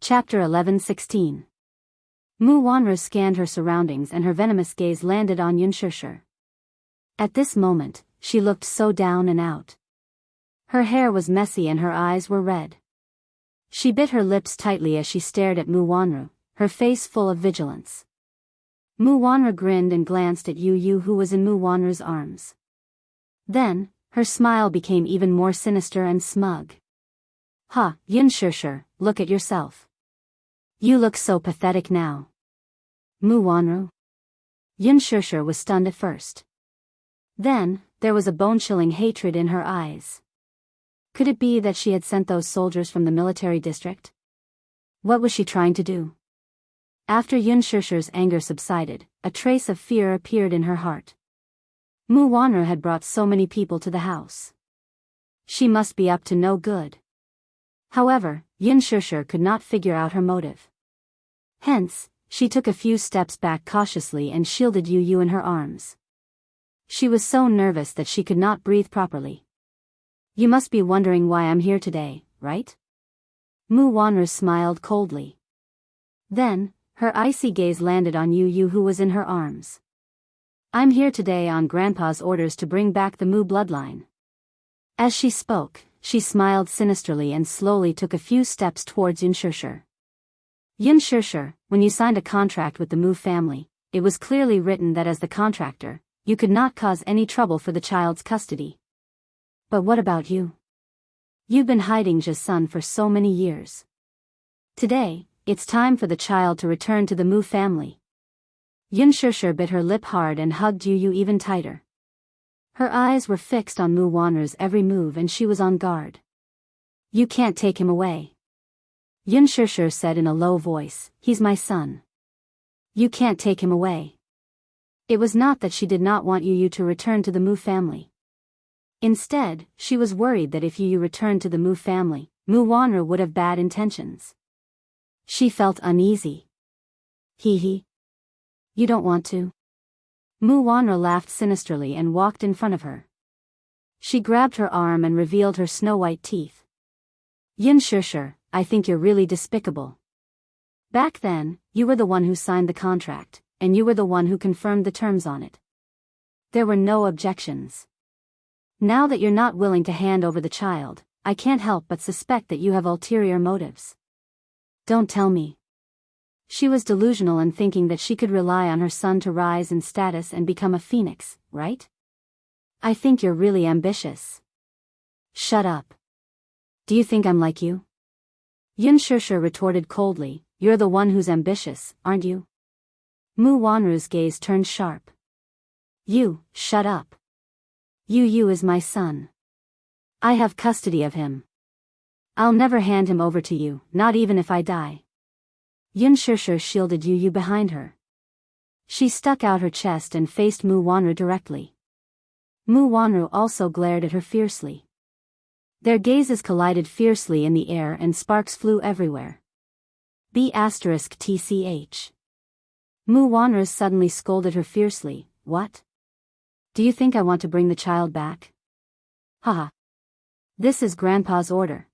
Chapter 11:16. Mu Wanru scanned her surroundings and her venomous gaze landed on Xianxia. At this moment, she looked so down and out. Her hair was messy and her eyes were red. She bit her lips tightly as she stared at Mu Wanru, her face full of vigilance. Mu Wanru grinned and glanced at Yu, who was in Mu Wanru's arms. Then, her smile became even more sinister and smug. "Ha, Xianxia, look at yourself. You look so pathetic now." Mu Wanru? Xianxia was stunned at first. Then, there was a bone-chilling hatred in her eyes. Could it be that she had sent those soldiers from the military district? What was she trying to do? After Xianxia's anger subsided, a trace of fear appeared in her heart. Mu Wanru had brought so many people to the house. She must be up to no good. However, Xianxia could not figure out her motive. Hence, she took a few steps back cautiously and shielded Yu in her arms. She was so nervous that she could not breathe properly. "You must be wondering why I'm here today, right?" Mu Wanru smiled coldly. Then, her icy gaze landed on Yu, who was in her arms. "I'm here today on Grandpa's orders to bring back the Mu bloodline." As she spoke, she smiled sinisterly and slowly took a few steps towards Xianxia. "Xianxia, when you signed a contract with the Mu family, it was clearly written that as the contractor, you could not cause any trouble for the child's custody. But what about you? You've been hiding Ji's son for so many years. Today, it's time for the child to return to the Mu family." Xianxia bit her lip hard and hugged Yu even tighter. Her eyes were fixed on Mu Wanru's every move and she was on guard. "You can't take him away," Xianxia said in a low voice. "He's my son. You can't take him away." It was not that she did not want Yu to return to the Mu family. Instead, she was worried that if Yu returned to the Mu family, Mu Wanru would have bad intentions. She felt uneasy. He. You don't want to?" Mu Wanru laughed sinisterly and walked in front of her. She grabbed her arm and revealed her snow-white teeth. "Xianxia, I think you're really despicable. Back then, you were the one who signed the contract, and you were the one who confirmed the terms on it. There were no objections. Now that you're not willing to hand over the child, I can't help but suspect that you have ulterior motives." "Don't tell me." She was delusional in thinking that she could rely on her son to rise in status and become a phoenix, right? "I think you're really ambitious." "Shut up. Do you think I'm like you?" Xianxia retorted coldly. "You're the one who's ambitious, aren't you?" Mu Wanru's gaze turned sharp. "You, shut up. Yu is my son. I have custody of him. I'll never hand him over to you, not even if I die." Xianxia shielded Yu behind her. She stuck out her chest and faced Mu Wanru directly. Mu Wanru also glared at her fiercely. Their gazes collided fiercely in the air and sparks flew everywhere. B*TCH. Mu Wanru suddenly scolded her fiercely. "What? Do you think I want to bring the child back? Haha. This is Grandpa's order.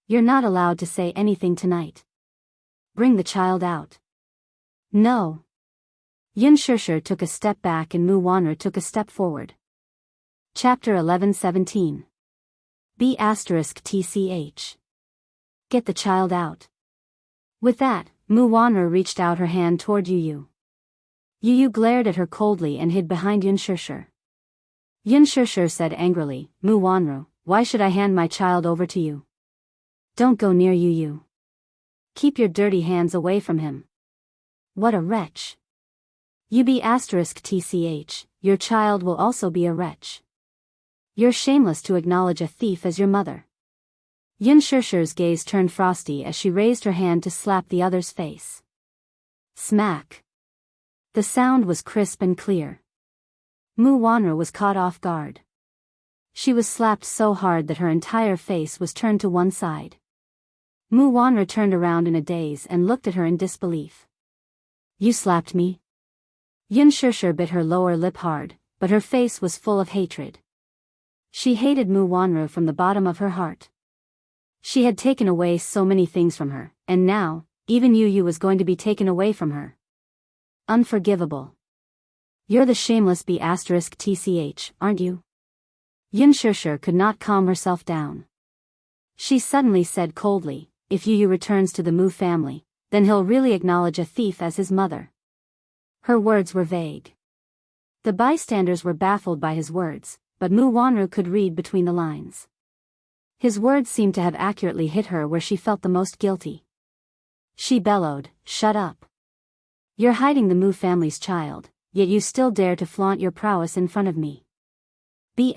You're not allowed to say anything tonight. Bring the child out." "No." Xianxia took a step back and Mu Wanru took a step forward. Chapter 11:17. B*TCH. Get the child out. With that, Mu Wanru reached out her hand toward Yu. Yu glared at her coldly and hid behind Xianxia. Xianxia said angrily, "Mu Wanru, why should I hand my child over to you? Don't go near Yu. Keep your dirty hands away from him." "What a wretch. UB*TCH, your child will also be a wretch. You're shameless to acknowledge a thief as your mother." Xianxia's gaze turned frosty as she raised her hand to slap the other's face. Smack. The sound was crisp and clear. Mu Wanru was caught off guard. She was slapped so hard that her entire face was turned to one side. Mu Wanru turned around in a daze and looked at her in disbelief. "You slapped me?" Xianxia bit her lower lip hard, but her face was full of hatred. She hated Mu Wanru from the bottom of her heart. She had taken away so many things from her, and now, even Yu was going to be taken away from her. Unforgivable. You're the shameless B*TCH, aren't you? Xianxia could not calm herself down. She suddenly said coldly, if Yu returns to the Mu family, then he'll really acknowledge a thief as his mother. Her words were vague. The bystanders were baffled by his words, but Mu Wanru could read between the lines. His words seemed to have accurately hit her where she felt the most guilty. She bellowed, shut up. You're hiding the Mu family's child, yet you still dare to flaunt your prowess in front of me. B****.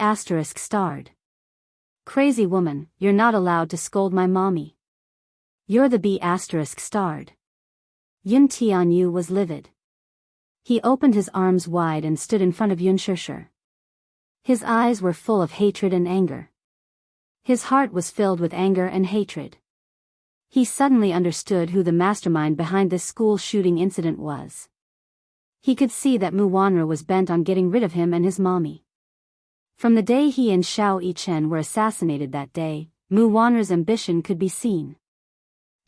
Crazy woman, you're not allowed to scold my mommy. You're the B****. Yun Tianyu was livid. He opened his arms wide and stood in front of Xianxia. His eyes were full of hatred and anger. His heart was filled with anger and hatred. He suddenly understood who the mastermind behind this school shooting incident was. He could see that Mu Wanru was bent on getting rid of him and his mommy. From the day he and Xiao Yichen were assassinated that day, Mu Wanru's ambition could be seen.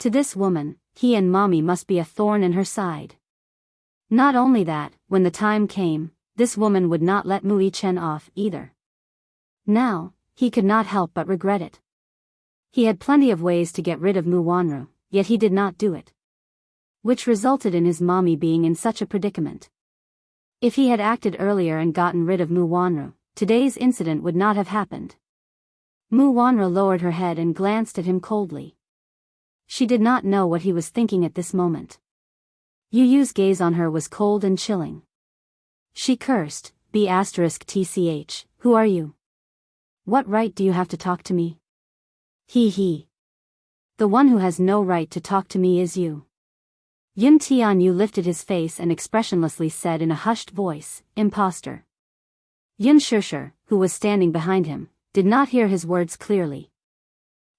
To this woman, he and mommy must be a thorn in her side. Not only that, when the time came, this woman would not let Mu Yichen off either. Now, he could not help but regret it. He had plenty of ways to get rid of Mu Wanru, yet he did not do it. Which resulted in his mommy being in such a predicament. If he had acted earlier and gotten rid of Mu Wanru, today's incident would not have happened. Mu Wanru lowered her head and glanced at him coldly. She did not know what he was thinking at this moment. Yu's gaze on her was cold and chilling. She cursed, B****, who are you? What right do you have to talk to me? He. The one who has no right to talk to me is you. Yun Tianyu lifted his face and expressionlessly said in a hushed voice, impostor. Xianxia, who was standing behind him, did not hear his words clearly.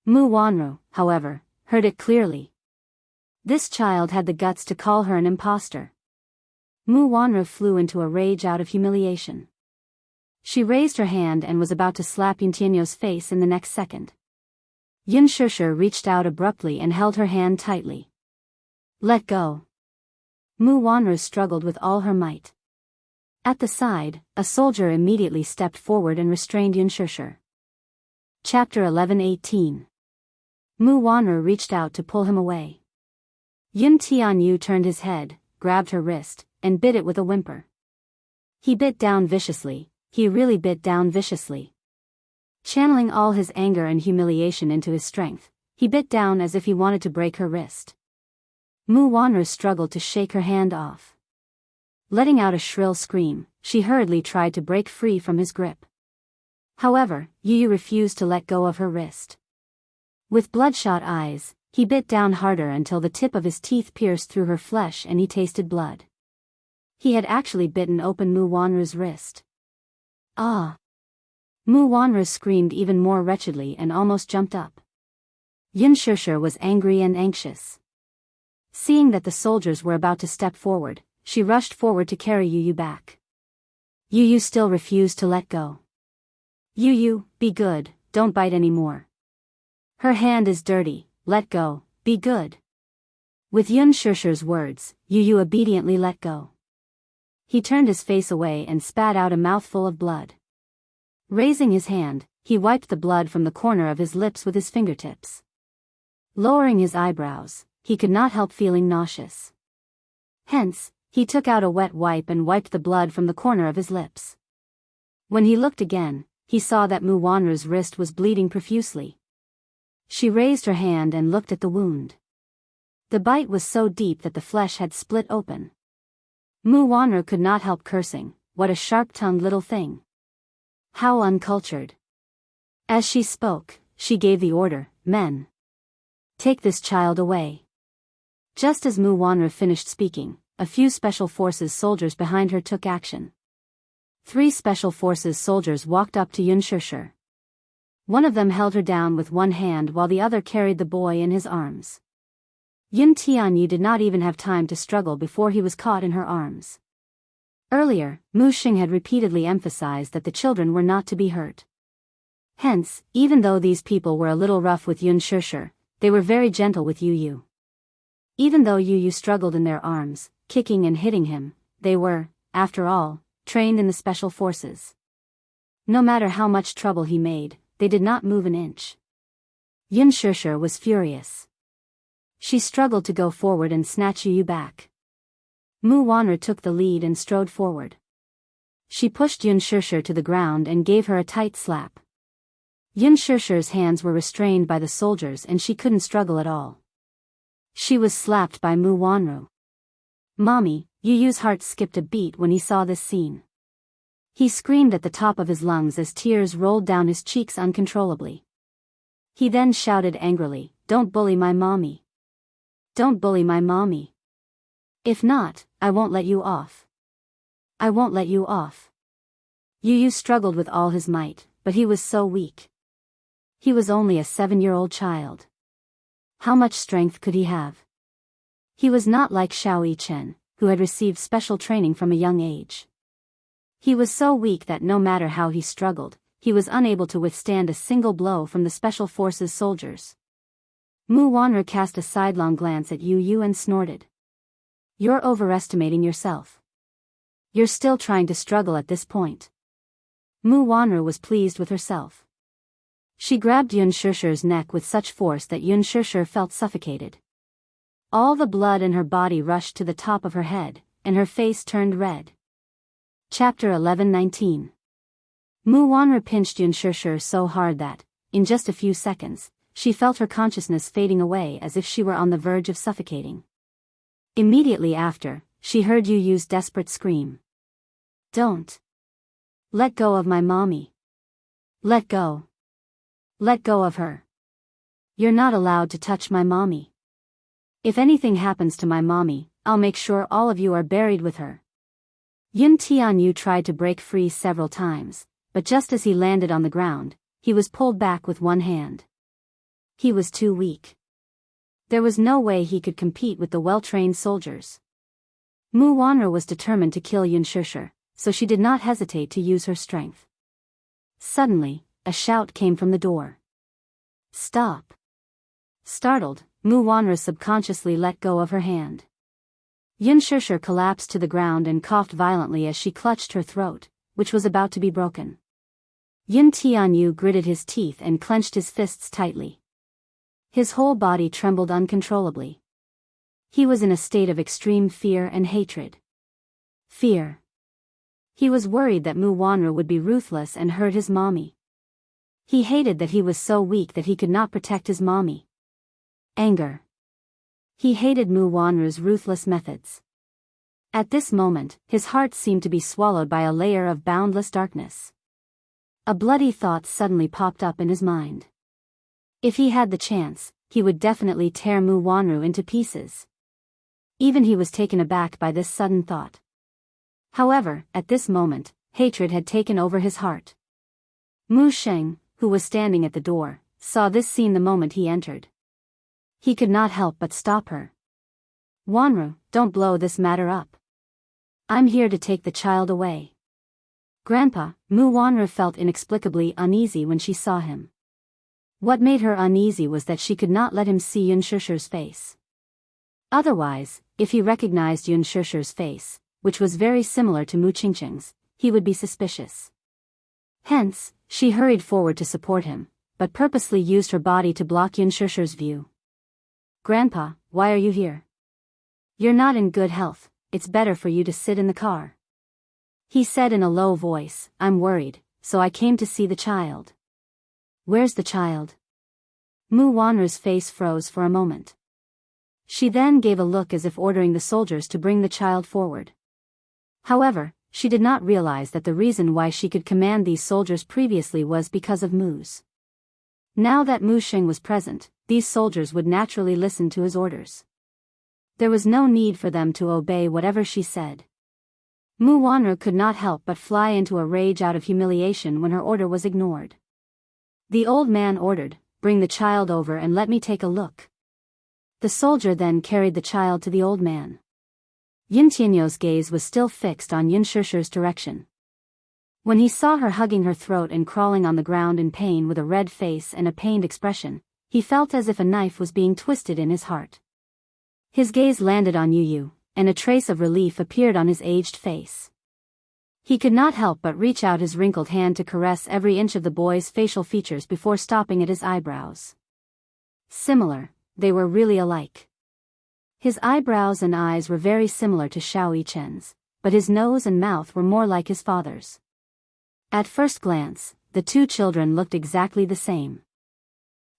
Mu Wanru, however, heard it clearly. This child had the guts to call her an impostor. Mu Wanru flew into a rage out of humiliation. She raised her hand and was about to slap Yun Tianyu's face in the next second. Xianxia reached out abruptly and held her hand tightly. Let go. Mu Wanru struggled with all her might. At the side, a soldier immediately stepped forward and restrained Xianxia. Chapter 11:18. Mu Wanru reached out to pull him away. Yun Tianyu turned his head, grabbed her wrist, and bit it with a whimper. He bit down viciously, he really bit down viciously. Channeling all his anger and humiliation into his strength, he bit down as if he wanted to break her wrist. Mu Wanru struggled to shake her hand off. Letting out a shrill scream, she hurriedly tried to break free from his grip. However, Yu refused to let go of her wrist. With bloodshot eyes, he bit down harder until the tip of his teeth pierced through her flesh and he tasted blood. He had actually bitten open Mu Wanru's wrist. Ah! Mu Wanru screamed even more wretchedly and almost jumped up. Xianxia was angry and anxious. Seeing that the soldiers were about to step forward, she rushed forward to carry Yu back. Yu still refused to let go. Yu, be good, don't bite anymore. Her hand is dirty, let go, be good. With Xianxia's words, Yu obediently let go. He turned his face away and spat out a mouthful of blood. Raising his hand, he wiped the blood from the corner of his lips with his fingertips. Lowering his eyebrows, he could not help feeling nauseous. Hence, he took out a wet wipe and wiped the blood from the corner of his lips. When he looked again, he saw that Mu Wanru's wrist was bleeding profusely. She raised her hand and looked at the wound. The bite was so deep that the flesh had split open. Mu Wanru could not help cursing, what a sharp-tongued little thing. How uncultured. As she spoke, she gave the order, men. Take this child away. Just as Mu Wanru finished speaking, a few Special Forces soldiers behind her took action. 3 Special Forces soldiers walked up to Xianxia. One of them held her down with one hand while the other carried the boy in his arms. Yun Tianyu did not even have time to struggle before he was caught in her arms. Earlier, Mu Xing had repeatedly emphasized that the children were not to be hurt. Hence, even though these people were a little rough with Yun Shishir, they were very gentle with Yu Yu. Even though Yu Yu struggled in their arms, kicking and hitting him, they were, after all, trained in the special forces. No matter how much trouble he made, they did not move an inch. Yun Shishir was furious. She struggled to go forward and snatch Yu Yu back. Mu Wanru took the lead and strode forward. She pushed Yun Shishir to the ground and gave her a tight slap. Yun Shishir's hands were restrained by the soldiers and she couldn't struggle at all. She was slapped by Mu Wanru. Mommy, Yu Yu's heart skipped a beat when he saw this scene. He screamed at the top of his lungs as tears rolled down his cheeks uncontrollably. He then shouted angrily, "Don't bully my mommy. Don't bully my mommy. If not, I won't let you off. I won't let you off." Yu Yu struggled with all his might, but he was so weak. He was only a 7-year-old child. How much strength could he have? He was not like Xiao Chen, who had received special training from a young age. He was so weak that no matter how he struggled, he was unable to withstand a single blow from the Special Forces soldiers. Mu Wanru cast a sidelong glance at Yu Yu and snorted. "You're overestimating yourself. You're still trying to struggle at this point." Mu Wanru was pleased with herself. She grabbed Yun Shishir's neck with such force that Yun Shishir felt suffocated. All the blood in her body rushed to the top of her head, and her face turned red. Chapter 11:19. Mu Wanru pinched Yun Shishir so hard that, in just a few seconds, she felt her consciousness fading away as if she were on the verge of suffocating. Immediately after, she heard Yu Yu's desperate scream. "Don't! Let go of my mommy! Let go! Let go of her! You're not allowed to touch my mommy. If anything happens to my mommy, I'll make sure all of you are buried with her." Yun Tianyu tried to break free several times, but just as he landed on the ground, he was pulled back with one hand. He was too weak. There was no way he could compete with the well-trained soldiers. Mu Wanru was determined to kill Yun Shishir, so she did not hesitate to use her strength. Suddenly, a shout came from the door. "Stop!" Startled, Mu Wanru subconsciously let go of her hand. Yun Shishir collapsed to the ground and coughed violently as she clutched her throat, which was about to be broken. Yun Tianyu gritted his teeth and clenched his fists tightly. His whole body trembled uncontrollably. He was in a state of extreme fear and hatred. Fear. He was worried that Mu Wanru would be ruthless and hurt his mommy. He hated that he was so weak that he could not protect his mommy. Anger. He hated Mu Wanru's ruthless methods. At this moment, his heart seemed to be swallowed by a layer of boundless darkness. A bloody thought suddenly popped up in his mind. If he had the chance, he would definitely tear Mu Wanru into pieces. Even he was taken aback by this sudden thought. However, at this moment, hatred had taken over his heart. Mu Sheng, who was standing at the door, saw this scene the moment he entered. He could not help but stop her. "Wanru, don't blow this matter up. I'm here to take the child away." "Grandpa," Mu Wanru felt inexplicably uneasy when she saw him. What made her uneasy was that she could not let him see Yun Shishir's face. Otherwise, if he recognized Yun Shishir's face, which was very similar to Mu Qingqing's, he would be suspicious. Hence, she hurried forward to support him, but purposely used her body to block Yun Shishir's view. "Grandpa, why are you here? You're not in good health, it's better for you to sit in the car." He said in a low voice, "I'm worried, so I came to see the child." "Where's the child?" Mu Wanru's face froze for a moment. She then gave a look as if ordering the soldiers to bring the child forward. However, she did not realize that the reason why she could command these soldiers previously was because of Mu's. Now that Mu Sheng was present, these soldiers would naturally listen to his orders. There was no need for them to obey whatever she said. Mu Wanru could not help but fly into a rage out of humiliation when her order was ignored. The old man ordered, "Bring the child over and let me take a look." The soldier then carried the child to the old man. Yun Tianyo's gaze was still fixed on Yun Shishir's direction. When he saw her hugging her throat and crawling on the ground in pain with a red face and a pained expression, he felt as if a knife was being twisted in his heart. His gaze landed on Yu Yu, and a trace of relief appeared on his aged face. He could not help but reach out his wrinkled hand to caress every inch of the boy's facial features before stopping at his eyebrows. Similar, they were really alike. His eyebrows and eyes were very similar to Xiao Yichen's, but his nose and mouth were more like his father's. At first glance, the two children looked exactly the same.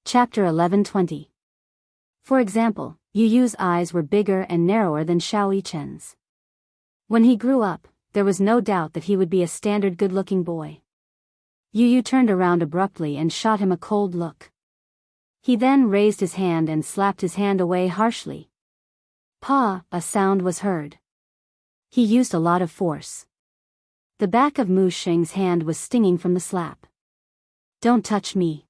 Chapter 11:20. For example, Yu Yu's eyes were bigger and narrower than Xiao Yichen's. When he grew up, there was no doubt that he would be a standard good-looking boy. Yu Yu turned around abruptly and shot him a cold look. He then raised his hand and slapped his hand away harshly. Pa! A sound was heard. He used a lot of force. The back of Mu Xing's hand was stinging from the slap. Don't touch me.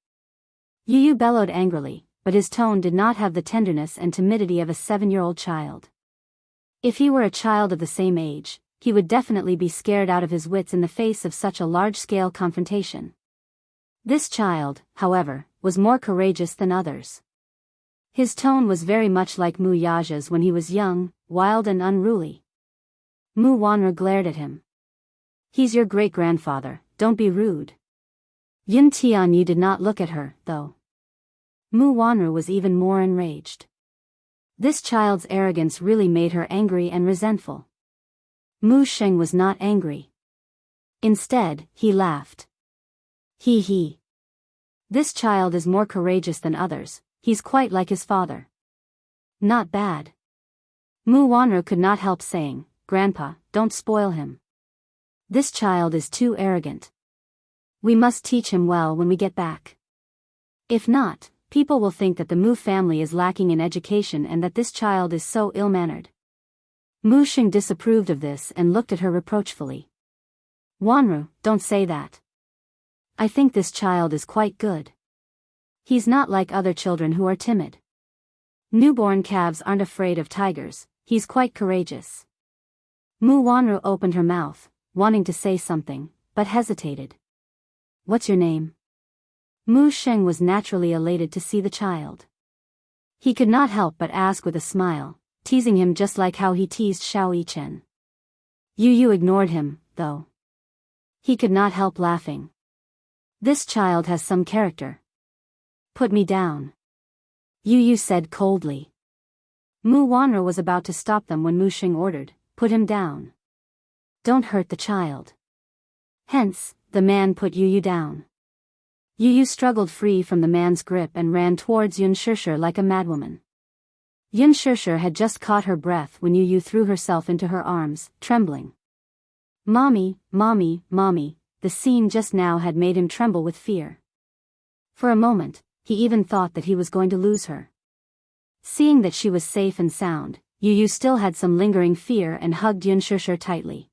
Yu Yu bellowed angrily, but his tone did not have the tenderness and timidity of a 7-year-old child. If he were a child of the same age, he would definitely be scared out of his wits in the face of such a large-scale confrontation. This child, however, was more courageous than others. His tone was very much like Mu Yaja's when he was young, wild and unruly. Mu Wanru glared at him. He's your great-grandfather, don't be rude. Yin Tianyu did not look at her, though. Mu Wanru was even more enraged. This child's arrogance really made her angry and resentful. Mu Xing was not angry. Instead, he laughed. He. This child is more courageous than others, he's quite like his father. Not bad. Mu Wanru could not help saying, Grandpa, don't spoil him. This child is too arrogant. We must teach him well when we get back. If not, people will think that the Mu family is lacking in education and that this child is so ill-mannered. Mu Xing disapproved of this and looked at her reproachfully. Wanru, don't say that. I think this child is quite good. He's not like other children who are timid. Newborn calves aren't afraid of tigers, he's quite courageous. Mu Wanru opened her mouth, wanting to say something, but hesitated. What's your name? Mu Xing was naturally elated to see the child. He could not help but ask with a smile, teasing him just like how he teased Xiao Yichen. Yu Yu ignored him, though. He could not help laughing. This child has some character. Put me down. Yu Yu said coldly. Mu Wanru was about to stop them when Mu Xing ordered, put him down. Don't hurt the child. Hence, the man put Yu Yu down. Yu Yu struggled free from the man's grip and ran towards Yun Shishir like a madwoman. Yun Shishir had just caught her breath when Yu Yu threw herself into her arms, trembling. Mommy, mommy, mommy, the scene just now had made him tremble with fear. For a moment, he even thought that he was going to lose her. Seeing that she was safe and sound, Yu Yu still had some lingering fear and hugged Yun Shishir tightly.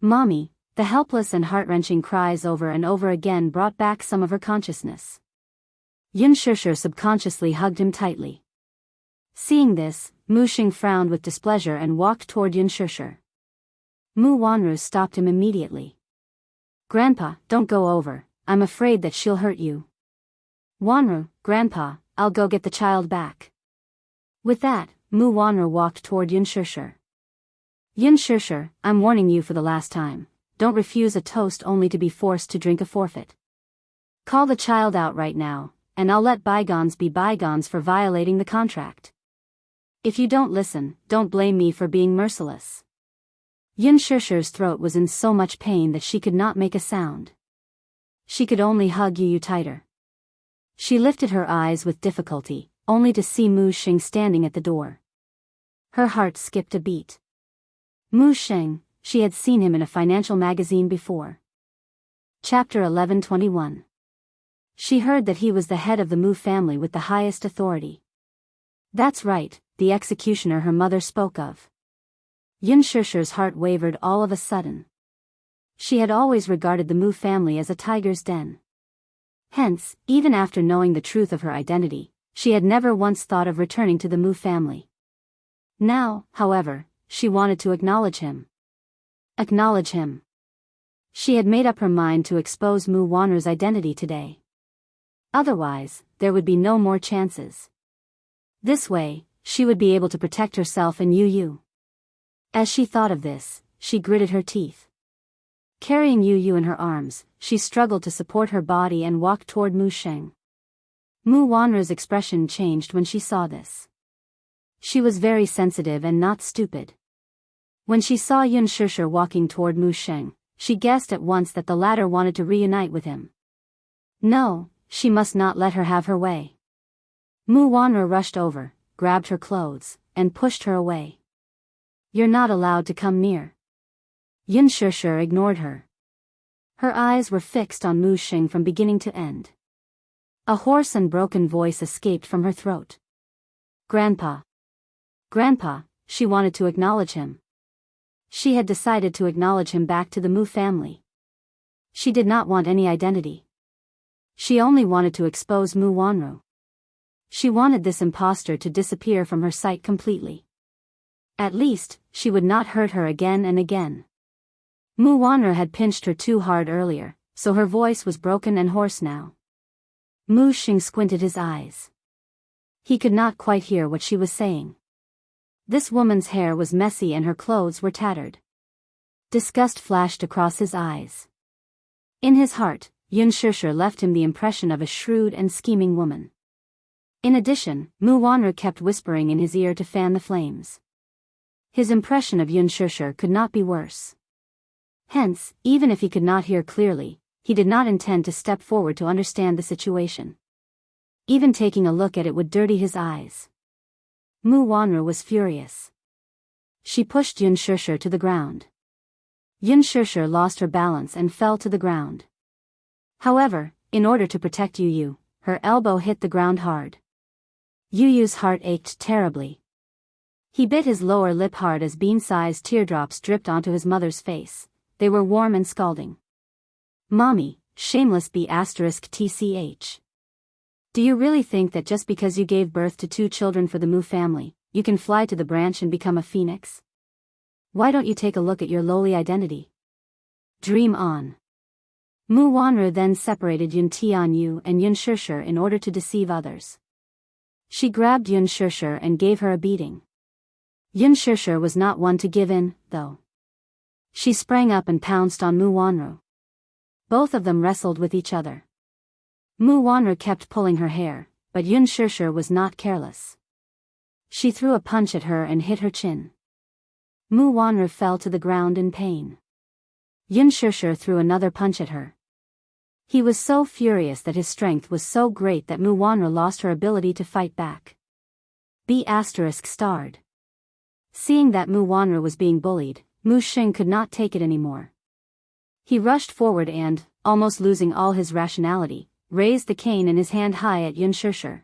Mommy, the helpless and heart-wrenching cries over and over again brought back some of her consciousness. Yun Shishir subconsciously hugged him tightly. Seeing this, Mu Xing frowned with displeasure and walked toward Yun Shishir. Mu Wanru stopped him immediately. Grandpa, don't go over, I'm afraid that she'll hurt you. Wanru, Grandpa, I'll go get the child back. With that, Mu Wanru walked toward Yun Shishir. Yun Shishir, I'm warning you for the last time, don't refuse a toast only to be forced to drink a forfeit. Call the child out right now, and I'll let bygones be bygones for violating the contract. If you don't listen, don't blame me for being merciless. Yun Shishir's throat was in so much pain that she could not make a sound. She could only hug Yu Yu tighter. She lifted her eyes with difficulty, only to see Mu Xing standing at the door. Her heart skipped a beat. Mu Xing, she had seen him in a financial magazine before. Chapter 11:21. She heard that he was the head of the Mu family with the highest authority. That's right, the executioner her mother spoke of. Yun Shishir's heart wavered all of a sudden. She had always regarded the Mu family as a tiger's den. Hence, even after knowing the truth of her identity, she had never once thought of returning to the Mu family. Now, however, she wanted to acknowledge him. Acknowledge him. She had made up her mind to expose Mu Wanru's identity today. Otherwise, there would be no more chances. This way, she would be able to protect herself and Yu Yu. As she thought of this, she gritted her teeth. Carrying Yu Yu in her arms, she struggled to support her body and walked toward Mu Sheng. Mu Wanru's expression changed when she saw this. She was very sensitive and not stupid. When she saw Yun Shishir walking toward Mu Sheng, she guessed at once that the latter wanted to reunite with him. No, she must not let her have her way. Mu Wanru rushed over, grabbed her clothes, and pushed her away. You're not allowed to come near. Yun Shishir ignored her. Her eyes were fixed on Mu Sheng from beginning to end. A hoarse and broken voice escaped from her throat. Grandpa. Grandpa, she wanted to acknowledge him. She had decided to acknowledge him back to the Mu family. She did not want any identity. She only wanted to expose Mu Wanru. She wanted this impostor to disappear from her sight completely. At least, she would not hurt her again and again. Mu Wanru had pinched her too hard earlier, so her voice was broken and hoarse now. Mu Sheng squinted his eyes. He could not quite hear what she was saying. This woman's hair was messy and her clothes were tattered. Disgust flashed across his eyes. In his heart, Yun Shishir left him the impression of a shrewd and scheming woman. In addition, Mu Wanru kept whispering in his ear to fan the flames. His impression of Yun Shishir could not be worse. Hence, even if he could not hear clearly, he did not intend to step forward to understand the situation. Even taking a look at it would dirty his eyes. Mu Wanru was furious. She pushed Yun Shishir to the ground. Yun Shishir lost her balance and fell to the ground. However, in order to protect Yu Yu, her elbow hit the ground hard. Yu Yu's heart ached terribly. He bit his lower lip hard as bean-sized teardrops dripped onto his mother's face. They were warm and scalding. Mommy, shameless B*TCH. Do you really think that just because you gave birth to 2 children for the Mu family, you can fly to the branch and become a phoenix? Why don't you take a look at your lowly identity? Dream on. Mu Wanru then separated Yun Tianyu and Yun Shishir in order to deceive others. She grabbed Yun Shishir and gave her a beating. Yun Shishir was not one to give in, though. She sprang up and pounced on Mu Wanru. Both of them wrestled with each other. Mu Wanru kept pulling her hair, but Yun Shishir was not careless. She threw a punch at her and hit her chin. Mu Wanru fell to the ground in pain. Yun Shishir threw another punch at her. He was so furious that his strength was so great that Mu Wanru lost her ability to fight back. B****. Seeing that Mu Wanru was being bullied, Mu Sheng could not take it anymore. He rushed forward and, almost losing all his rationality, raised the cane in his hand high at Yun Shishir.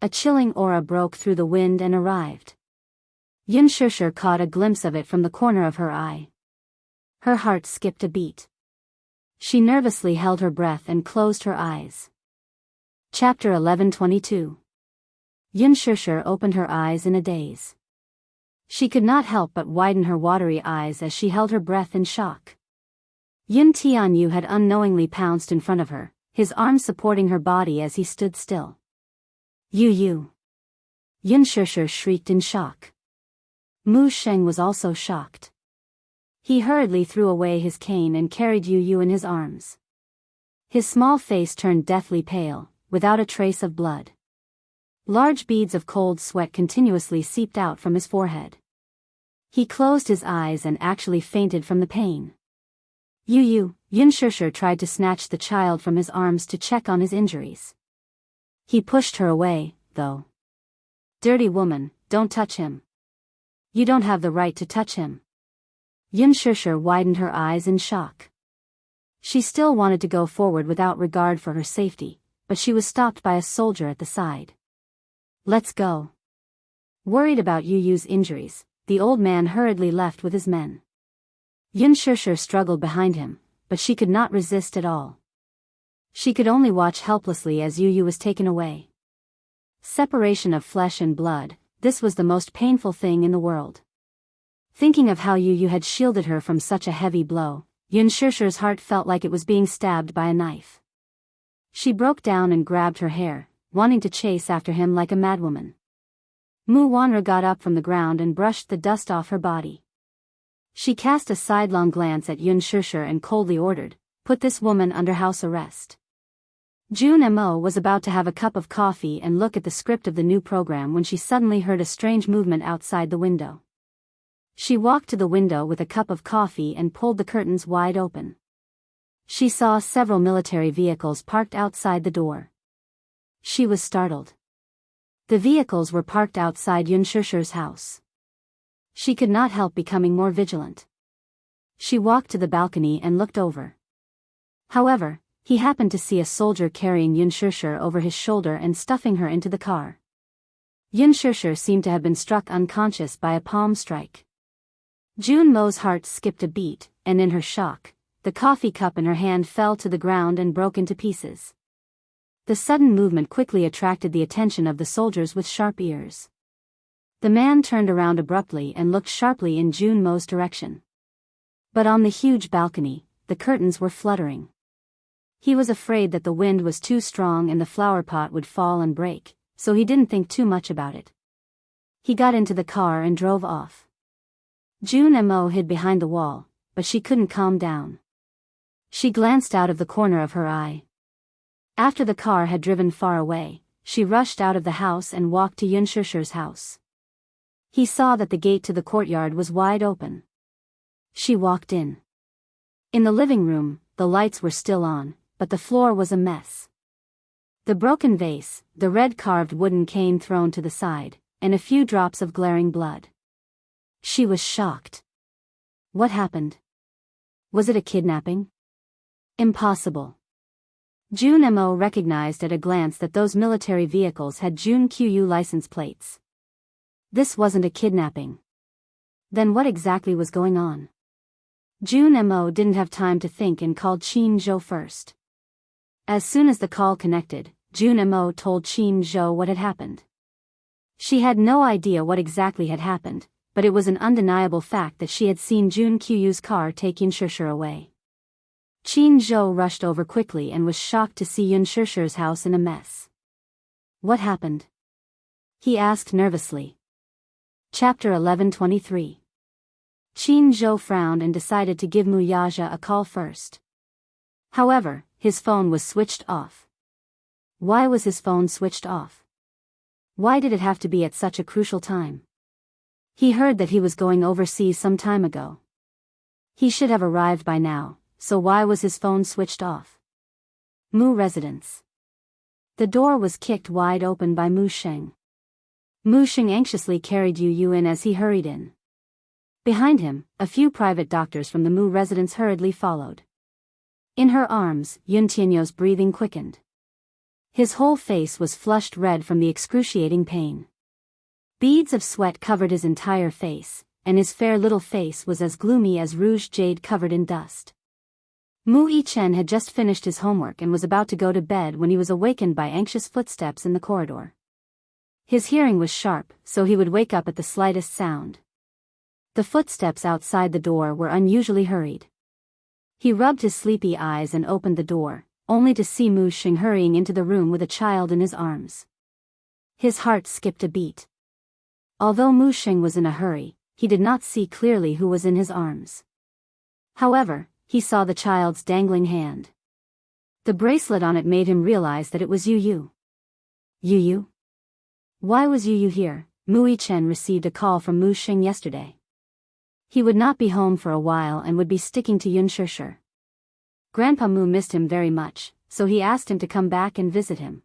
A chilling aura broke through the wind and arrived. Yun Shishir caught a glimpse of it from the corner of her eye. Her heart skipped a beat. She nervously held her breath and closed her eyes. Chapter 11:22. Yun Shishir opened her eyes in a daze. She could not help but widen her watery eyes as she held her breath in shock. Yun Tianyu had unknowingly pounced in front of her, his arms supporting her body as he stood still. Yu Yu. Yun Shishir shrieked in shock. Mu Sheng was also shocked. He hurriedly threw away his cane and carried Yu Yu in his arms. His small face turned deathly pale, without a trace of blood. Large beads of cold sweat continuously seeped out from his forehead. He closed his eyes and actually fainted from the pain. Yu Yu, Yun Shishir tried to snatch the child from his arms to check on his injuries. He pushed her away, though. Dirty woman, don't touch him. You don't have the right to touch him. Yun Shishir widened her eyes in shock. She still wanted to go forward without regard for her safety, but she was stopped by a soldier at the side. Let's go. Worried about Yu Yu's injuries, the old man hurriedly left with his men. Yun Shishir struggled behind him, but she could not resist at all. She could only watch helplessly as Yu Yu was taken away. Separation of flesh and blood, this was the most painful thing in the world. Thinking of how Yu Yu had shielded her from such a heavy blow, Xianxia's heart felt like it was being stabbed by a knife. She broke down and grabbed her hair, wanting to chase after him like a madwoman. Mu Wanru got up from the ground and brushed the dust off her body. She cast a sidelong glance at Xianxia and coldly ordered, "Put this woman under house arrest." June Mo was about to have a cup of coffee and look at the script of the new program when she suddenly heard a strange movement outside the window. She walked to the window with a cup of coffee and pulled the curtains wide open. She saw several military vehicles parked outside the door. She was startled. The vehicles were parked outside Xianxia's house. She could not help becoming more vigilant. She walked to the balcony and looked over. However, he happened to see a soldier carrying Xianxia over his shoulder and stuffing her into the car. Xianxia seemed to have been struck unconscious by a palm strike. June Mo's heart skipped a beat, and in her shock, the coffee cup in her hand fell to the ground and broke into pieces. The sudden movement quickly attracted the attention of the soldiers with sharp ears. The man turned around abruptly and looked sharply in June Mo's direction. But on the huge balcony, the curtains were fluttering. He was afraid that the wind was too strong and the flower pot would fall and break, so he didn't think too much about it. He got into the car and drove off. June Mo hid behind the wall, but she couldn't calm down. She glanced out of the corner of her eye. After the car had driven far away, she rushed out of the house and walked to Xianxia's house. He saw that the gate to the courtyard was wide open. She walked in. In the living room, the lights were still on, but the floor was a mess. The broken vase, the red carved wooden cane thrown to the side, and a few drops of glaring blood. She was shocked. What happened? Was it a kidnapping? Impossible. June Mo recognized at a glance that those military vehicles had June Qiu license plates. This wasn't a kidnapping. Then what exactly was going on? June Mo didn't have time to think and called Qin Zhou first. As soon as the call connected, June Mo told Qin Zhou what had happened. She had no idea what exactly had happened, but it was an undeniable fact that she had seen June Qiu's car take Xianxia away. Qin Zhou rushed over quickly and was shocked to see Xianxia's house in a mess. What happened? He asked nervously. Chapter 11:23. Qin Zhou frowned and decided to give Wuxia a call first. However, his phone was switched off. Why was his phone switched off? Why did it have to be at such a crucial time? He heard that he was going overseas some time ago. He should have arrived by now, so why was his phone switched off? Mu residence. The door was kicked wide open by Mu Sheng. Mu Sheng anxiously carried Yu in as he hurried in. Behind him, a few private doctors from the Mu residence hurriedly followed. In her arms, Yun Tianyou's breathing quickened. His whole face was flushed red from the excruciating pain. Beads of sweat covered his entire face, and his fair little face was as gloomy as rouge jade covered in dust. Mu Yichen had just finished his homework and was about to go to bed when he was awakened by anxious footsteps in the corridor. His hearing was sharp, so he would wake up at the slightest sound. The footsteps outside the door were unusually hurried. He rubbed his sleepy eyes and opened the door, only to see Mu Sheng hurrying into the room with a child in his arms. His heart skipped a beat. Although Mu Sheng was in a hurry, he did not see clearly who was in his arms. However, he saw the child's dangling hand. The bracelet on it made him realize that it was Yu. Yu? Why was Yu here? Mu Yichen received a call from Mu Sheng yesterday. He would not be home for a while and would be sticking to Xianxia. Grandpa Mu missed him very much, so he asked him to come back and visit him.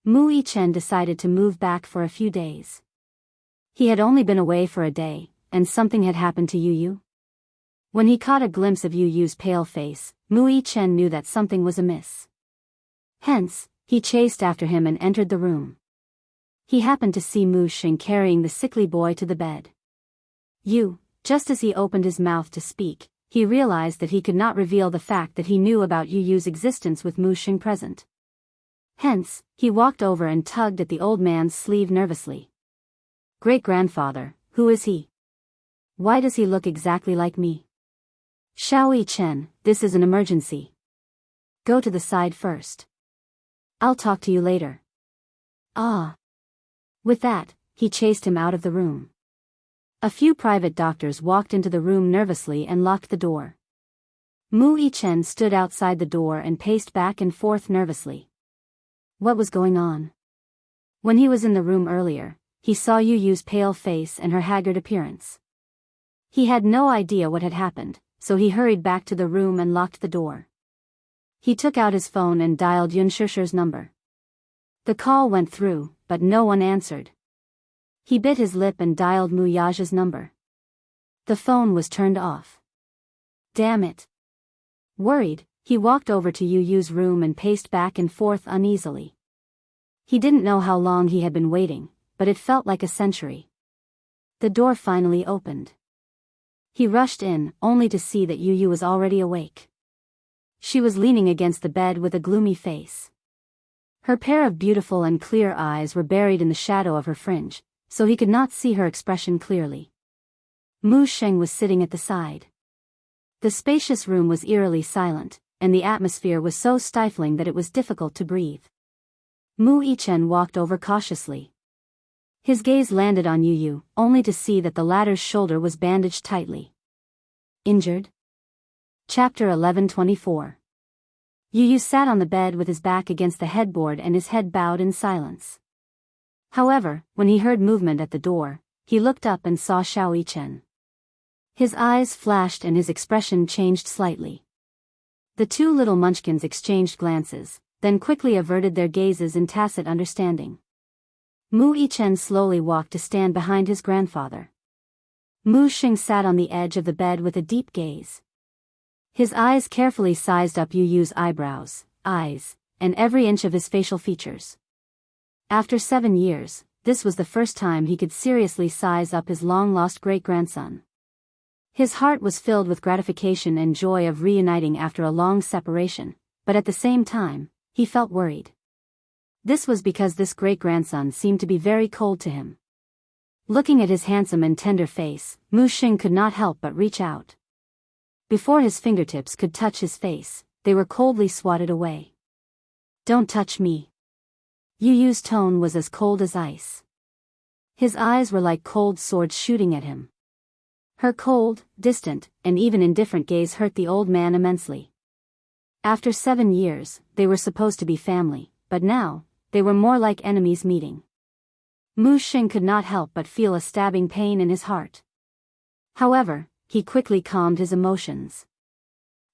Mu Yichen decided to move back for a few days. He had only been away for a day, and something had happened to Yu. When he caught a glimpse of Yu's pale face, Mu Yichen knew that something was amiss. Hence, he chased after him and entered the room. He happened to see Mu Sheng carrying the sickly boy to the bed. Just as he opened his mouth to speak, he realized that he could not reveal the fact that he knew about Yu's existence with Mu Sheng present. Hence, he walked over and tugged at the old man's sleeve nervously. Great-grandfather, who is he? Why does he look exactly like me? Xiao Chen, this is an emergency. Go to the side first. I'll talk to you later. Ah. With that, he chased him out of the room. A few private doctors walked into the room nervously and locked the door. Mu Yichen stood outside the door and paced back and forth nervously. What was going on? When he was in the room earlier, he saw Yu Yu's pale face and her haggard appearance. He had no idea what had happened, so he hurried back to the room and locked the door. He took out his phone and dialed Yun Shusher's number. The call went through, but no one answered. He bit his lip and dialed Mu Yaja's number. The phone was turned off. Damn it. Worried, he walked over to Yu Yu's room and paced back and forth uneasily. He didn't know how long he had been waiting, but it felt like a century. The door finally opened. He rushed in, only to see that Yu Yu was already awake. She was leaning against the bed with a gloomy face. Her pair of beautiful and clear eyes were buried in the shadow of her fringe, so he could not see her expression clearly. Mu Sheng was sitting at the side. The spacious room was eerily silent, and the atmosphere was so stifling that it was difficult to breathe. Mu Yichen walked over cautiously. His gaze landed on Yu Yu, only to see that the latter's shoulder was bandaged tightly. Injured? Chapter 1124. Yu Yu sat on the bed with his back against the headboard and his head bowed in silence. However, when he heard movement at the door, he looked up and saw Xiao Yichen. His eyes flashed and his expression changed slightly. The two little munchkins exchanged glances, then quickly averted their gazes in tacit understanding. Mu Yichen slowly walked to stand behind his grandfather. Mu Sheng sat on the edge of the bed with a deep gaze. His eyes carefully sized up Yu Yu's eyebrows, eyes, and every inch of his facial features. After 7 years, this was the first time he could seriously size up his long-lost great-grandson. His heart was filled with gratification and joy of reuniting after a long separation, but at the same time, he felt worried. This was because this great-grandson seemed to be very cold to him. Looking at his handsome and tender face, Mu Sheng could not help but reach out. Before his fingertips could touch his face, they were coldly swatted away. Don't touch me. Yu Yu's tone was as cold as ice. His eyes were like cold swords shooting at him. Her cold, distant, and even indifferent gaze hurt the old man immensely. After 7 years, they were supposed to be family, but now, they were more like enemies meeting. Mu Sheng could not help but feel a stabbing pain in his heart. However, he quickly calmed his emotions.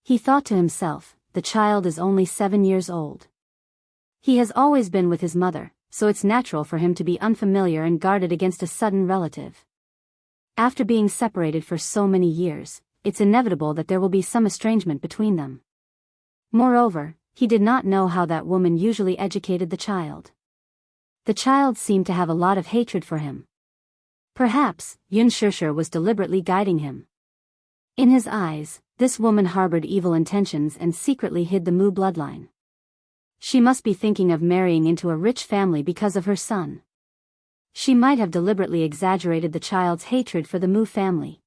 He thought to himself, the child is only 7 years old. He has always been with his mother, so it's natural for him to be unfamiliar and guarded against a sudden relative. After being separated for so many years, it's inevitable that there will be some estrangement between them. Moreover, he did not know how that woman usually educated the child. The child seemed to have a lot of hatred for him. Perhaps, Yun Shusher was deliberately guiding him. In his eyes, this woman harbored evil intentions and secretly hid the Mu bloodline. She must be thinking of marrying into a rich family because of her son. She might have deliberately exaggerated the child's hatred for the Mu family.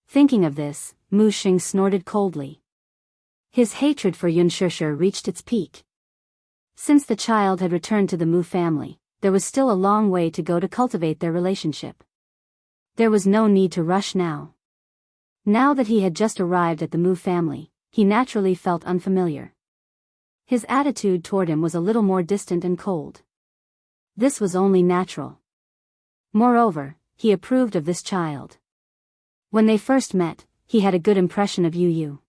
Thinking of this, Mu Sheng snorted coldly. His hatred for Yun Shusher reached its peak. Since the child had returned to the Mu family, there was still a long way to go to cultivate their relationship. There was no need to rush now. Now that he had just arrived at the Mu family, he naturally felt unfamiliar. His attitude toward him was a little more distant and cold. This was only natural. Moreover, he approved of this child. When they first met, he had a good impression of Yu Yu.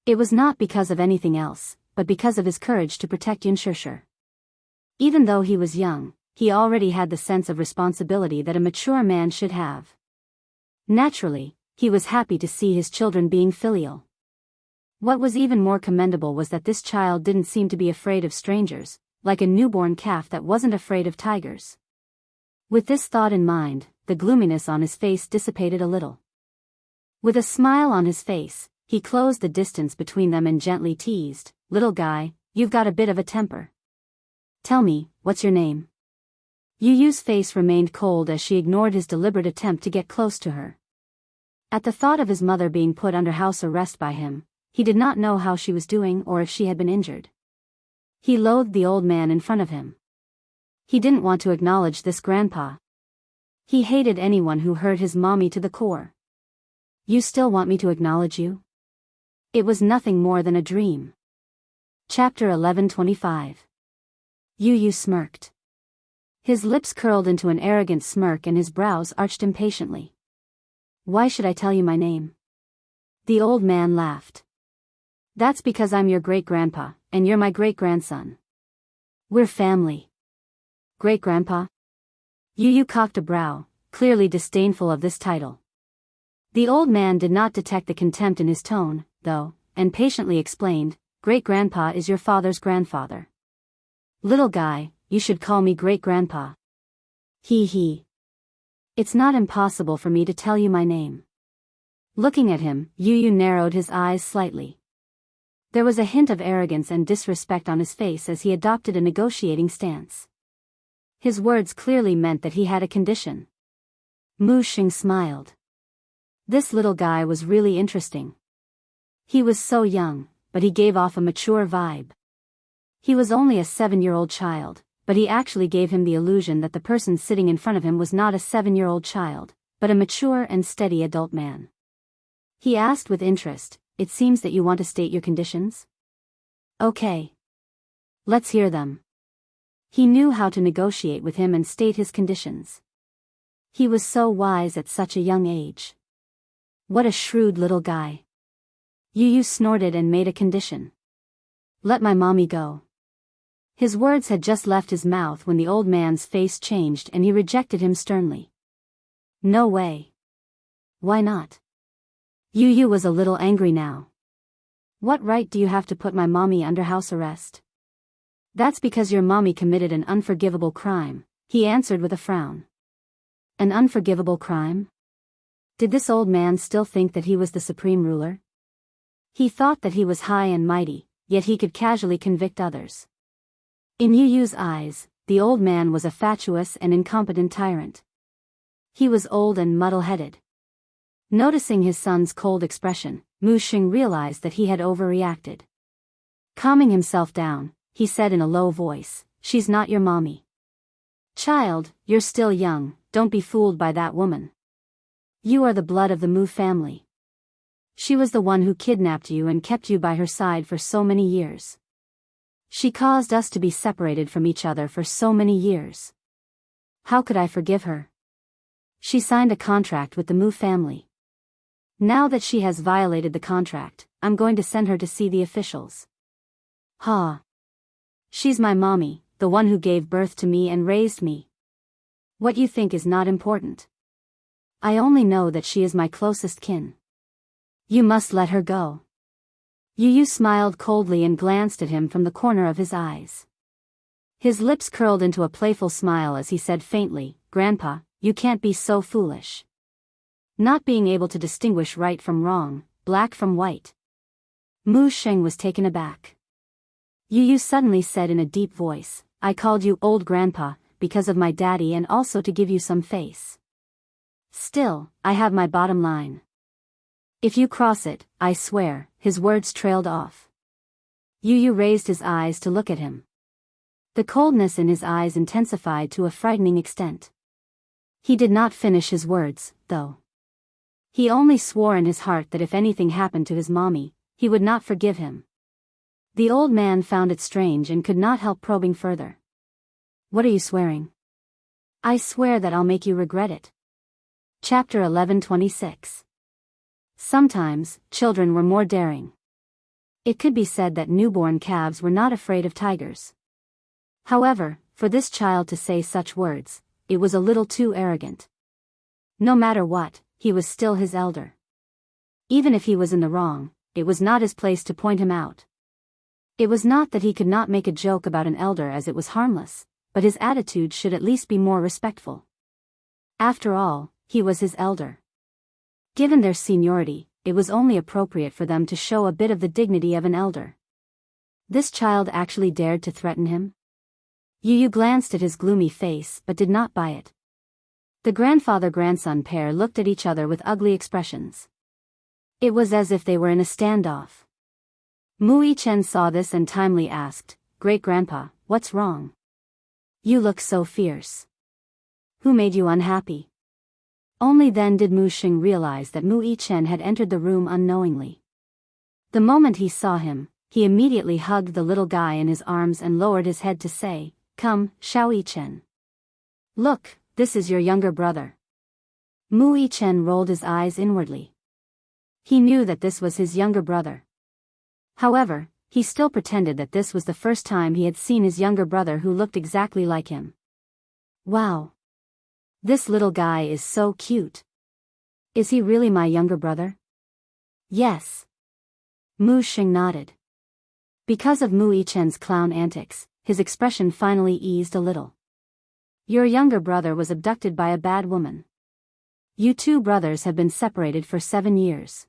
It was not because of anything else, but because of his courage to protect Yun Shusher. Even though he was young, he already had the sense of responsibility that a mature man should have. Naturally, he was happy to see his children being filial. What was even more commendable was that this child didn't seem to be afraid of strangers, like a newborn calf that wasn't afraid of tigers. With this thought in mind, the gloominess on his face dissipated a little. With a smile on his face, he closed the distance between them and gently teased, "Little guy, you've got a bit of a temper. Tell me, what's your name?" Yu Yu's face remained cold as she ignored his deliberate attempt to get close to her. At the thought of his mother being put under house arrest by him, he did not know how she was doing or if she had been injured. He loathed the old man in front of him. He didn't want to acknowledge this grandpa. He hated anyone who hurt his mommy to the core. You still want me to acknowledge you? It was nothing more than a dream. Chapter 11:25. Yu smirked. His lips curled into an arrogant smirk and his brows arched impatiently. Why should I tell you my name? The old man laughed. That's because I'm your great-grandpa, and you're my great-grandson. We're family. Great-grandpa? Yu cocked a brow, clearly disdainful of this title. The old man did not detect the contempt in his tone, though, and patiently explained, Great-grandpa is your father's grandfather. Little guy, you should call me great-grandpa. He. It's not impossible for me to tell you my name. Looking at him, Yu narrowed his eyes slightly. There was a hint of arrogance and disrespect on his face as he adopted a negotiating stance. His words clearly meant that he had a condition. Mu Xing smiled. This little guy was really interesting. He was so young, but he gave off a mature vibe. He was only a 7-year-old child, but he actually gave him the illusion that the person sitting in front of him was not a 7-year-old child, but a mature and steady adult man. He asked with interest, It seems that you want to state your conditions? Okay. Let's hear them. He knew how to negotiate with him and state his conditions. He was so wise at such a young age. What a shrewd little guy. Yu snorted and made a condition. Let my mommy go. His words had just left his mouth when the old man's face changed and he rejected him sternly. No way. Why not? Yu was a little angry now. What right do you have to put my mommy under house arrest? That's because your mommy committed an unforgivable crime, he answered with a frown. An unforgivable crime? Did this old man still think that he was the supreme ruler? He thought that he was high and mighty, yet he could casually convict others. In Yu's eyes, the old man was a fatuous and incompetent tyrant. He was old and muddle-headed. Noticing his son's cold expression, Mu Xing realized that he had overreacted. Calming himself down, he said in a low voice, She's not your mommy. Child, you're still young, don't be fooled by that woman. You are the blood of the Mu family. She was the one who kidnapped you and kept you by her side for so many years. She caused us to be separated from each other for so many years. How could I forgive her? She signed a contract with the Mu family. Now that she has violated the contract, I'm going to send her to see the officials. Ha! She's my mommy, the one who gave birth to me and raised me. What you think is not important. I only know that she is my closest kin. You must let her go. Yu smiled coldly and glanced at him from the corner of his eyes. His lips curled into a playful smile as he said faintly, Grandpa, you can't be so foolish. Not being able to distinguish right from wrong, black from white. Mu Xing was taken aback. Yu suddenly said in a deep voice, I called you old grandpa, because of my daddy and also to give you some face. Still, I have my bottom line. If you cross it, I swear, his words trailed off. Yu raised his eyes to look at him. The coldness in his eyes intensified to a frightening extent. He did not finish his words, though. He only swore in his heart that if anything happened to his mommy, he would not forgive him. The old man found it strange and could not help probing further. What are you swearing? I swear that I'll make you regret it. Chapter 11:26. Sometimes, children were more daring. It could be said that newborn calves were not afraid of tigers. However, for this child to say such words, it was a little too arrogant. No matter what, he was still his elder. Even if he was in the wrong, it was not his place to point him out. It was not that he could not make a joke about an elder as it was harmless, but his attitude should at least be more respectful. After all, he was his elder. Given their seniority, it was only appropriate for them to show a bit of the dignity of an elder. This child actually dared to threaten him? Yu glanced at his gloomy face but did not buy it. The grandfather-grandson pair looked at each other with ugly expressions. It was as if they were in a standoff. Mu Yichen saw this and timely asked, "Great-grandpa, what's wrong? You look so fierce. Who made you unhappy?" Only then did Mu Xing realize that Mu Yichen had entered the room unknowingly. The moment he saw him, he immediately hugged the little guy in his arms and lowered his head to say, "Come, Xiao Yichen. Look, this is your younger brother." Mu Yichen rolled his eyes inwardly. He knew that this was his younger brother. However, he still pretended that this was the first time he had seen his younger brother who looked exactly like him. Wow! This little guy is so cute. Is he really my younger brother? Yes. Mu Xing nodded. Because of Mu Yichen's clown antics, his expression finally eased a little. Your younger brother was abducted by a bad woman. You two brothers have been separated for 7 years.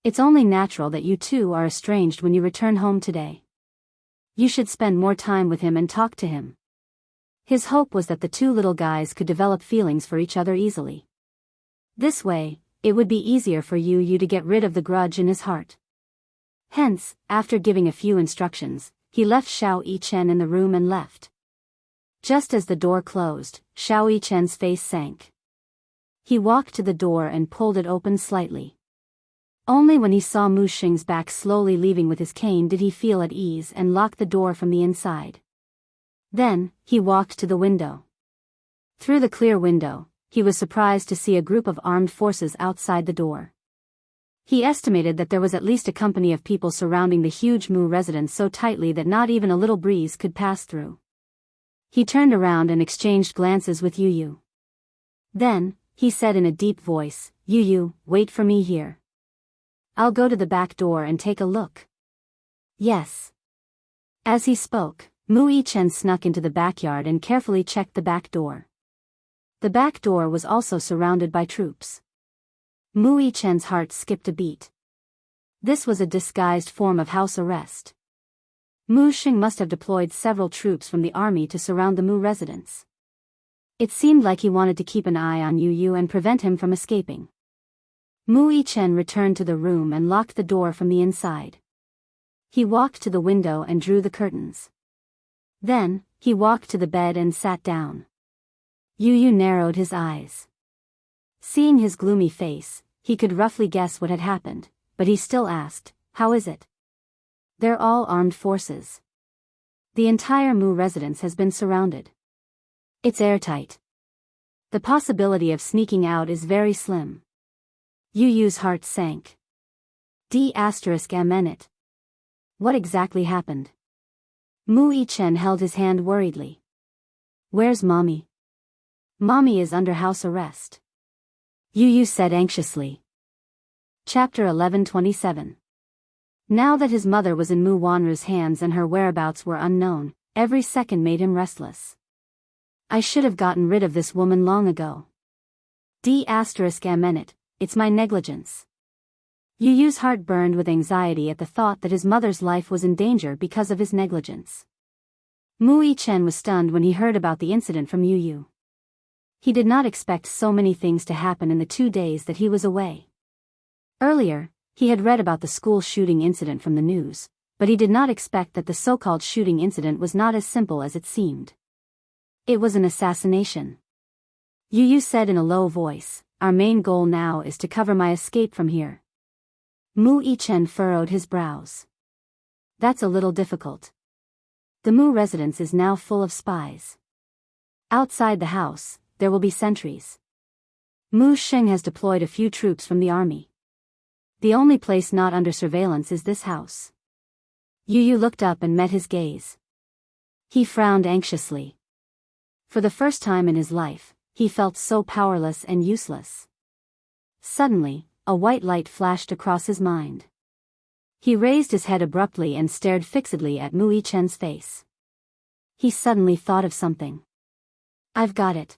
It's only natural that you two are estranged when you return home today. You should spend more time with him and talk to him. His hope was that the two little guys could develop feelings for each other easily. This way, it would be easier for you to get rid of the grudge in his heart. Hence, after giving a few instructions, he left Xiao Yichen in the room and left. Just as the door closed, Xiao Yichen's face sank. He walked to the door and pulled it open slightly. Only when he saw Mu Xing's back slowly leaving with his cane did he feel at ease and lock the door from the inside. Then, he walked to the window. Through the clear window, he was surprised to see a group of armed forces outside the door. He estimated that there was at least a company of people surrounding the huge Mu residence so tightly that not even a little breeze could pass through. He turned around and exchanged glances with Yu Yu. Then, he said in a deep voice, "Yu Yu, wait for me here. I'll go to the back door and take a look." Yes. As he spoke, Mu Yichen snuck into the backyard and carefully checked the back door. The back door was also surrounded by troops. Mu Yichen's heart skipped a beat. This was a disguised form of house arrest. Mu Xing must have deployed several troops from the army to surround the Mu residence. It seemed like he wanted to keep an eye on Yu Yu and prevent him from escaping. Mu Yichen returned to the room and locked the door from the inside. He walked to the window and drew the curtains. Then, he walked to the bed and sat down. Yu Yu narrowed his eyes. Seeing his gloomy face, he could roughly guess what had happened, but he still asked, "How is it?" "They're all armed forces. The entire Mu residence has been surrounded. It's airtight. The possibility of sneaking out is very slim." Yu Yu's heart sank. D****. What exactly happened? Mu Yichen held his hand worriedly. "Where's Mommy?" "Mommy is under house arrest," Yu Yu said anxiously. Chapter 11:27. Now that his mother was in Mu Wanru's hands and her whereabouts were unknown, every second made him restless. "I should have gotten rid of this woman long ago. D****, it's my negligence." Yu Yu's heart burned with anxiety at the thought that his mother's life was in danger because of his negligence. Mu Yichen was stunned when he heard about the incident from Yu Yu. He did not expect so many things to happen in the 2 days that he was away. Earlier, he had read about the school shooting incident from the news, but he did not expect that the so-called shooting incident was not as simple as it seemed. It was an assassination. Yu Yu said in a low voice, "Our main goal now is to cover my escape from here." Mu Yichen furrowed his brows. "That's a little difficult. The Mu residence is now full of spies. Outside the house, there will be sentries. Mu Xing has deployed a few troops from the army. The only place not under surveillance is this house." Yu Yu looked up and met his gaze. He frowned anxiously. For the first time in his life, he felt so powerless and useless. Suddenly, a white light flashed across his mind. He raised his head abruptly and stared fixedly at Mu Yichen's face. He suddenly thought of something. "I've got it."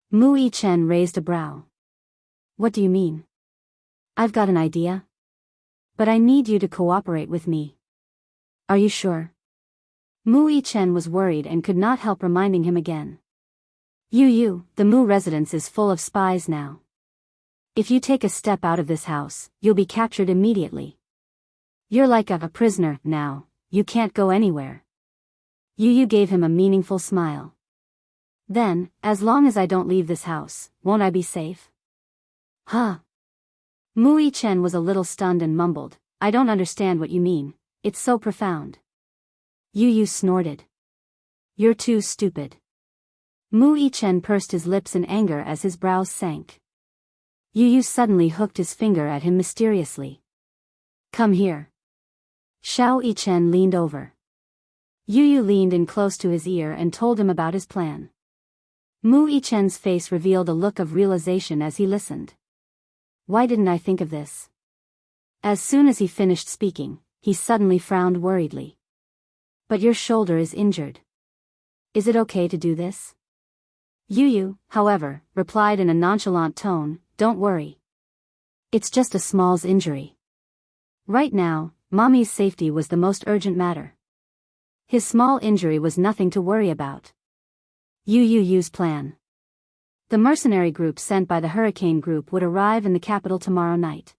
Mu Yichen raised a brow. "What do you mean?" "I've got an idea. But I need you to cooperate with me." "Are you sure?" Mu Yichen was worried and could not help reminding him again. The Mu residence is full of spies now. If you take a step out of this house, you'll be captured immediately. You're like a prisoner now, you can't go anywhere. Yu gave him a meaningful smile. Then, as long as I don't leave this house, won't I be safe? Huh? Mu Yichen was a little stunned and mumbled, I don't understand what you mean, it's so profound. Yu snorted. You're too stupid. Mu Yichen pursed his lips in anger as his brows sank. Yu suddenly hooked his finger at him mysteriously. Come here. Xiao Yichen leaned over. Yu leaned in close to his ear and told him about his plan. Mu Yichen's face revealed a look of realization as he listened. Why didn't I think of this? As soon as he finished speaking, he suddenly frowned worriedly. But your shoulder is injured. Is it okay to do this? Yu, however, replied in a nonchalant tone, don't worry. It's just a small injury. Right now, Mommy's safety was the most urgent matter. His small injury was nothing to worry about. Yu's plan. The mercenary group sent by the Hurricane Group would arrive in the capital tomorrow night.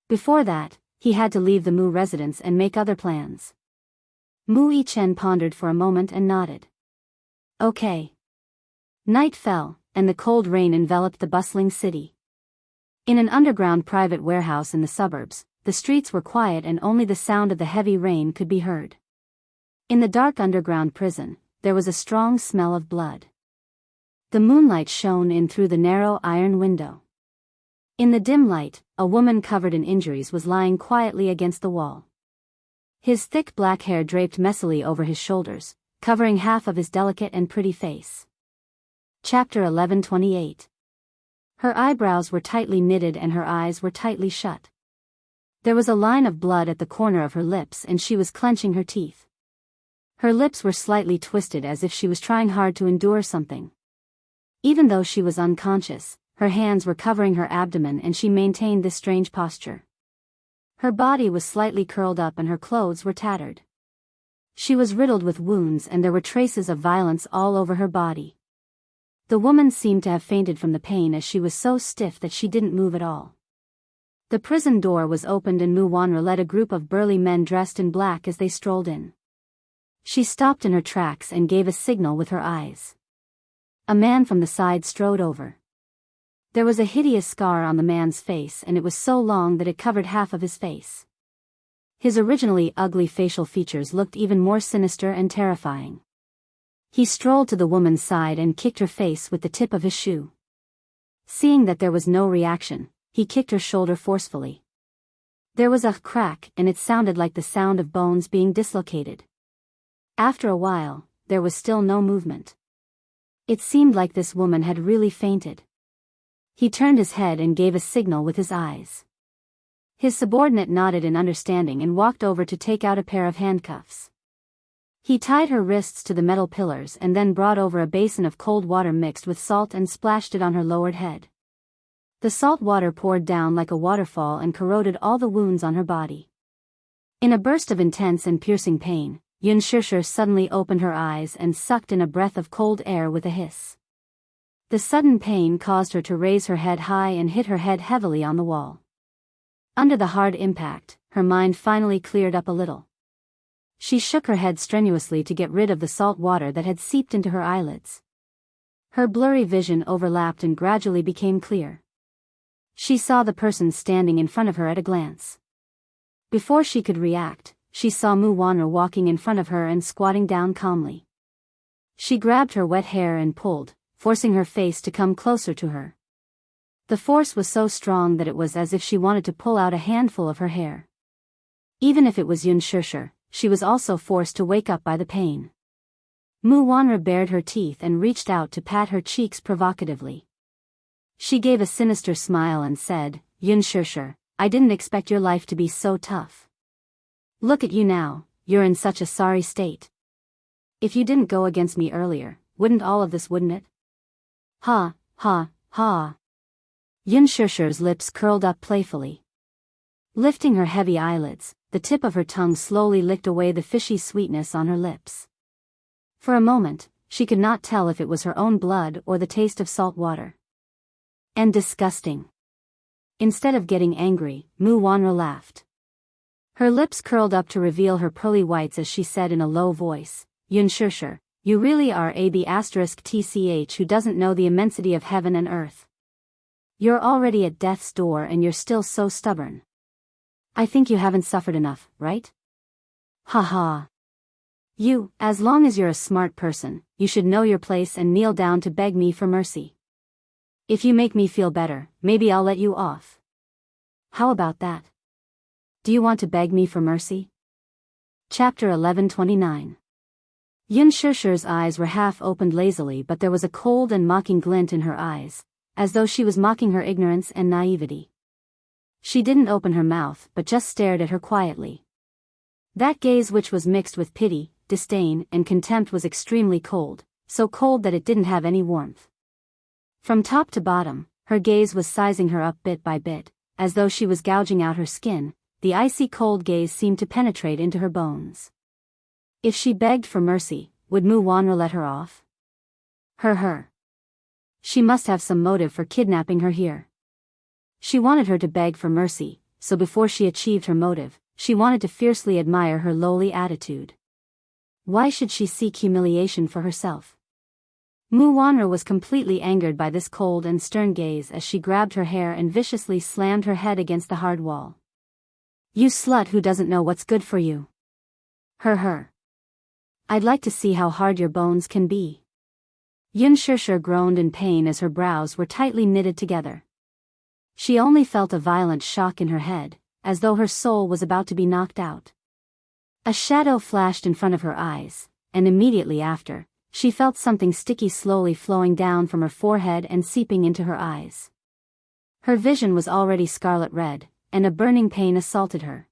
Before that, he had to leave the Mu residence and make other plans. Mu Yichen pondered for a moment and nodded. Okay. Night fell, and the cold rain enveloped the bustling city. In an underground private warehouse in the suburbs, the streets were quiet and only the sound of the heavy rain could be heard. In the dark underground prison, there was a strong smell of blood. The moonlight shone in through the narrow iron window. In the dim light, a woman covered in injuries was lying quietly against the wall. His thick black hair draped messily over his shoulders, covering half of his delicate and pretty face. Chapter 1128. Her eyebrows were tightly knitted and her eyes were tightly shut. There was a line of blood at the corner of her lips and she was clenching her teeth. Her lips were slightly twisted as if she was trying hard to endure something. Even though she was unconscious, her hands were covering her abdomen and she maintained this strange posture. Her body was slightly curled up and her clothes were tattered. She was riddled with wounds and there were traces of violence all over her body. The woman seemed to have fainted from the pain as she was so stiff that she didn't move at all. The prison door was opened and Mu Wanra led a group of burly men dressed in black as they strolled in. She stopped in her tracks and gave a signal with her eyes. A man from the side strode over. There was a hideous scar on the man's face and it was so long that it covered half of his face. His originally ugly facial features looked even more sinister and terrifying. He strolled to the woman's side and kicked her face with the tip of his shoe. Seeing that there was no reaction, he kicked her shoulder forcefully. There was a crack and it sounded like the sound of bones being dislocated. After a while, there was still no movement. It seemed like this woman had really fainted. He turned his head and gave a signal with his eyes. His subordinate nodded in understanding and walked over to take out a pair of handcuffs. He tied her wrists to the metal pillars and then brought over a basin of cold water mixed with salt and splashed it on her lowered head. The salt water poured down like a waterfall and corroded all the wounds on her body. In a burst of intense and piercing pain, Xianxia suddenly opened her eyes and sucked in a breath of cold air with a hiss. The sudden pain caused her to raise her head high and hit her head heavily on the wall. Under the hard impact, her mind finally cleared up a little. She shook her head strenuously to get rid of the salt water that had seeped into her eyelids. Her blurry vision overlapped and gradually became clear. She saw the person standing in front of her at a glance. Before she could react, she saw Mu Wanra walking in front of her and squatting down calmly. She grabbed her wet hair and pulled, forcing her face to come closer to her. The force was so strong that it was as if she wanted to pull out a handful of her hair. Even if it was Xianxia, she was also forced to wake up by the pain. Mu Wanra bared her teeth and reached out to pat her cheeks provocatively. She gave a sinister smile and said, Xianxia, I didn't expect your life to be so tough. Look at you now, you're in such a sorry state. If you didn't go against me earlier, wouldn't all of this, wouldn't it? Ha, ha, ha. Xianxia's lips curled up playfully. Lifting her heavy eyelids, the tip of her tongue slowly licked away the fishy sweetness on her lips. For a moment, she could not tell if it was her own blood or the taste of salt water. And disgusting. Instead of getting angry, Mu Wanru laughed. Her lips curled up to reveal her pearly whites as she said in a low voice, Xianxia, you really are a B*TCH who doesn't know the immensity of heaven and earth. You're already at death's door and you're still so stubborn. I think you haven't suffered enough, right? Ha. As long as you're a smart person, you should know your place and kneel down to beg me for mercy. If you make me feel better, maybe I'll let you off. How about that? Do you want to beg me for mercy? Chapter 1129. Xianxia's eyes were half opened lazily, but there was a cold and mocking glint in her eyes, as though she was mocking her ignorance and naivety. She didn't open her mouth but just stared at her quietly. That gaze, which was mixed with pity, disdain, and contempt, was extremely cold, so cold that it didn't have any warmth. From top to bottom, her gaze was sizing her up bit by bit, as though she was gouging out her skin. The icy cold gaze seemed to penetrate into her bones. If she begged for mercy, would Mu Wanru let her off? Her. She must have some motive for kidnapping her here. She wanted her to beg for mercy, so before she achieved her motive, she wanted to fiercely admire her lowly attitude. Why should she seek humiliation for herself? Mu Wanru was completely angered by this cold and stern gaze as she grabbed her hair and viciously slammed her head against the hard wall. You slut who doesn't know what's good for you. Her. I'd like to see how hard your bones can be. Xianxia groaned in pain as her brows were tightly knitted together. She only felt a violent shock in her head, as though her soul was about to be knocked out. A shadow flashed in front of her eyes, and immediately after, she felt something sticky slowly flowing down from her forehead and seeping into her eyes. Her vision was already scarlet red, and a burning pain assaulted her.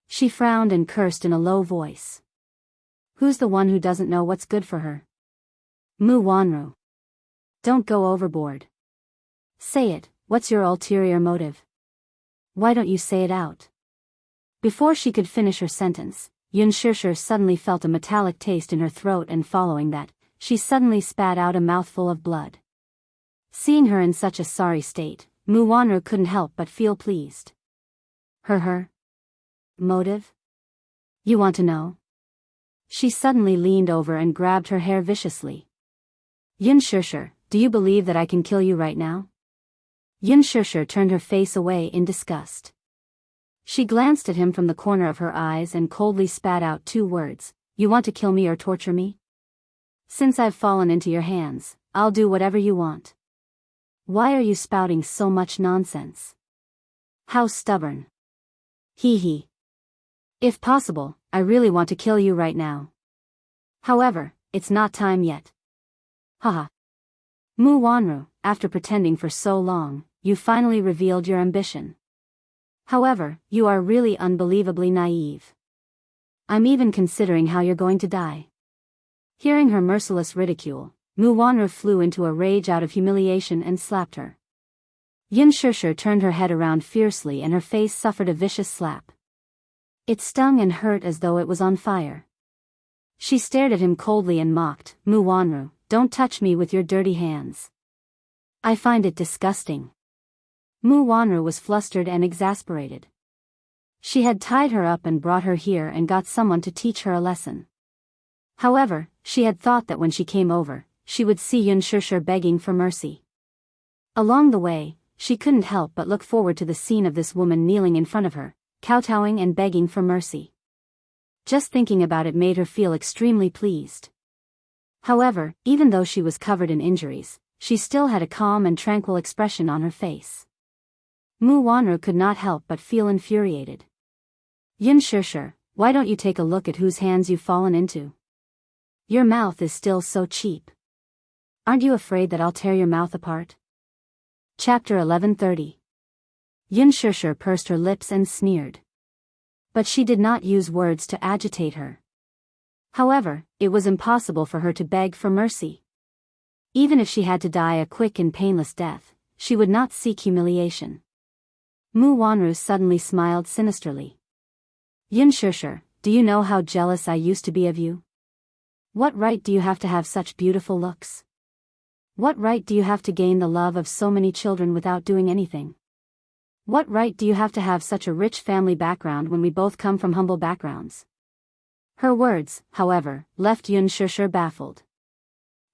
She frowned and cursed in a low voice. Who's the one who doesn't know what's good for her? Mu Wanru. Don't go overboard. Say it, what's your ulterior motive? Why don't you say it out? Before she could finish her sentence, Xianxia suddenly felt a metallic taste in her throat, and following that, she suddenly spat out a mouthful of blood. Seeing her in such a sorry state, Mu Wanru couldn't help but feel pleased. Her motive? You want to know? She suddenly leaned over and grabbed her hair viciously. Xianxia, do you believe that I can kill you right now? Xianxia turned her face away in disgust. She glanced at him from the corner of her eyes and coldly spat out 2 words, You want to kill me or torture me? Since I've fallen into your hands, I'll do whatever you want. Why are you spouting so much nonsense? How stubborn. He. If possible, I really want to kill you right now. However, it's not time yet. Haha. Mu Wanru, after pretending for so long, you finally revealed your ambition. However, you are really unbelievably naive. I'm even considering how you're going to die. Hearing her merciless ridicule, Mu Wanru flew into a rage out of humiliation and slapped her. Xianxia turned her head around fiercely and her face suffered a vicious slap. It stung and hurt as though it was on fire. She stared at him coldly and mocked, Mu Wanru, don't touch me with your dirty hands. I find it disgusting. Mu Wanru was flustered and exasperated. She had tied her up and brought her here and got someone to teach her a lesson. However, she had thought that when she came over, she would see Xianxia begging for mercy. Along the way, she couldn't help but look forward to the scene of this woman kneeling in front of her, kowtowing and begging for mercy. Just thinking about it made her feel extremely pleased. However, even though she was covered in injuries, she still had a calm and tranquil expression on her face. Mu Wanru could not help but feel infuriated. Xianxia, why don't you take a look at whose hands you've fallen into? Your mouth is still so cheap. Aren't you afraid that I'll tear your mouth apart? Chapter 1130. Xianxia pursed her lips and sneered. But she did not use words to agitate her. However, it was impossible for her to beg for mercy. Even if she had to die a quick and painless death, she would not seek humiliation. Mu Wanru suddenly smiled sinisterly. Xianxia, do you know how jealous I used to be of you? What right do you have to have such beautiful looks? What right do you have to gain the love of so many children without doing anything? What right do you have to have such a rich family background when we both come from humble backgrounds? Her words, however, left Yuanshishir baffled.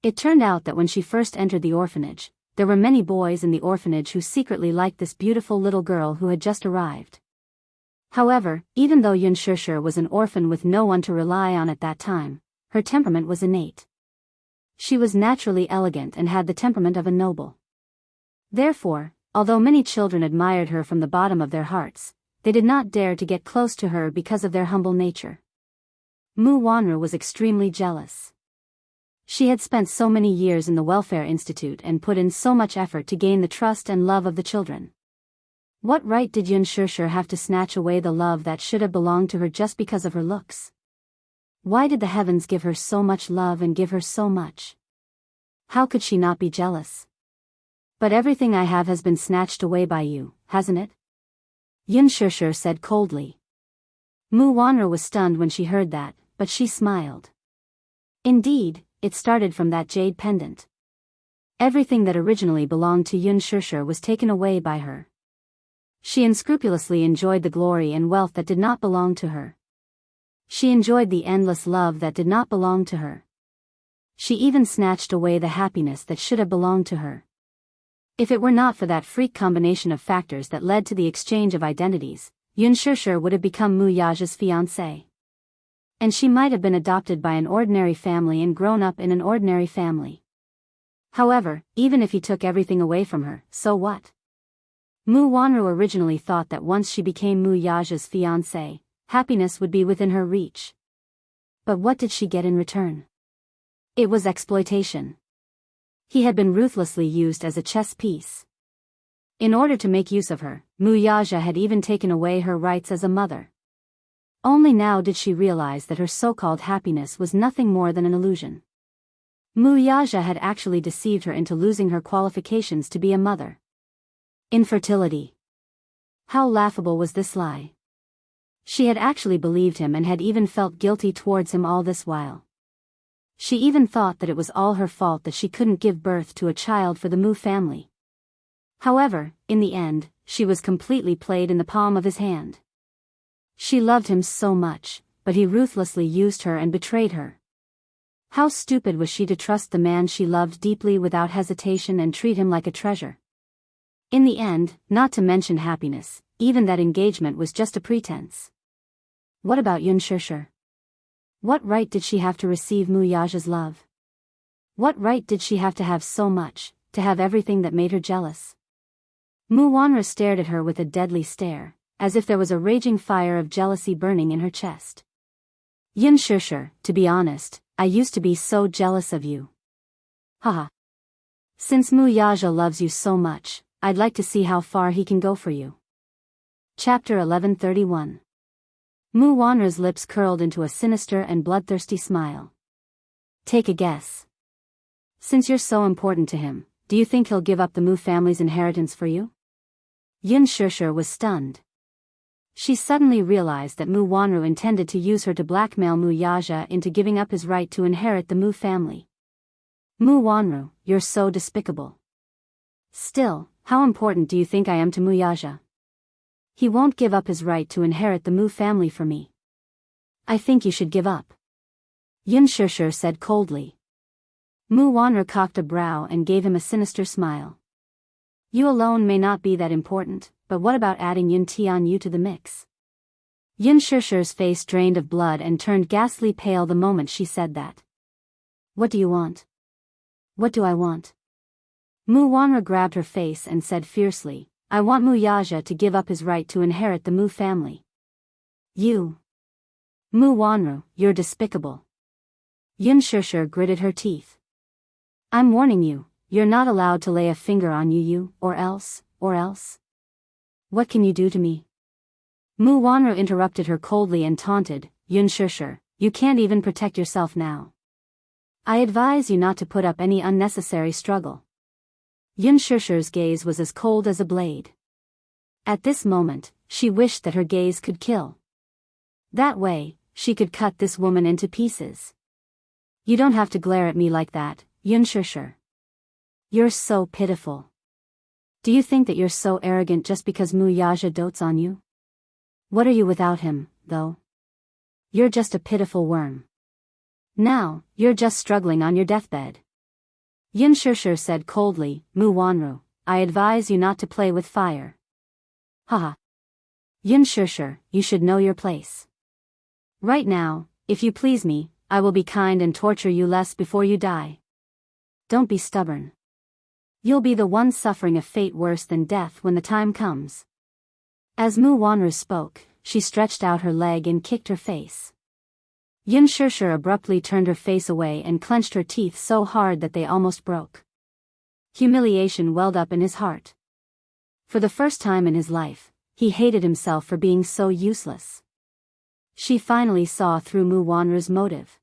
It turned out that when she first entered the orphanage, there were many boys in the orphanage who secretly liked this beautiful little girl who had just arrived. However, even though Yuanshishir was an orphan with no one to rely on at that time, her temperament was innate. She was naturally elegant and had the temperament of a noble. Therefore, although many children admired her from the bottom of their hearts, they did not dare to get close to her because of their humble nature. Mu Wanru was extremely jealous. She had spent so many years in the Welfare Institute and put in so much effort to gain the trust and love of the children. What right did Yuanshishir have to snatch away the love that should have belonged to her just because of her looks? Why did the heavens give her so much love and give her so much? How could she not be jealous? But everything I have has been snatched away by you, hasn't it? Yuanshishir said coldly. Mu Wanru was stunned when she heard that, but she smiled. Indeed, it started from that jade pendant. Everything that originally belonged to Yuanshishir was taken away by her. She unscrupulously enjoyed the glory and wealth that did not belong to her. She enjoyed the endless love that did not belong to her. She even snatched away the happiness that should have belonged to her. If it were not for that freak combination of factors that led to the exchange of identities, Yuanshishir would have become Mu Yaja's fiancé. And she might have been adopted by an ordinary family and grown up in an ordinary family. However, even if he took everything away from her, so what? Mu Wanru originally thought that once she became Mu Yaja's fiancé, happiness would be within her reach. But what did she get in return? It was exploitation. He had been ruthlessly used as a chess piece. In order to make use of her, Mu Yaja had even taken away her rights as a mother. Only now did she realize that her so-called happiness was nothing more than an illusion. Mu Yaja had actually deceived her into losing her qualifications to be a mother. Infertility. How laughable was this lie? She had actually believed him and had even felt guilty towards him all this while. She even thought that it was all her fault that she couldn't give birth to a child for the Mu family. However, in the end, she was completely played in the palm of his hand. She loved him so much, but he ruthlessly used her and betrayed her. How stupid was she to trust the man she loved deeply without hesitation and treat him like a treasure? In the end, not to mention happiness, even that engagement was just a pretense. What about Yuanshishir? What right did she have to receive Mu Yaja's love? What right did she have to have so much, to have everything that made her jealous? Mu Wanru stared at her with a deadly stare, as if there was a raging fire of jealousy burning in her chest. Yuanshishir, to be honest, I used to be so jealous of you. Haha. Since Mu Yaja loves you so much, I'd like to see how far he can go for you. Chapter 1131. Mu Wanru's lips curled into a sinister and bloodthirsty smile. Take a guess. Since you're so important to him, do you think he'll give up the Mu family's inheritance for you? Yuanshishir was stunned. She suddenly realized that Mu Wanru intended to use her to blackmail Mu Yaja into giving up his right to inherit the Mu family. Mu Wanru, you're so despicable. Still, how important do you think I am to Mu Yaja? He won't give up his right to inherit the Mu family for me. I think you should give up. Yuanshishir said coldly. Mu Wanru cocked a brow and gave him a sinister smile. You alone may not be that important, but what about adding Yun Tianyu to the mix? Yuanshishir's face drained of blood and turned ghastly pale the moment she said that. What do you want? What do I want? Mu Wanru grabbed her face and said fiercely, I want Mu Yaja to give up his right to inherit the Mu family. You. Mu Wanru, you're despicable. Yuanshishir gritted her teeth. I'm warning you, you're not allowed to lay a finger on you, or else. What can you do to me? Mu Wanru interrupted her coldly and taunted, Yuanshishir, you can't even protect yourself now. I advise you not to put up any unnecessary struggle. Yuanshishir's gaze was as cold as a blade. At this moment, she wished that her gaze could kill. That way, she could cut this woman into pieces. You don't have to glare at me like that, Yunshusher. You're so pitiful. Do you think that you're so arrogant just because Mu Yaja dotes on you? What are you without him, though? You're just a pitiful worm. Now, you're just struggling on your deathbed. Yunshusher said coldly, Mu Wanru, I advise you not to play with fire. Haha. Yunshusher, you should know your place. Right now, if you please me, I will be kind and torture you less before you die. Don't be stubborn. You'll be the one suffering a fate worse than death when the time comes. As Mu Wanru spoke, she stretched out her leg and kicked her face. Yunshusher abruptly turned her face away and clenched her teeth so hard that they almost broke. Humiliation welled up in his heart. For the first time in his life, he hated himself for being so useless. She finally saw through Mu Wanru's motive.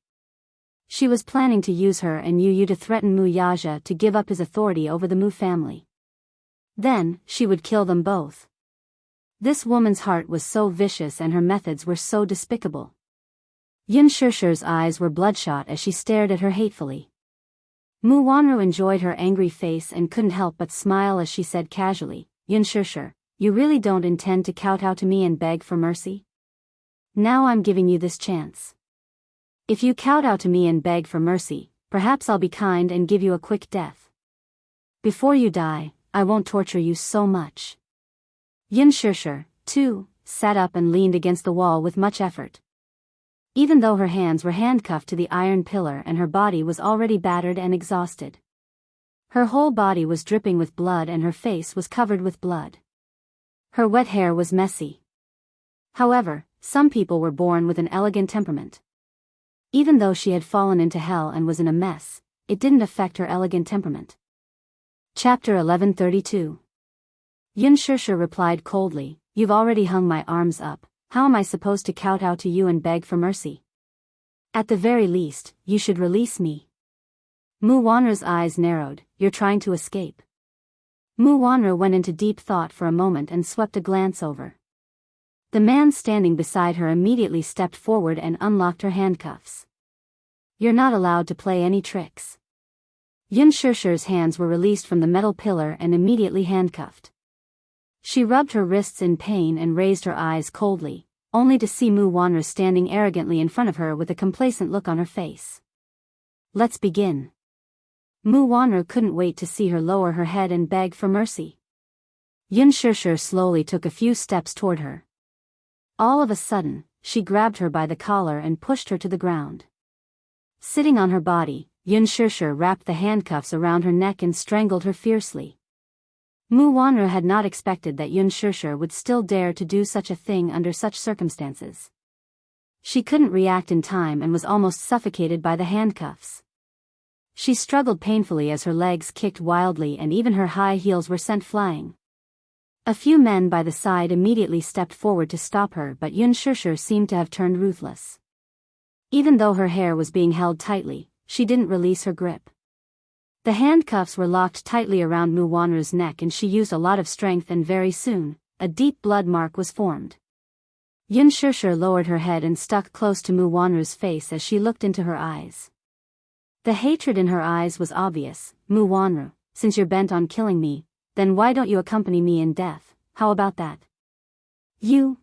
She was planning to use her and Yu to threaten Mu Yaja to give up his authority over the Mu family. Then, she would kill them both. This woman's heart was so vicious and her methods were so despicable. Yunshusher's eyes were bloodshot as she stared at her hatefully. Mu Wanru enjoyed her angry face and couldn't help but smile as she said casually, Yunshusher, you really don't intend to kowtow to me and beg for mercy? Now I'm giving you this chance. If you kowtow to me and beg for mercy, perhaps I'll be kind and give you a quick death. Before you die, I won't torture you so much. Yunshusher, too, sat up and leaned against the wall with much effort. Even though her hands were handcuffed to the iron pillar and her body was already battered and exhausted. Her whole body was dripping with blood and her face was covered with blood. Her wet hair was messy. However, some people were born with an elegant temperament. Even though she had fallen into hell and was in a mess, it didn't affect her elegant temperament. Chapter 1132. Yunshusher replied coldly, You've already hung my arms up, how am I supposed to kowtow to you and beg for mercy? At the very least, you should release me. Mu Wanru's eyes narrowed, You're trying to escape. Mu Wanru went into deep thought for a moment and swept a glance over. The man standing beside her immediately stepped forward and unlocked her handcuffs. You're not allowed to play any tricks. Yunshusher's hands were released from the metal pillar and immediately handcuffed. She rubbed her wrists in pain and raised her eyes coldly, only to see Mu Wanru standing arrogantly in front of her with a complacent look on her face. Let's begin. Mu Wanru couldn't wait to see her lower her head and beg for mercy. Yunshusher slowly took a few steps toward her. All of a sudden, she grabbed her by the collar and pushed her to the ground. Sitting on her body, Yunshusher wrapped the handcuffs around her neck and strangled her fiercely. Mu Wanru had not expected that Yunshusher would still dare to do such a thing under such circumstances. She couldn't react in time and was almost suffocated by the handcuffs. She struggled painfully as her legs kicked wildly and even her high heels were sent flying. A few men by the side immediately stepped forward to stop her, but Yunshusher seemed to have turned ruthless. Even though her hair was being held tightly, she didn't release her grip. The handcuffs were locked tightly around Mu Wanru's neck and she used a lot of strength and very soon, a deep blood mark was formed. Yunshusher lowered her head and stuck close to Mu Wanru's face as she looked into her eyes. The hatred in her eyes was obvious. Mu Wanru, since you're bent on killing me, then why don't you accompany me in death, how about that? You,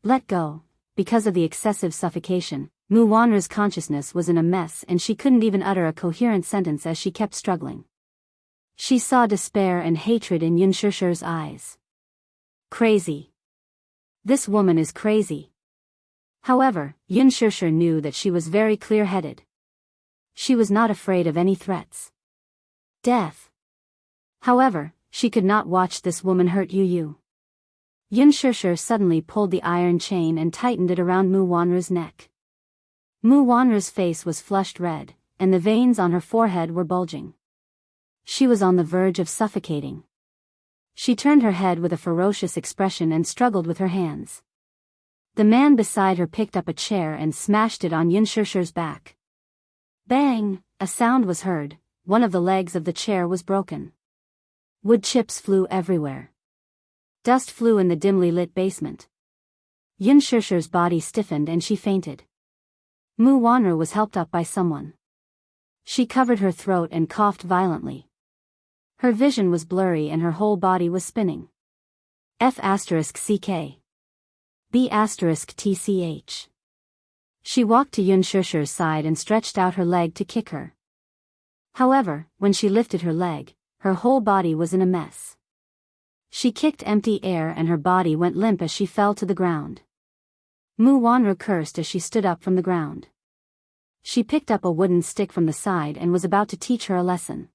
let go. Because of the excessive suffocation, Mu Wanru's consciousness was in a mess and she couldn't even utter a coherent sentence as she kept struggling. She saw despair and hatred in Yunshusher's eyes. Crazy. This woman is crazy. However, Yunshusher knew that she was very clear-headed. She was not afraid of any threats. Death. However, she could not watch this woman hurt Yu. Yunshusher suddenly pulled the iron chain and tightened it around Mu Wanru's neck. Mu Wanru's face was flushed red, and the veins on her forehead were bulging. She was on the verge of suffocating. She turned her head with a ferocious expression and struggled with her hands. The man beside her picked up a chair and smashed it on Yunshusher's back. Bang! A sound was heard, one of the legs of the chair was broken. Wood chips flew everywhere. Dust flew in the dimly lit basement. Yunshusher's body stiffened and she fainted. Mu Wanru was helped up by someone. She covered her throat and coughed violently. Her vision was blurry and her whole body was spinning. F***CK. B***TCH. She walked to Yunshurshu's side and stretched out her leg to kick her. However, when she lifted her leg, her whole body was in a mess. She kicked empty air and her body went limp as she fell to the ground. Mu Wanru cursed as she stood up from the ground. She picked up a wooden stick from the side and was about to teach her a lesson.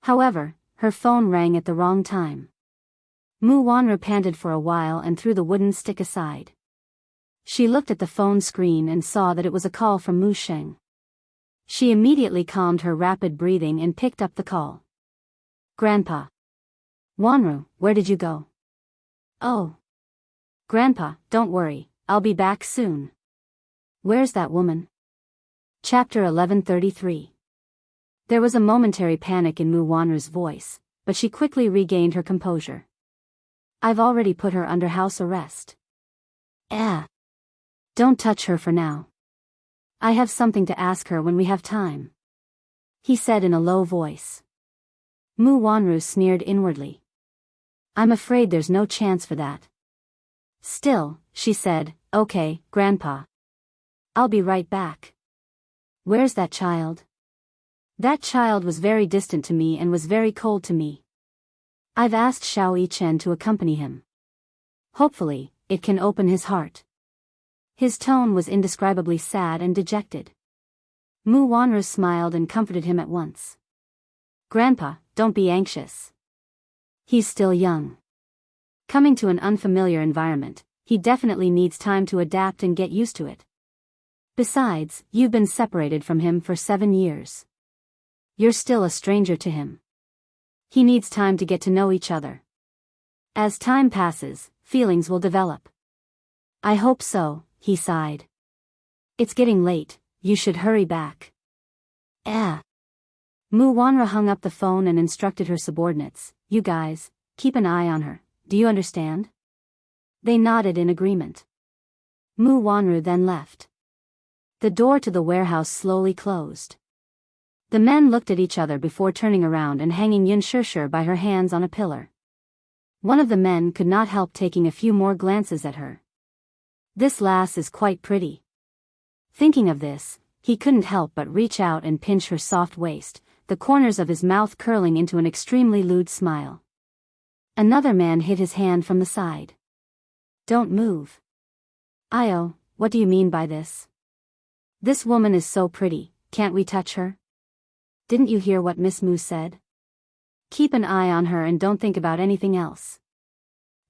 However, her phone rang at the wrong time. Mu Wanru panted for a while and threw the wooden stick aside. She looked at the phone screen and saw that it was a call from Mu Sheng. She immediately calmed her rapid breathing and picked up the call. Grandpa. Wanru, where did you go? Oh. Grandpa, don't worry, I'll be back soon. Where's that woman? Chapter 1133. There was a momentary panic in Mu Wanru's voice, but she quickly regained her composure. I've already put her under house arrest. Don't touch her for now. I have something to ask her when we have time, he said in a low voice. Mu Wanru sneered inwardly. I'm afraid there's no chance for that. Still, she said, okay, Grandpa. I'll be right back. Where's that child? That child was very distant to me and was very cold to me. I've asked Xiao Yichen to accompany him. Hopefully, it can open his heart. His tone was indescribably sad and dejected. Mu Wanru smiled and comforted him at once. Grandpa, don't be anxious. He's still young. Coming to an unfamiliar environment, he definitely needs time to adapt and get used to it. Besides, you've been separated from him for 7 years. You're still a stranger to him. He needs time to get to know each other. As time passes, feelings will develop. I hope so, he sighed. It's getting late, you should hurry back. Mu Wanru hung up the phone and instructed her subordinates, you guys, keep an eye on her, do you understand? They nodded in agreement. Mu Wanru then left. The door to the warehouse slowly closed. The men looked at each other before turning around and hanging Yunshurshu by her hands on a pillar. One of the men could not help taking a few more glances at her. This lass is quite pretty. Thinking of this, he couldn't help but reach out and pinch her soft waist, the corners of his mouth curling into an extremely lewd smile. Another man hid his hand from the side. Don't move. Io, what do you mean by this? This woman is so pretty, can't we touch her? Didn't you hear what Miss Mu said? Keep an eye on her and don't think about anything else.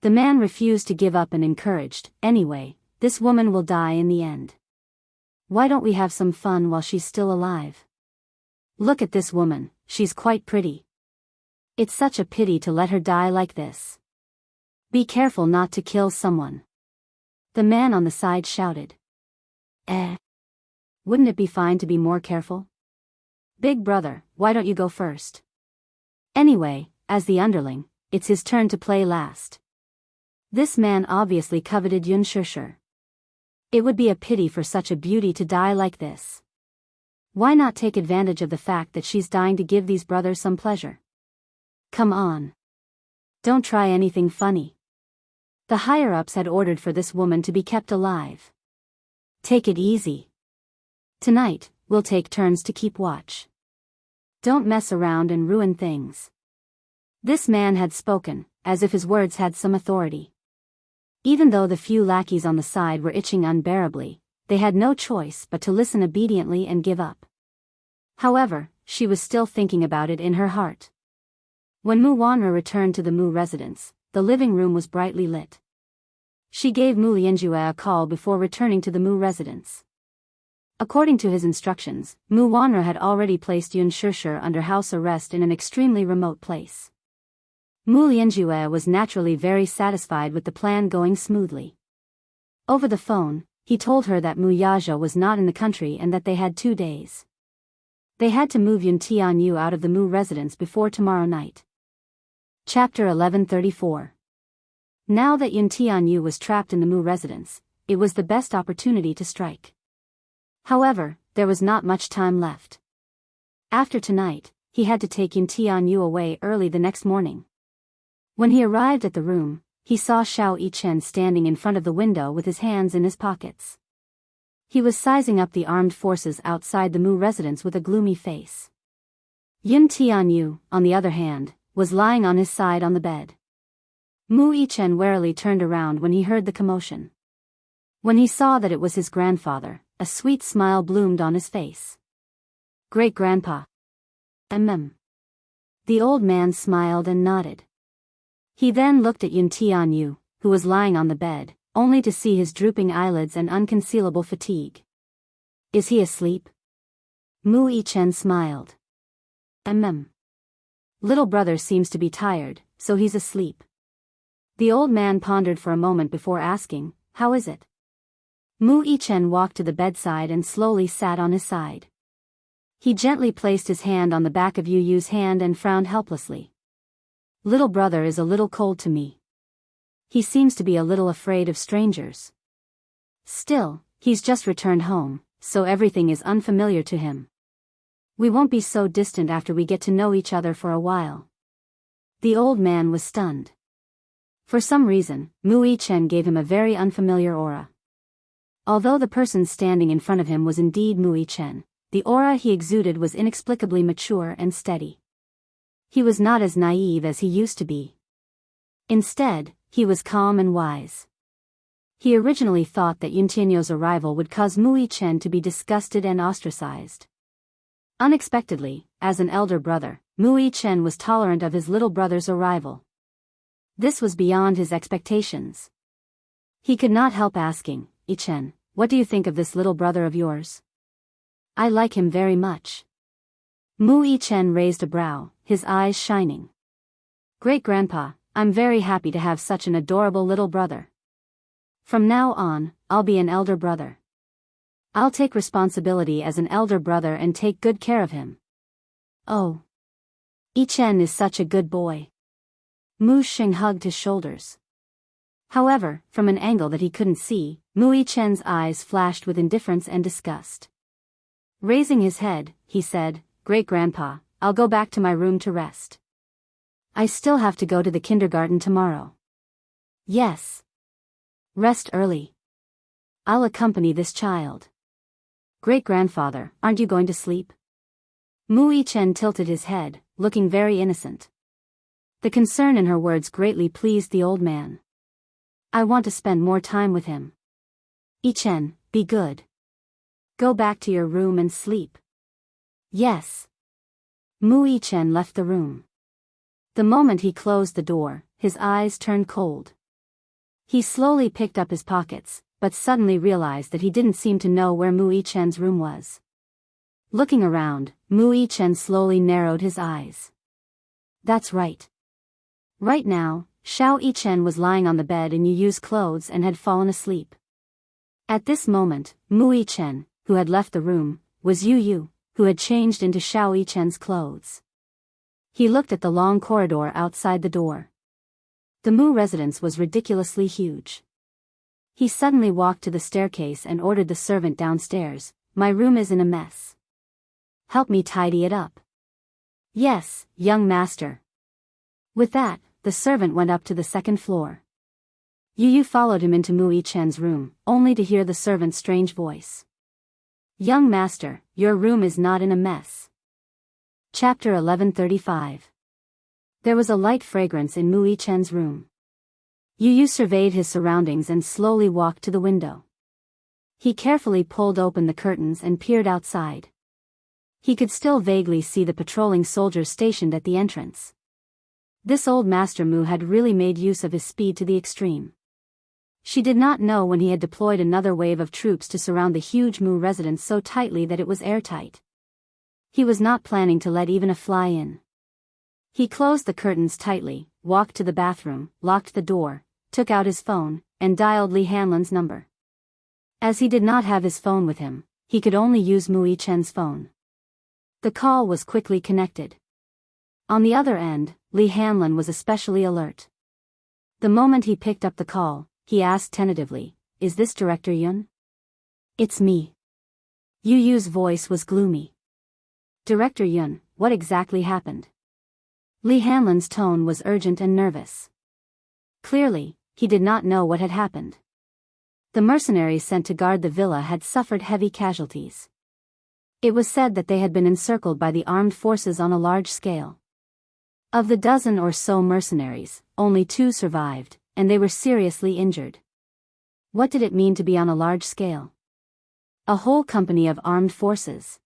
The man refused to give up and encouraged, anyway, this woman will die in the end. Why don't we have some fun while she's still alive? Look at this woman, she's quite pretty. It's such a pity to let her die like this. Be careful not to kill someone. The man on the side shouted. Wouldn't it be fine to be more careful? Big brother, why don't you go first? Anyway, as the underling, it's his turn to play last. This man obviously coveted Yunshurshu. It would be a pity for such a beauty to die like this. Why not take advantage of the fact that she's dying to give these brothers some pleasure? Come on. Don't try anything funny. The higher-ups had ordered for this woman to be kept alive. Take it easy. Tonight, we'll take turns to keep watch. Don't mess around and ruin things. This man had spoken, as if his words had some authority. Even though the few lackeys on the side were itching unbearably, they had no choice but to listen obediently and give up. However, she was still thinking about it in her heart. When Mu Wanru returned to the Mu residence, the living room was brightly lit. She gave Mu Lianjue a call before returning to the Mu residence. According to his instructions, Mu Wanru had already placed Yunshurshu under house arrest in an extremely remote place. Mu Lianjue was naturally very satisfied with the plan going smoothly. Over the phone, he told her that Mu Yaja was not in the country and that they had 2 days. They had to move Yun Tianyu out of the Mu residence before tomorrow night. Chapter 1134. Now that Yun Tianyu was trapped in the Mu residence, it was the best opportunity to strike. However, there was not much time left. After tonight, he had to take Yin Tianyu away early the next morning. When he arrived at the room, he saw Xiao Yichen standing in front of the window with his hands in his pockets. He was sizing up the armed forces outside the Mu residence with a gloomy face. Yin Tianyu, on the other hand, was lying on his side on the bed. Mu Yichen warily turned around when he heard the commotion. When he saw that it was his grandfather, a sweet smile bloomed on his face. Great-grandpa. The old man smiled and nodded. He then looked at Yin Tianyu, who was lying on the bed, only to see his drooping eyelids and unconcealable fatigue. Is he asleep? Mu Yichen smiled. Little brother seems to be tired, so he's asleep. The old man pondered for a moment before asking, how is it? Mu Yichen walked to the bedside and slowly sat on his side. He gently placed his hand on the back of Yu Yu's hand and frowned helplessly. Little brother is a little cold to me. He seems to be a little afraid of strangers. Still, he's just returned home, so everything is unfamiliar to him. We won't be so distant after we get to know each other for a while. The old man was stunned. For some reason, Mu Yichen gave him a very unfamiliar aura. Although the person standing in front of him was indeed Mu Yichen, the aura he exuded was inexplicably mature and steady. He was not as naive as he used to be. Instead, he was calm and wise. He originally thought that Yin Tianyu's arrival would cause Mu Yichen to be disgusted and ostracized. Unexpectedly, as an elder brother, Mu Yichen was tolerant of his little brother's arrival. This was beyond his expectations. He could not help asking, Yichen, what do you think of this little brother of yours? I like him very much. Mu Yichen raised a brow, his eyes shining. Great-grandpa, I'm very happy to have such an adorable little brother. From now on, I'll be an elder brother. I'll take responsibility as an elder brother and take good care of him. Oh. Yichen is such a good boy. Mu Xing hugged his shoulders. However, from an angle that he couldn't see, Mu Yichen's eyes flashed with indifference and disgust. Raising his head, he said, Great-grandpa, I'll go back to my room to rest. I still have to go to the kindergarten tomorrow. Yes. Rest early. I'll accompany this child. Great-grandfather, aren't you going to sleep? Mu Yichen tilted his head, looking very innocent. The concern in her words greatly pleased the old man. I want to spend more time with him. Yichen, be good. Go back to your room and sleep. Yes. Mu Yichen left the room. The moment he closed the door, his eyes turned cold. He slowly picked up his pockets, but suddenly realized that he didn't seem to know where Mu Yichen's room was. Looking around, Mu Yichen slowly narrowed his eyes. That's right. Right now, Xiao Yichen was lying on the bed in Yu Yu's clothes and had fallen asleep. At this moment, Mu Yichen, who had left the room, was Yu Yu, who had changed into Xiao Yichen's clothes. He looked at the long corridor outside the door. The Mu residence was ridiculously huge. He suddenly walked to the staircase and ordered the servant downstairs, My room is in a mess. Help me tidy it up. Yes, young master. With that, the servant went up to the second floor. Yu Yu followed him into Mu Yichen's room, only to hear the servant's strange voice. Young master, your room is not in a mess. Chapter 1135. There was a light fragrance in Mu Yichen's room. Yu Yu surveyed his surroundings and slowly walked to the window. He carefully pulled open the curtains and peered outside. He could still vaguely see the patrolling soldiers stationed at the entrance. This old Master Mu had really made use of his speed to the extreme. She did not know when he had deployed another wave of troops to surround the huge Mu residence so tightly that it was airtight. He was not planning to let even a fly in. He closed the curtains tightly, walked to the bathroom, locked the door, took out his phone, and dialed Li Hanlan's number. As he did not have his phone with him, he could only use Mu Yichen's phone. The call was quickly connected. On the other end, Li Hanlan was especially alert. The moment he picked up the call, he asked tentatively, "Is this Director Yun?" "It's me." Yu Yu's voice was gloomy. Director Yun, what exactly happened? Li Hanlan's tone was urgent and nervous. Clearly, he did not know what had happened. The mercenaries sent to guard the villa had suffered heavy casualties. It was said that they had been encircled by the armed forces on a large scale. Of the dozen or so mercenaries, only 2 survived, and they were seriously injured. What did it mean to be on a large scale? A whole company of armed forces.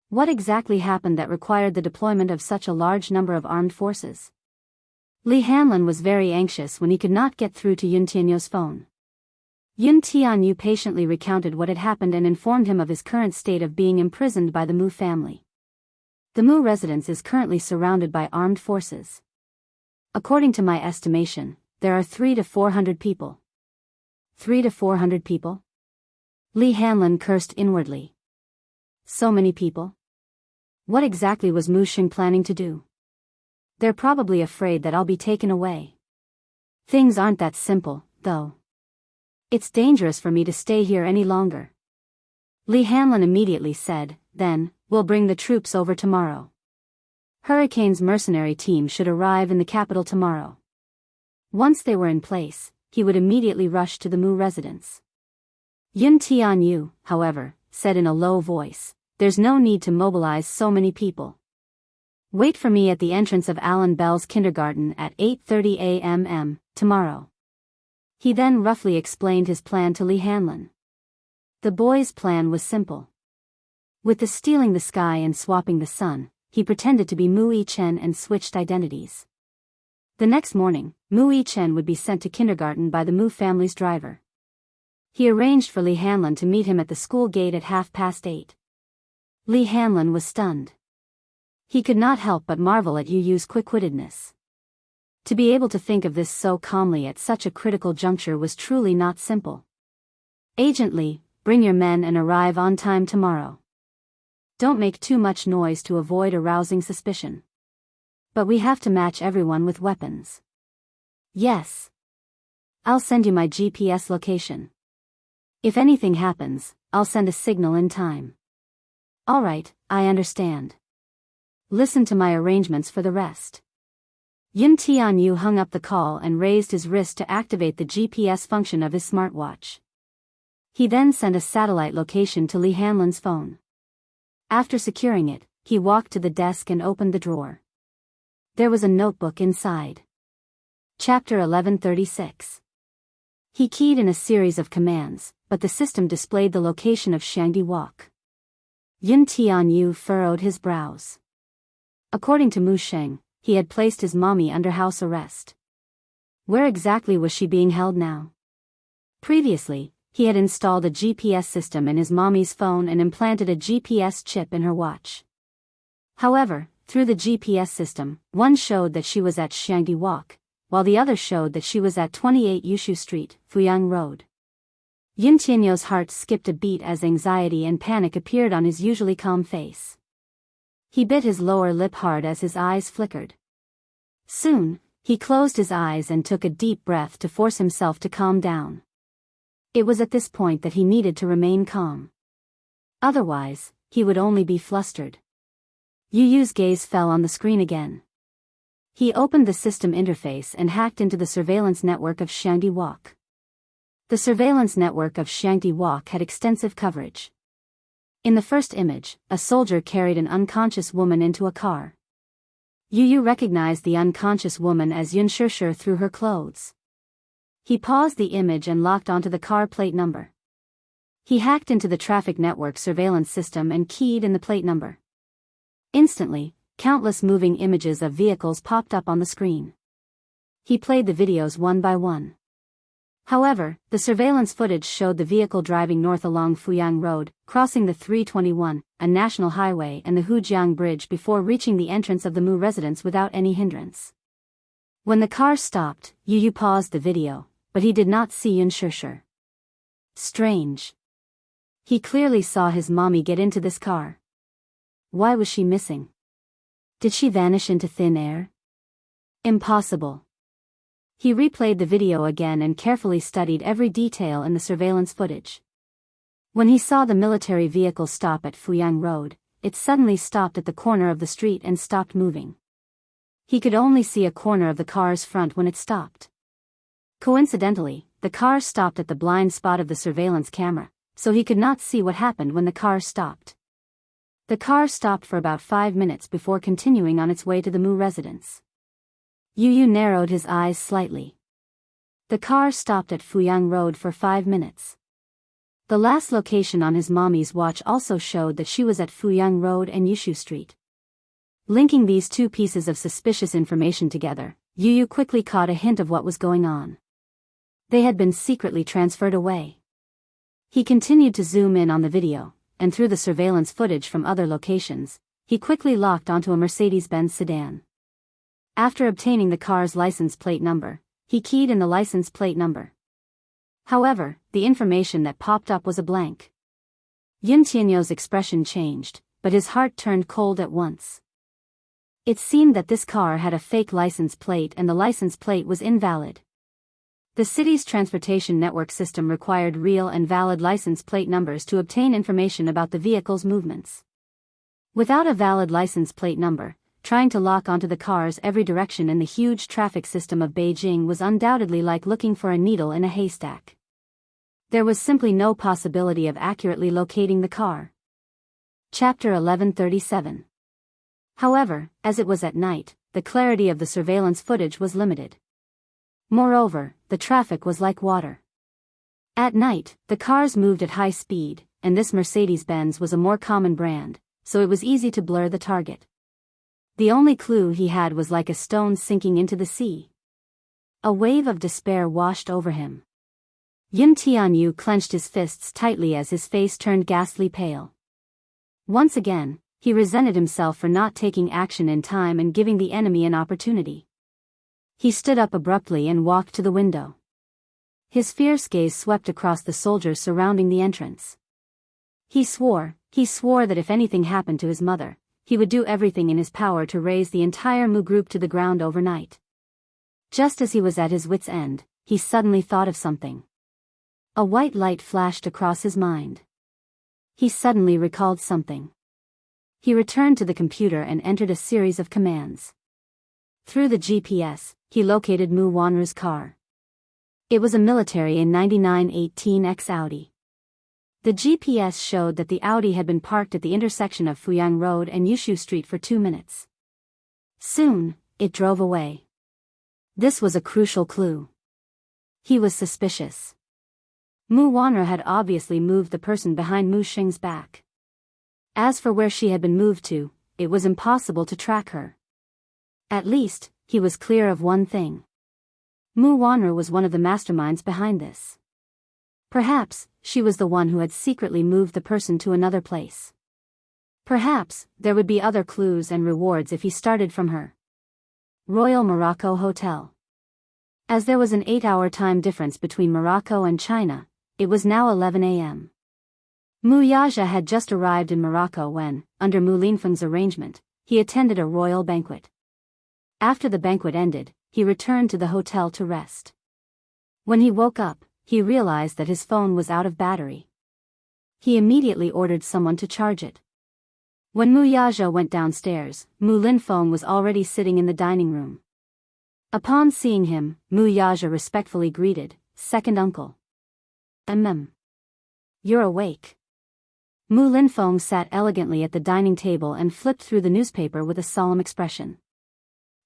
What exactly happened that required the deployment of such a large number of armed forces? Li Hanlan was very anxious when he could not get through to Yun Tianyu's phone. Yun Tianyu patiently recounted what had happened and informed him of his current state of being imprisoned by the Mu family. The Mu residence is currently surrounded by armed forces. According to my estimation, there are 300 to 400 people. 300 to 400 people? Li Hanlan cursed inwardly. So many people? What exactly was Mu Xing planning to do? They're probably afraid that I'll be taken away. Things aren't that simple, though. It's dangerous for me to stay here any longer. Li Hanlan immediately said, then, we'll bring the troops over tomorrow. Hurricane's mercenary team should arrive in the capital tomorrow. Once they were in place, he would immediately rush to the Mu residence. Yun Tianyu, however, said in a low voice, there's no need to mobilize so many people. Wait for me at the entrance of Alan Bell's kindergarten at 8:30 a.m. tomorrow. He then roughly explained his plan to Li Hanlan. The boy's plan was simple. With the stealing the sky and swapping the sun, he pretended to be Mu Yichen and switched identities. The next morning, Mu Yichen would be sent to kindergarten by the Mu family's driver. He arranged for Li Hanlan to meet him at the school gate at 8:30. Li Hanlan was stunned. He could not help but marvel at Yu Yu's quick-wittedness. To be able to think of this so calmly at such a critical juncture was truly not simple. Agent Li, bring your men and arrive on time tomorrow. Don't make too much noise to avoid arousing suspicion. But we have to match everyone with weapons. Yes. I'll send you my GPS location. If anything happens, I'll send a signal in time. All right, I understand. Listen to my arrangements for the rest. Yun Tianyu hung up the call and raised his wrist to activate the GPS function of his smartwatch. He then sent a satellite location to Li Hanlan's phone. After securing it, he walked to the desk and opened the drawer. There was a notebook inside. Chapter 1136. He keyed in a series of commands, but the system displayed the location of Shangdi Walk. Yun Tianyu furrowed his brows. According to Mu Sheng, he had placed his mommy under house arrest. Where exactly was she being held now? Previously, he had installed a GPS system in his mommy's phone and implanted a GPS chip in her watch. However, through the GPS system, one showed that she was at Shangdi Walk, while the other showed that she was at 28 Yushu Street, Fuyang Road. Yun Tianyu's heart skipped a beat as anxiety and panic appeared on his usually calm face. He bit his lower lip hard as his eyes flickered. Soon, he closed his eyes and took a deep breath to force himself to calm down. It was at this point that he needed to remain calm. Otherwise, he would only be flustered. Yu Yu's gaze fell on the screen again. He opened the system interface and hacked into the surveillance network of Shangdi Walk. The surveillance network of Shangdi Walk had extensive coverage. In the first image, a soldier carried an unconscious woman into a car. Yu Yu recognized the unconscious woman as Yun Shishir through her clothes. He paused the image and locked onto the car plate number. He hacked into the traffic network surveillance system and keyed in the plate number. Instantly, countless moving images of vehicles popped up on the screen. He played the videos one by one. However, the surveillance footage showed the vehicle driving north along Fuyang Road, crossing the 321, a national highway, and the Hujiang Bridge before reaching the entrance of the Mu residence without any hindrance. When the car stopped, Yu Yu paused the video, but he did not see Yun Shishir. Strange. He clearly saw his mommy get into this car. Why was she missing? Did she vanish into thin air? Impossible. He replayed the video again and carefully studied every detail in the surveillance footage. When he saw the military vehicle stop at Fuyang Road, it suddenly stopped at the corner of the street and stopped moving. He could only see a corner of the car's front when it stopped. Coincidentally, the car stopped at the blind spot of the surveillance camera, so he could not see what happened when the car stopped. The car stopped for about 5 minutes before continuing on its way to the Mu residence. Yu Yu narrowed his eyes slightly. The car stopped at Fuyang Road for 5 minutes. The last location on his mommy's watch also showed that she was at Fuyang Road and Yushu Street. Linking these two pieces of suspicious information together, Yu Yu quickly caught a hint of what was going on. They had been secretly transferred away. He continued to zoom in on the video, and through the surveillance footage from other locations, he quickly locked onto a Mercedes-Benz sedan. After obtaining the car's license plate number, he keyed in the license plate number. However, the information that popped up was a blank. Yin Tianyou's expression changed, but his heart turned cold at once. It seemed that this car had a fake license plate and the license plate was invalid. The city's transportation network system required real and valid license plate numbers to obtain information about the vehicle's movements. Without a valid license plate number, trying to lock onto the car's every direction in the huge traffic system of Beijing was undoubtedly like looking for a needle in a haystack. There was simply no possibility of accurately locating the car. Chapter 1137. However, as it was at night, the clarity of the surveillance footage was limited. Moreover, the traffic was like water. At night, the cars moved at high speed, and this Mercedes-Benz was a more common brand, so it was easy to blur the target. The only clue he had was like a stone sinking into the sea. A wave of despair washed over him. Yin Tianyu clenched his fists tightly as his face turned ghastly pale. Once again, he resented himself for not taking action in time and giving the enemy an opportunity. He stood up abruptly and walked to the window. His fierce gaze swept across the soldiers surrounding the entrance. He swore that if anything happened to his mother, he would do everything in his power to raze the entire Mu group to the ground overnight. Just as he was at his wit's end, he suddenly thought of something. A white light flashed across his mind. He suddenly recalled something. He returned to the computer and entered a series of commands. Through the GPS, he located Mu Wanru's car. It was a military in 9918X Audi. The GPS showed that the Audi had been parked at the intersection of Fuyang Road and Yushu Street for 2 minutes. Soon, it drove away. This was a crucial clue. He was suspicious. Mu Wanru had obviously moved the person behind Mu Xing's back. As for where she had been moved to, it was impossible to track her. At least, he was clear of one thing. Mu Wanru was one of the masterminds behind this. Perhaps, she was the one who had secretly moved the person to another place. Perhaps, there would be other clues and rewards if he started from her. Royal Morocco Hotel. As there was an 8-hour time difference between Morocco and China, it was now 11 a.m. Mu Yaja had just arrived in Morocco when, under Mu Linfeng's arrangement, he attended a royal banquet. After the banquet ended, he returned to the hotel to rest. When he woke up, he realized that his phone was out of battery. He immediately ordered someone to charge it. When Mu Yaja went downstairs, Mu Linfeng was already sitting in the dining room. Upon seeing him, Mu Yaja respectfully greeted, "Second uncle." You're awake." Mu Linfeng sat elegantly at the dining table and flipped through the newspaper with a solemn expression.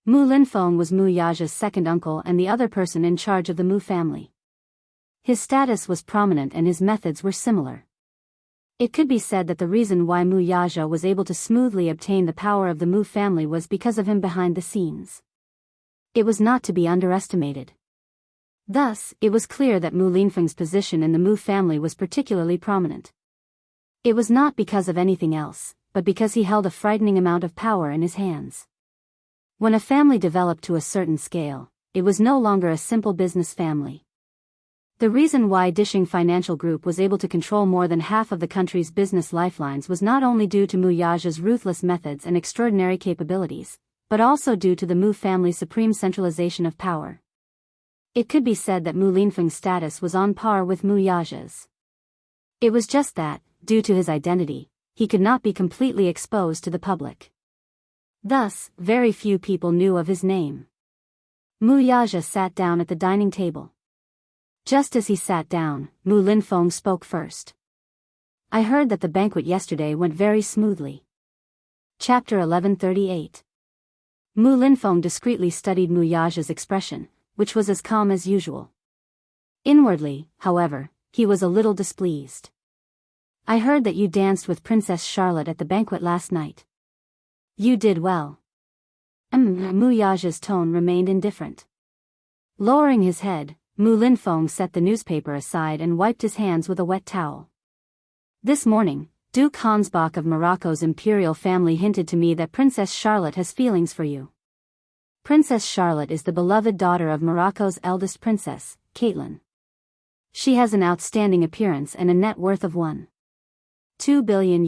Mu Linfeng was Mu Yaja's second uncle and the other person in charge of the Mu family. His status was prominent and his methods were similar. It could be said that the reason why Mu Yaja was able to smoothly obtain the power of the Mu family was because of him behind the scenes. It was not to be underestimated. Thus, it was clear that Mu Linfeng's position in the Mu family was particularly prominent. It was not because of anything else, but because he held a frightening amount of power in his hands. When a family developed to a certain scale, it was no longer a simple business family. The reason why Dishing Financial Group was able to control more than half of the country's business lifelines was not only due to Mu Yaja's ruthless methods and extraordinary capabilities, but also due to the Mu family's supreme centralization of power. It could be said that Mu Linfeng's status was on par with Mu Yaja's. It was just that, due to his identity, he could not be completely exposed to the public. Thus, very few people knew of his name. Wuxia sat down at the dining table. Just as he sat down, Mu Linfeng spoke first. I heard that the banquet yesterday went very smoothly. Chapter 1138. Mu Linfeng discreetly studied Wuxia's expression, which was as calm as usual. Inwardly, however, he was a little displeased. I heard that you danced with Princess Charlotte at the banquet last night. You did well. Wuxia's tone remained indifferent. Lowering his head, Mu Linfeng set the newspaper aside and wiped his hands with a wet towel. This morning, Duke Hansbach of Morocco's imperial family hinted to me that Princess Charlotte has feelings for you. Princess Charlotte is the beloved daughter of Morocco's eldest princess, Caitlin. She has an outstanding appearance and a net worth of $1.2 billion.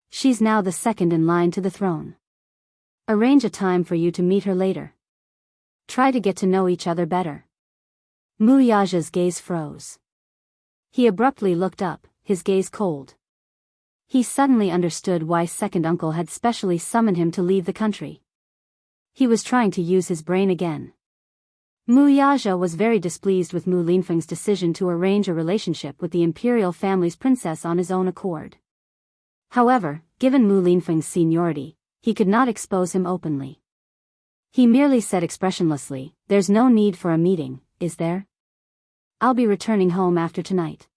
She's now the second in line to the throne. Arrange a time for you to meet her later. Try to get to know each other better. Wuxia's gaze froze. He abruptly looked up, his gaze cold. He suddenly understood why second uncle had specially summoned him to leave the country. He was trying to use his brain again. Wuxia was very displeased with Mu Linfeng's decision to arrange a relationship with the imperial family's princess on his own accord. However, given Mu Linfeng's seniority, he could not expose him openly. He merely said expressionlessly, "There's no need for a meeting, is there? I'll be returning home after tonight.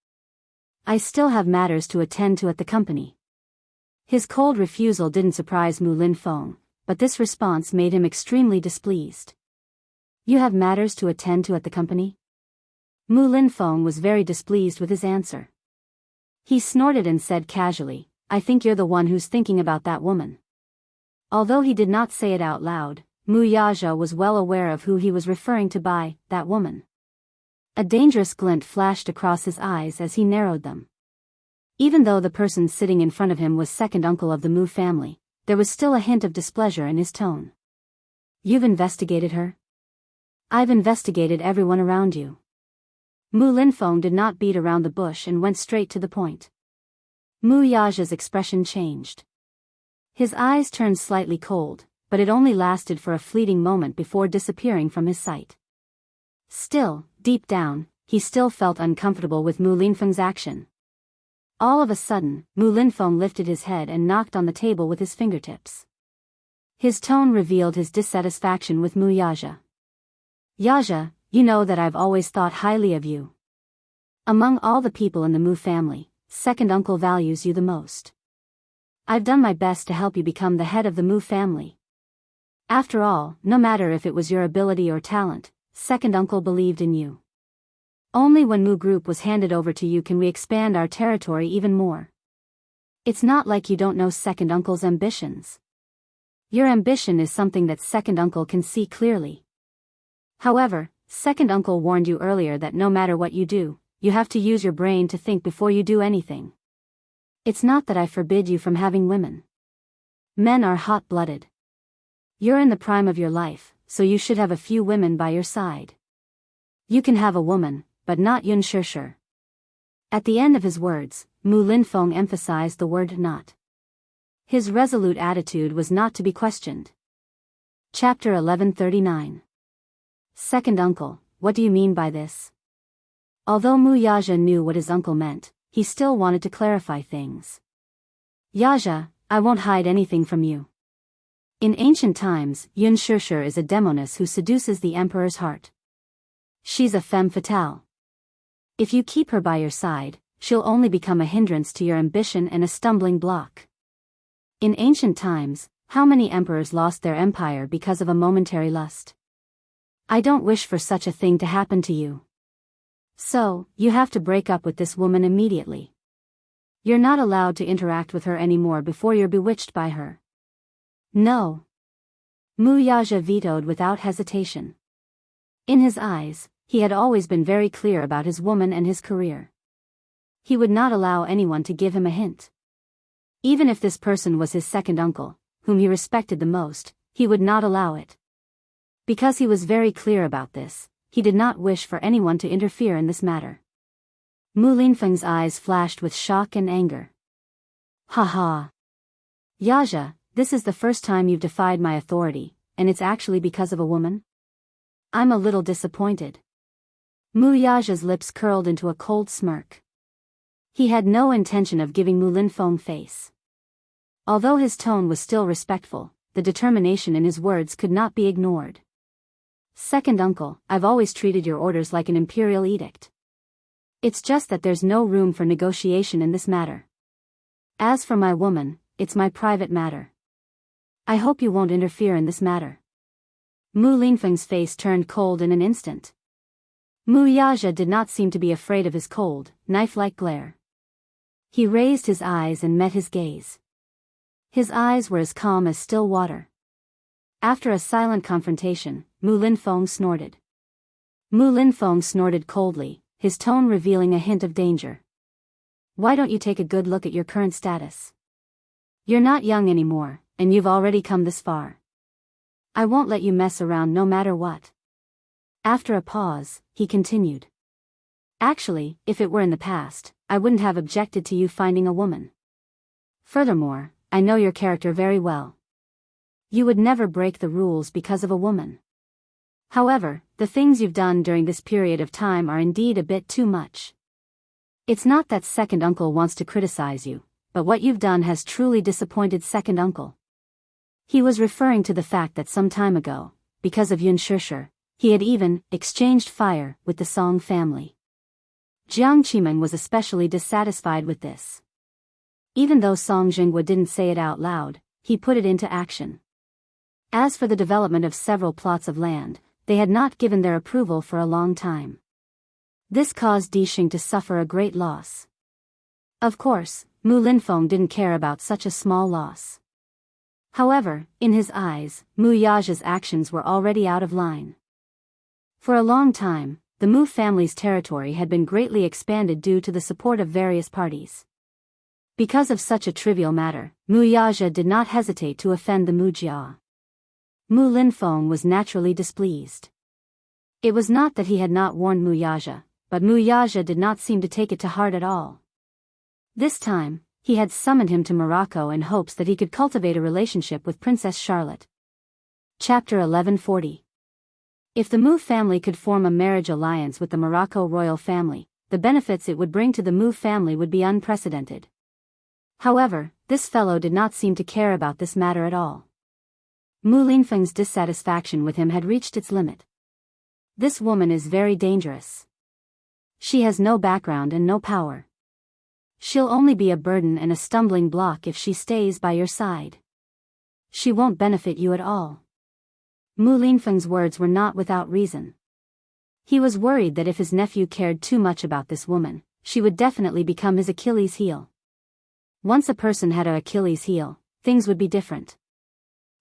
I still have matters to attend to at the company." His cold refusal didn't surprise Mu Linfeng, but this response made him extremely displeased. You have matters to attend to at the company? Mu Linfeng was very displeased with his answer. He snorted and said casually, I think you're the one who's thinking about that woman. Although he did not say it out loud, Wuxia was well aware of who he was referring to by that woman. A dangerous glint flashed across his eyes as he narrowed them. Even though the person sitting in front of him was second uncle of the Mu family, there was still a hint of displeasure in his tone. You've investigated her? I've investigated everyone around you. Mu Linfeng did not beat around the bush and went straight to the point. Wuxia's expression changed. His eyes turned slightly cold, but it only lasted for a fleeting moment before disappearing from his sight. Still, deep down, he still felt uncomfortable with Mu Linfeng's action. All of a sudden, Mu Linfeng lifted his head and knocked on the table with his fingertips. His tone revealed his dissatisfaction with Wuxia. Yaxia, you know that I've always thought highly of you. Among all the people in the Mu family, second uncle values you the most. I've done my best to help you become the head of the Mu family. After all, no matter if it was your ability or talent, second uncle believed in you. Only when Mu group was handed over to you can we expand our territory even more. It's not like you don't know second uncle's ambitions. Your ambition is something that second uncle can see clearly. However, second uncle warned you earlier that no matter what you do, you have to use your brain to think before you do anything. It's not that I forbid you from having women. Men are hot-blooded. You're in the prime of your life, so you should have a few women by your side. You can have a woman, but not Yunshishi. At the end of his words, Mu Linfeng emphasized the word not. His resolute attitude was not to be questioned. Chapter 1139. Second uncle, what do you mean by this? Although Wuxia knew what his uncle meant, he still wanted to clarify things. Yaxia, I won't hide anything from you. In ancient times, Yunshishi is a demoness who seduces the emperor's heart. She's a femme fatale. If you keep her by your side, she'll only become a hindrance to your ambition and a stumbling block. In ancient times, how many emperors lost their empire because of a momentary lust? I don't wish for such a thing to happen to you. So, you have to break up with this woman immediately. You're not allowed to interact with her anymore before you're bewitched by her. No. Wuxia vetoed without hesitation. In his eyes, he had always been very clear about his woman and his career. He would not allow anyone to give him a hint. Even if this person was his second uncle, whom he respected the most, he would not allow it. Because he was very clear about this, he did not wish for anyone to interfere in this matter. Mu Linfeng's eyes flashed with shock and anger. Ha. Yaxia, this is the first time you've defied my authority, and it's actually because of a woman? I'm a little disappointed. Mu Yaxia's lips curled into a cold smirk. He had no intention of giving Mu Linfeng face. Although his tone was still respectful, the determination in his words could not be ignored. Second uncle, I've always treated your orders like an imperial edict. It's just that there's no room for negotiation in this matter. As for my woman, it's my private matter. I hope you won't interfere in this matter. Mu Linfeng's face turned cold in an instant. Mu Yaxia did not seem to be afraid of his cold, knife-like glare. He raised his eyes and met his gaze. His eyes were as calm as still water. After a silent confrontation, Mu Linfeng snorted. Mu Linfeng snorted coldly, his tone revealing a hint of danger. Why don't you take a good look at your current status? You're not young anymore, and you've already come this far. I won't let you mess around no matter what. After a pause, he continued. Actually, if it were in the past, I wouldn't have objected to you finding a woman. Furthermore, I know your character very well. You would never break the rules because of a woman. However, the things you've done during this period of time are indeed a bit too much. It's not that second uncle wants to criticize you, but what you've done has truly disappointed second uncle. He was referring to the fact that some time ago, because of Xianxia, he had even exchanged fire with the Song family. Jianghu was especially dissatisfied with this. Even though Song Jinghua didn't say it out loud, he put it into action. As for the development of several plots of land, they had not given their approval for a long time. This caused Dixing to suffer a great loss. Of course, Mu Linfeng didn't care about such a small loss. However, in his eyes, Mu Yaxia's actions were already out of line. For a long time, the Mu family's territory had been greatly expanded due to the support of various parties. Because of such a trivial matter, Mu Yaxia did not hesitate to offend the Mu Jia. Mu Linfeng was naturally displeased. It was not that he had not warned Mu Yaxia, but Mu Yaxia did not seem to take it to heart at all. This time, he had summoned him to Morocco in hopes that he could cultivate a relationship with Princess Charlotte. Chapter 1140. If the Mu family could form a marriage alliance with the Morocco royal family, the benefits it would bring to the Mu family would be unprecedented. However, this fellow did not seem to care about this matter at all. Mu Linfeng's dissatisfaction with him had reached its limit. This woman is very dangerous. She has no background and no power. She'll only be a burden and a stumbling block if she stays by your side. She won't benefit you at all. Mu Linfeng's words were not without reason. He was worried that if his nephew cared too much about this woman, she would definitely become his Achilles heel. Once a person had an Achilles heel, things would be different.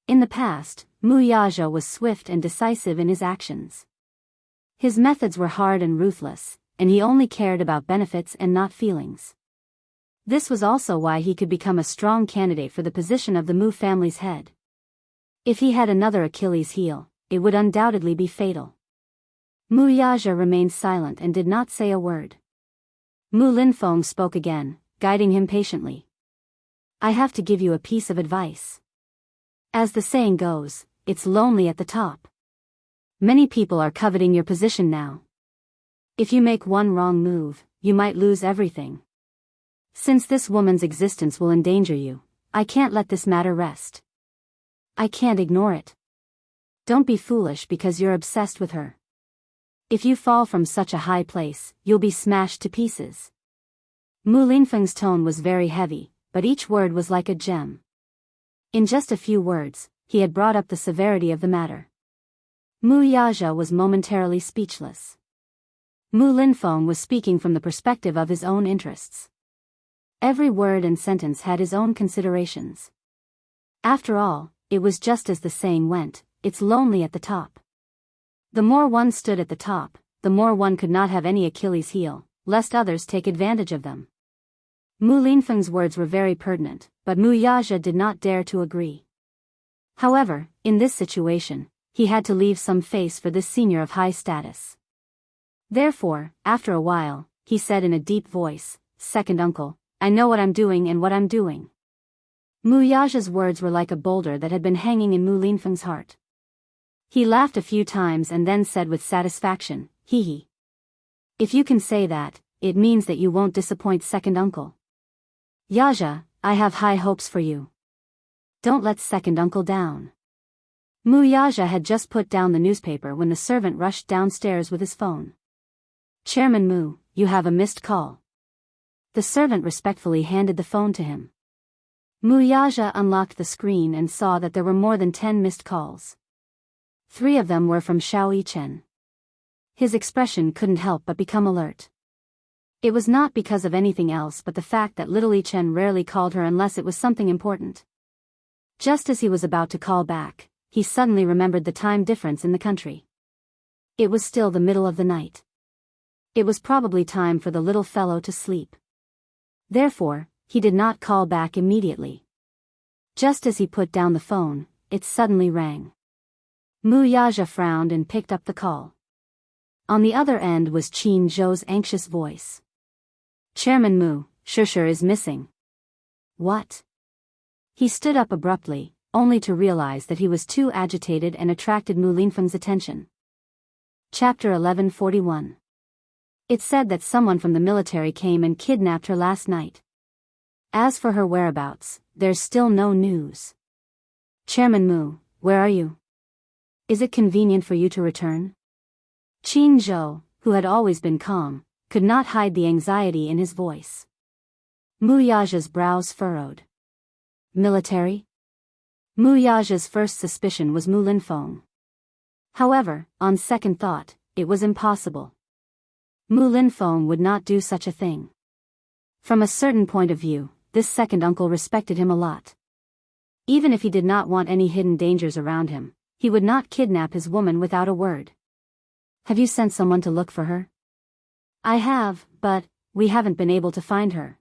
In the past, Mu Yaxia was swift and decisive in his actions. His methods were hard and ruthless, and he only cared about benefits and not feelings. This was also why he could become a strong candidate for the position of the Mu family's head. If he had another Achilles heel, it would undoubtedly be fatal. Mu Yaxia remained silent and did not say a word. Mu Linfeng spoke again, guiding him patiently. I have to give you a piece of advice. As the saying goes, it's lonely at the top. Many people are coveting your position now. If you make one wrong move, you might lose everything. Since this woman's existence will endanger you, I can't let this matter rest. I can't ignore it. Don't be foolish because you're obsessed with her. If you fall from such a high place, you'll be smashed to pieces. Mu Linfeng's tone was very heavy, but each word was like a gem. In just a few words, he had brought up the severity of the matter. Mu Yaxia was momentarily speechless. Mu Linfeng was speaking from the perspective of his own interests. Every word and sentence had his own considerations. After all, it was just as the saying went, it's lonely at the top. The more one stood at the top, the more one could not have any Achilles heel, lest others take advantage of them. Mu Linfeng's words were very pertinent, but Mu Yaxia did not dare to agree. However, in this situation, he had to leave some face for this senior of high status. Therefore, after a while, he said in a deep voice, Second uncle, I know what I'm doing and what I'm doing. Mu Yaja's words were like a boulder that had been hanging in Mu Linfeng's heart. He laughed a few times and then said with satisfaction, "Hee hee. If you can say that, it means that you won't disappoint second uncle. Yaja, I have high hopes for you. Don't let second uncle down." Mu Yaja had just put down the newspaper when the servant rushed downstairs with his phone. "Chairman Mu, you have a missed call." The servant respectfully handed the phone to him. Mu Yaja unlocked the screen and saw that there were more than 10 missed calls. 3 of them were from Xiao Yichen. His expression couldn't help but become alert. It was not because of anything else but the fact that little Yichen rarely called her unless it was something important. Just as he was about to call back, he suddenly remembered the time difference in the country. It was still the middle of the night. It was probably time for the little fellow to sleep. Therefore, he did not call back immediately. Just as he put down the phone, it suddenly rang. Mu Yaja frowned and picked up the call. On the other end was Qin Zhou's anxious voice. "Chairman Mu, Xianxia is missing." "What?" He stood up abruptly, only to realize that he was too agitated and attracted Mu Linfeng's attention. Chapter 1141. It said that someone from the military came and kidnapped her last night. As for her whereabouts, there's still no news. "Chairman Mu, where are you? Is it convenient for you to return?" Qin Zhou, who had always been calm, could not hide the anxiety in his voice. Mu Yaja's brows furrowed. "Military?" Mu Yaja's first suspicion was Mu Linfeng. However, on second thought, it was impossible. Mu Linfeng would not do such a thing. From a certain point of view, this second uncle respected him a lot. Even if he did not want any hidden dangers around him, he would not kidnap his woman without a word. "Have you sent someone to look for her?" "I have, but we haven't been able to find her."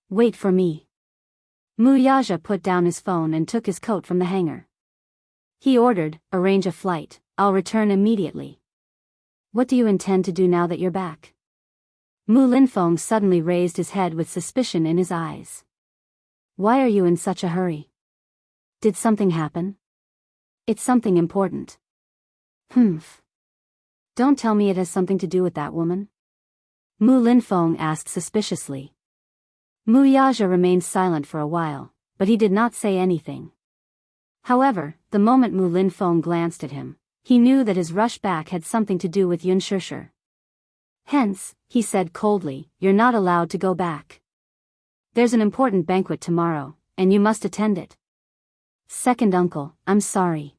"Wait for me." Mu Yaja put down his phone and took his coat from the hanger. He ordered, "Arrange a flight, I'll return immediately." "What do you intend to do now that you're back?" Mu Linfeng suddenly raised his head with suspicion in his eyes. "Why are you in such a hurry? Did something happen?" "It's something important." "Humph. Don't tell me it has something to do with that woman?" Mu Linfeng asked suspiciously. Mu Yaja remained silent for a while, but he did not say anything. However, the moment Mu Linfeng glanced at him, he knew that his rush back had something to do with Yun Xianxia. "Hence," he said coldly, "you're not allowed to go back. There's an important banquet tomorrow, and you must attend it." "Second uncle, I'm sorry.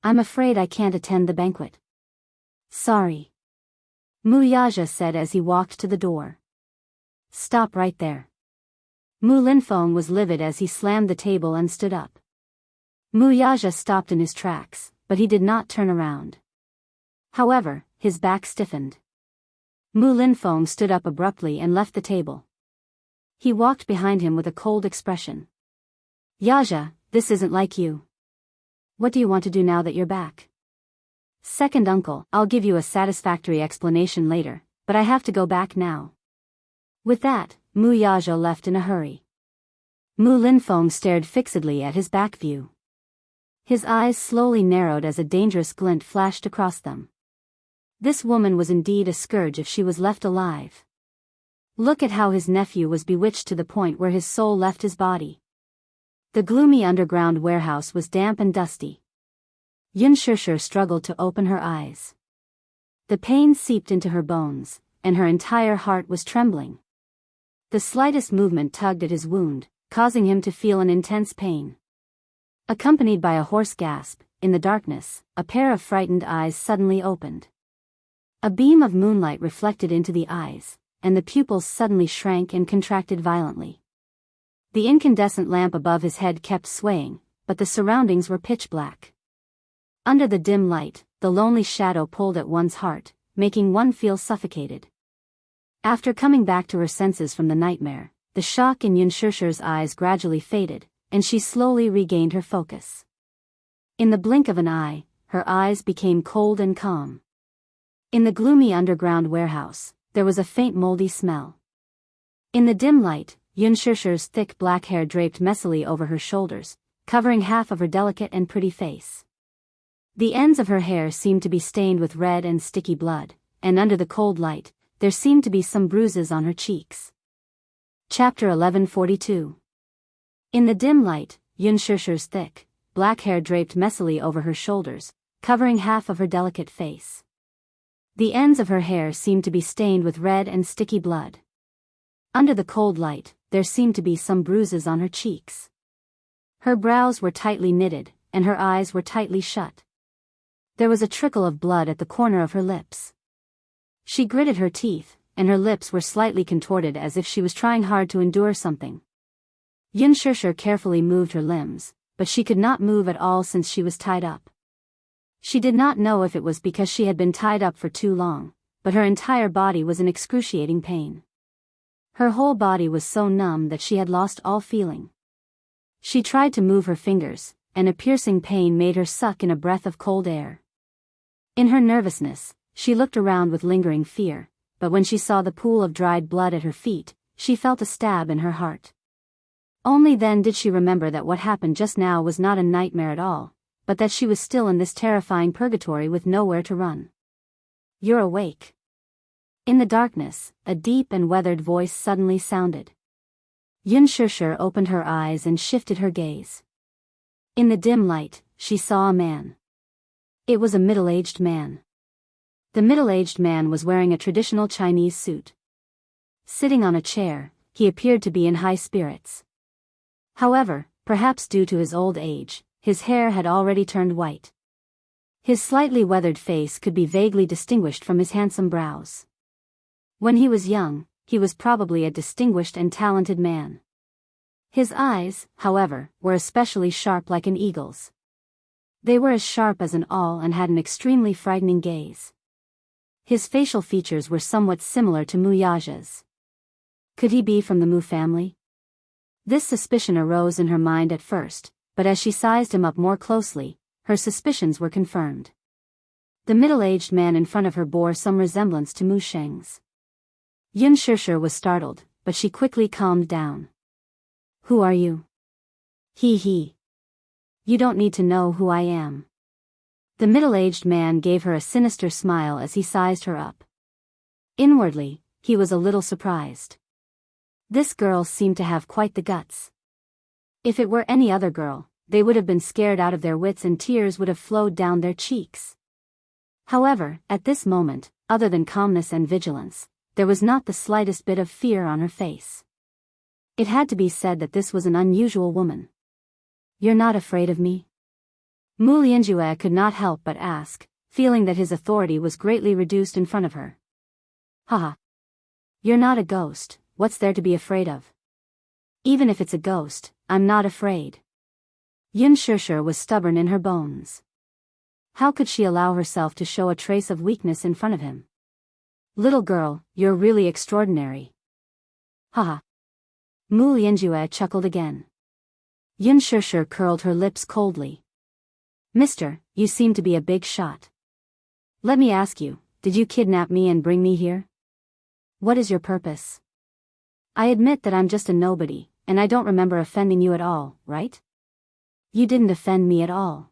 I'm afraid I can't attend the banquet." "Sorry," Mu Yaja said as he walked to the door. "Stop right there." Mu Linfeng was livid as he slammed the table and stood up. Mu Yaja stopped in his tracks, but he did not turn around. However, his back stiffened. Mu Linfeng stood up abruptly and left the table. He walked behind him with a cold expression. "Yaja, this isn't like you. What do you want to do now that you're back?" "Second uncle, I'll give you a satisfactory explanation later, but I have to go back now." With that, Mu Yaja left in a hurry. Mu Linfeng stared fixedly at his back view. His eyes slowly narrowed as a dangerous glint flashed across them. This woman was indeed a scourge if she was left alive. Look at how his nephew was bewitched to the point where his soul left his body. The gloomy underground warehouse was damp and dusty. Yun Xianxia struggled to open her eyes. The pain seeped into her bones, and her entire heart was trembling. The slightest movement tugged at his wound, causing him to feel an intense pain. Accompanied by a hoarse gasp, in the darkness, a pair of frightened eyes suddenly opened. A beam of moonlight reflected into the eyes, and the pupils suddenly shrank and contracted violently. The incandescent lamp above his head kept swaying, but the surroundings were pitch black. Under the dim light, the lonely shadow pulled at one's heart, making one feel suffocated. After coming back to her senses from the nightmare, the shock in Yun Xianxia's eyes gradually faded, and she slowly regained her focus. In the blink of an eye, her eyes became cold and calm. In the gloomy underground warehouse, there was a faint moldy smell. In the dim light, Yun Shishir's thick black hair draped messily over her shoulders, covering half of her delicate and pretty face. The ends of her hair seemed to be stained with red and sticky blood, and under the cold light, there seemed to be some bruises on her cheeks. Chapter 1142. In the dim light, Yun Shishir's thick, black hair draped messily over her shoulders, covering half of her delicate face. The ends of her hair seemed to be stained with red and sticky blood. Under the cold light, there seemed to be some bruises on her cheeks. Her brows were tightly knitted, and her eyes were tightly shut. There was a trickle of blood at the corner of her lips. She gritted her teeth, and her lips were slightly contorted as if she was trying hard to endure something. Yun Shishir carefully moved her limbs, but she could not move at all since she was tied up. She did not know if it was because she had been tied up for too long, but her entire body was in excruciating pain. Her whole body was so numb that she had lost all feeling. She tried to move her fingers, and a piercing pain made her suck in a breath of cold air. In her nervousness, she looked around with lingering fear, but when she saw the pool of dried blood at her feet, she felt a stab in her heart. Only then did she remember that what happened just now was not a nightmare at all, but that she was still in this terrifying purgatory with nowhere to run. "You're awake." In the darkness, a deep and weathered voice suddenly sounded. Yun Shishir opened her eyes and shifted her gaze. In the dim light, she saw a man. It was a middle-aged man. The middle-aged man was wearing a traditional Chinese suit. Sitting on a chair, he appeared to be in high spirits. However, perhaps due to his old age, his hair had already turned white. His slightly weathered face could be vaguely distinguished from his handsome brows. When he was young, he was probably a distinguished and talented man. His eyes, however, were especially sharp like an eagle's. They were as sharp as an awl and had an extremely frightening gaze. His facial features were somewhat similar to Mu Yaja's. Could he be from the Mu family? This suspicion arose in her mind at first, but as she sized him up more closely, her suspicions were confirmed. The middle-aged man in front of her bore some resemblance to Mu Sheng's. Yun Shishir was startled, but she quickly calmed down. "Who are you?" He. "You don't need to know who I am." The middle-aged man gave her a sinister smile as he sized her up. Inwardly, he was a little surprised. This girl seemed to have quite the guts. If it were any other girl, they would have been scared out of their wits and tears would have flowed down their cheeks. However, at this moment, other than calmness and vigilance, there was not the slightest bit of fear on her face. It had to be said that this was an unusual woman. "You're not afraid of me?" Mu Lianjue could not help but ask, feeling that his authority was greatly reduced in front of her. "Haha. You're not a ghost, what's there to be afraid of?" "Even if it's a ghost, I'm not afraid." Yun Shishir was stubborn in her bones. How could she allow herself to show a trace of weakness in front of him? "Little girl, you're really extraordinary." "Haha." Mu Lianjue chuckled again. Yun Shishir curled her lips coldly. "Mister, you seem to be a big shot. Let me ask you, did you kidnap me and bring me here? What is your purpose? I admit that I'm just a nobody, and I don't remember offending you at all, right?" "You didn't offend me at all.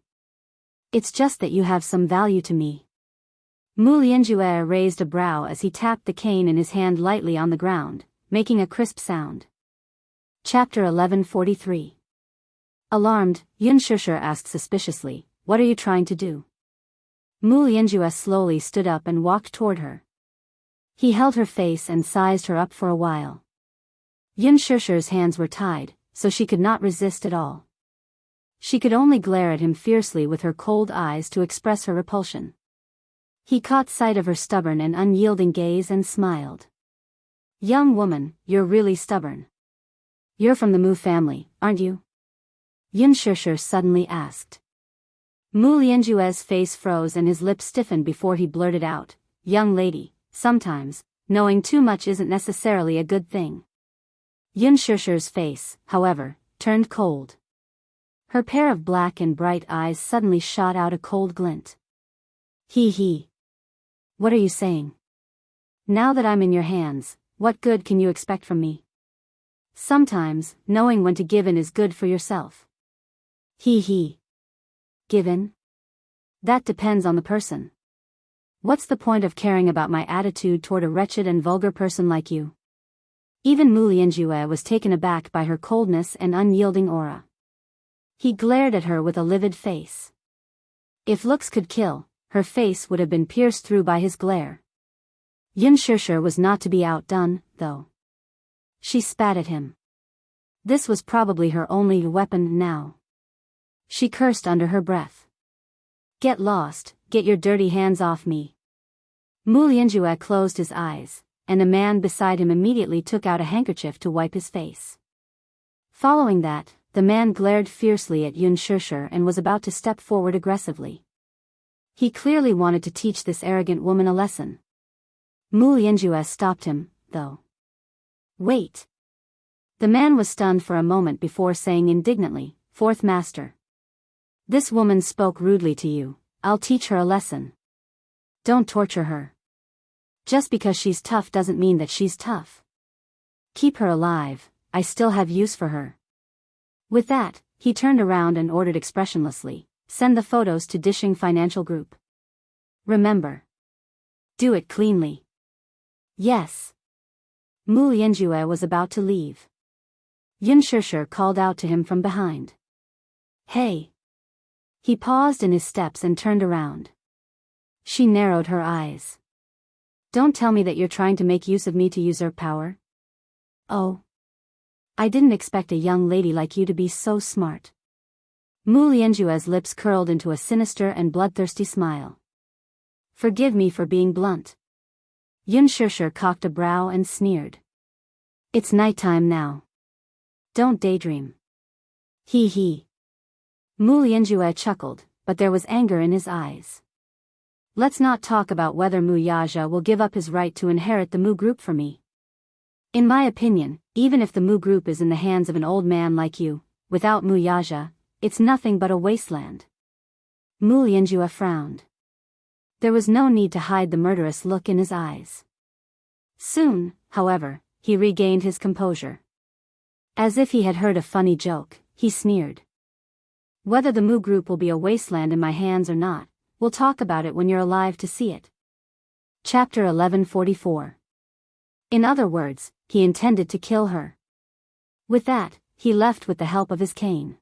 It's just that you have some value to me." Mu Lianjue raised a brow as he tapped the cane in his hand lightly on the ground, making a crisp sound. Chapter 1143. Alarmed, Yun Shishir asked suspiciously, "What are you trying to do?" Mu Lianjue slowly stood up and walked toward her. He held her face and sized her up for a while. Yun Shishir's hands were tied, so she could not resist at all. She could only glare at him fiercely with her cold eyes to express her repulsion. He caught sight of her stubborn and unyielding gaze and smiled. "Young woman, you're really stubborn. You're from the Mu family, aren't you?" Yun Shishir suddenly asked. Mu Lianjue's face froze and his lips stiffened before he blurted out, "Young lady, sometimes, knowing too much isn't necessarily a good thing." Yun Shishir's face, however, turned cold. Her pair of black and bright eyes suddenly shot out a cold glint. He. "What are you saying? Now that I'm in your hands, what good can you expect from me?" Sometimes, knowing when to give in is good for yourself. He. Give in? That depends on the person. What's the point of caring about my attitude toward a wretched and vulgar person like you? Even Mu Lianjue was taken aback by her coldness and unyielding aura. He glared at her with a livid face. If looks could kill, her face would have been pierced through by his glare. Xianxia was not to be outdone, though. She spat at him. This was probably her only weapon now. She cursed under her breath. Get lost, get your dirty hands off me. Mu Lianjue closed his eyes, and a man beside him immediately took out a handkerchief to wipe his face. Following that, the man glared fiercely at Xianxia and was about to step forward aggressively. He clearly wanted to teach this arrogant woman a lesson. Mu Lianjue stopped him, though. Wait. The man was stunned for a moment before saying indignantly, Fourth Master. This woman spoke rudely to you, I'll teach her a lesson. Don't torture her. Just because she's tough doesn't mean that she's tough. Keep her alive, I still have use for her. With that, he turned around and ordered expressionlessly, send the photos to Dishing Financial Group. Remember. Do it cleanly. Yes. Mu Lianjue was about to leave. Xianxia called out to him from behind. Hey. He paused in his steps and turned around. She narrowed her eyes. Don't tell me that you're trying to make use of me to usurp power. Oh. I didn't expect a young lady like you to be so smart. Mu Lianjue's lips curled into a sinister and bloodthirsty smile. Forgive me for being blunt. Xianxia cocked a brow and sneered. It's nighttime now. Don't daydream. He. Mu Lianjue chuckled, but there was anger in his eyes. Let's not talk about whether Mu Yaja will give up his right to inherit the Mu group for me. In my opinion, even if the Mu group is in the hands of an old man like you, without Mu Yaja, it's nothing but a wasteland. Mu Lianjue frowned. There was no need to hide the murderous look in his eyes. Soon, however, he regained his composure. As if he had heard a funny joke, he sneered. Whether the Mu group will be a wasteland in my hands or not, we'll talk about it when you're alive to see it. Chapter 1144. In other words, he intended to kill her. With that, he left with the help of his cane.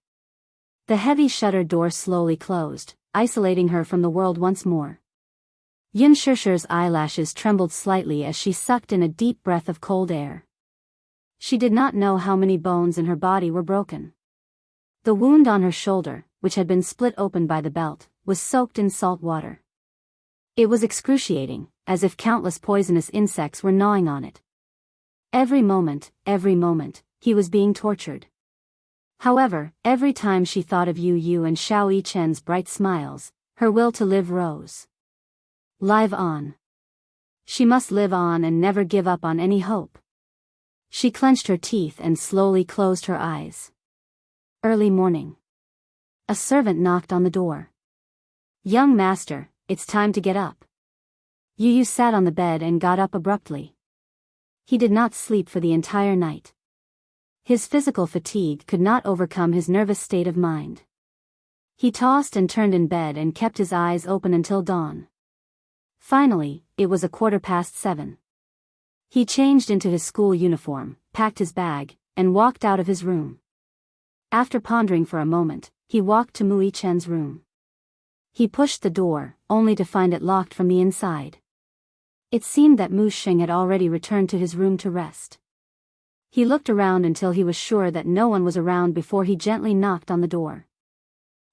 The heavy shutter door slowly closed, isolating her from the world once more. Xianxia's eyelashes trembled slightly as she sucked in a deep breath of cold air. She did not know how many bones in her body were broken. The wound on her shoulder, which had been split open by the belt, was soaked in salt water. It was excruciating, as if countless poisonous insects were gnawing on it. Every moment, he was being tortured. However, every time she thought of Yu and Xiao Yichen's bright smiles, her will to live rose. Live on. She must live on and never give up on any hope. She clenched her teeth and slowly closed her eyes. Early morning. A servant knocked on the door. Young master, it's time to get up. Yu sat on the bed and got up abruptly. He did not sleep for the entire night. His physical fatigue could not overcome his nervous state of mind. He tossed and turned in bed and kept his eyes open until dawn. Finally, it was 7:15. He changed into his school uniform, packed his bag, and walked out of his room. After pondering for a moment, he walked to Mu Yichen's room. He pushed the door, only to find it locked from the inside. It seemed that Mu Xing had already returned to his room to rest. He looked around until he was sure that no one was around before he gently knocked on the door.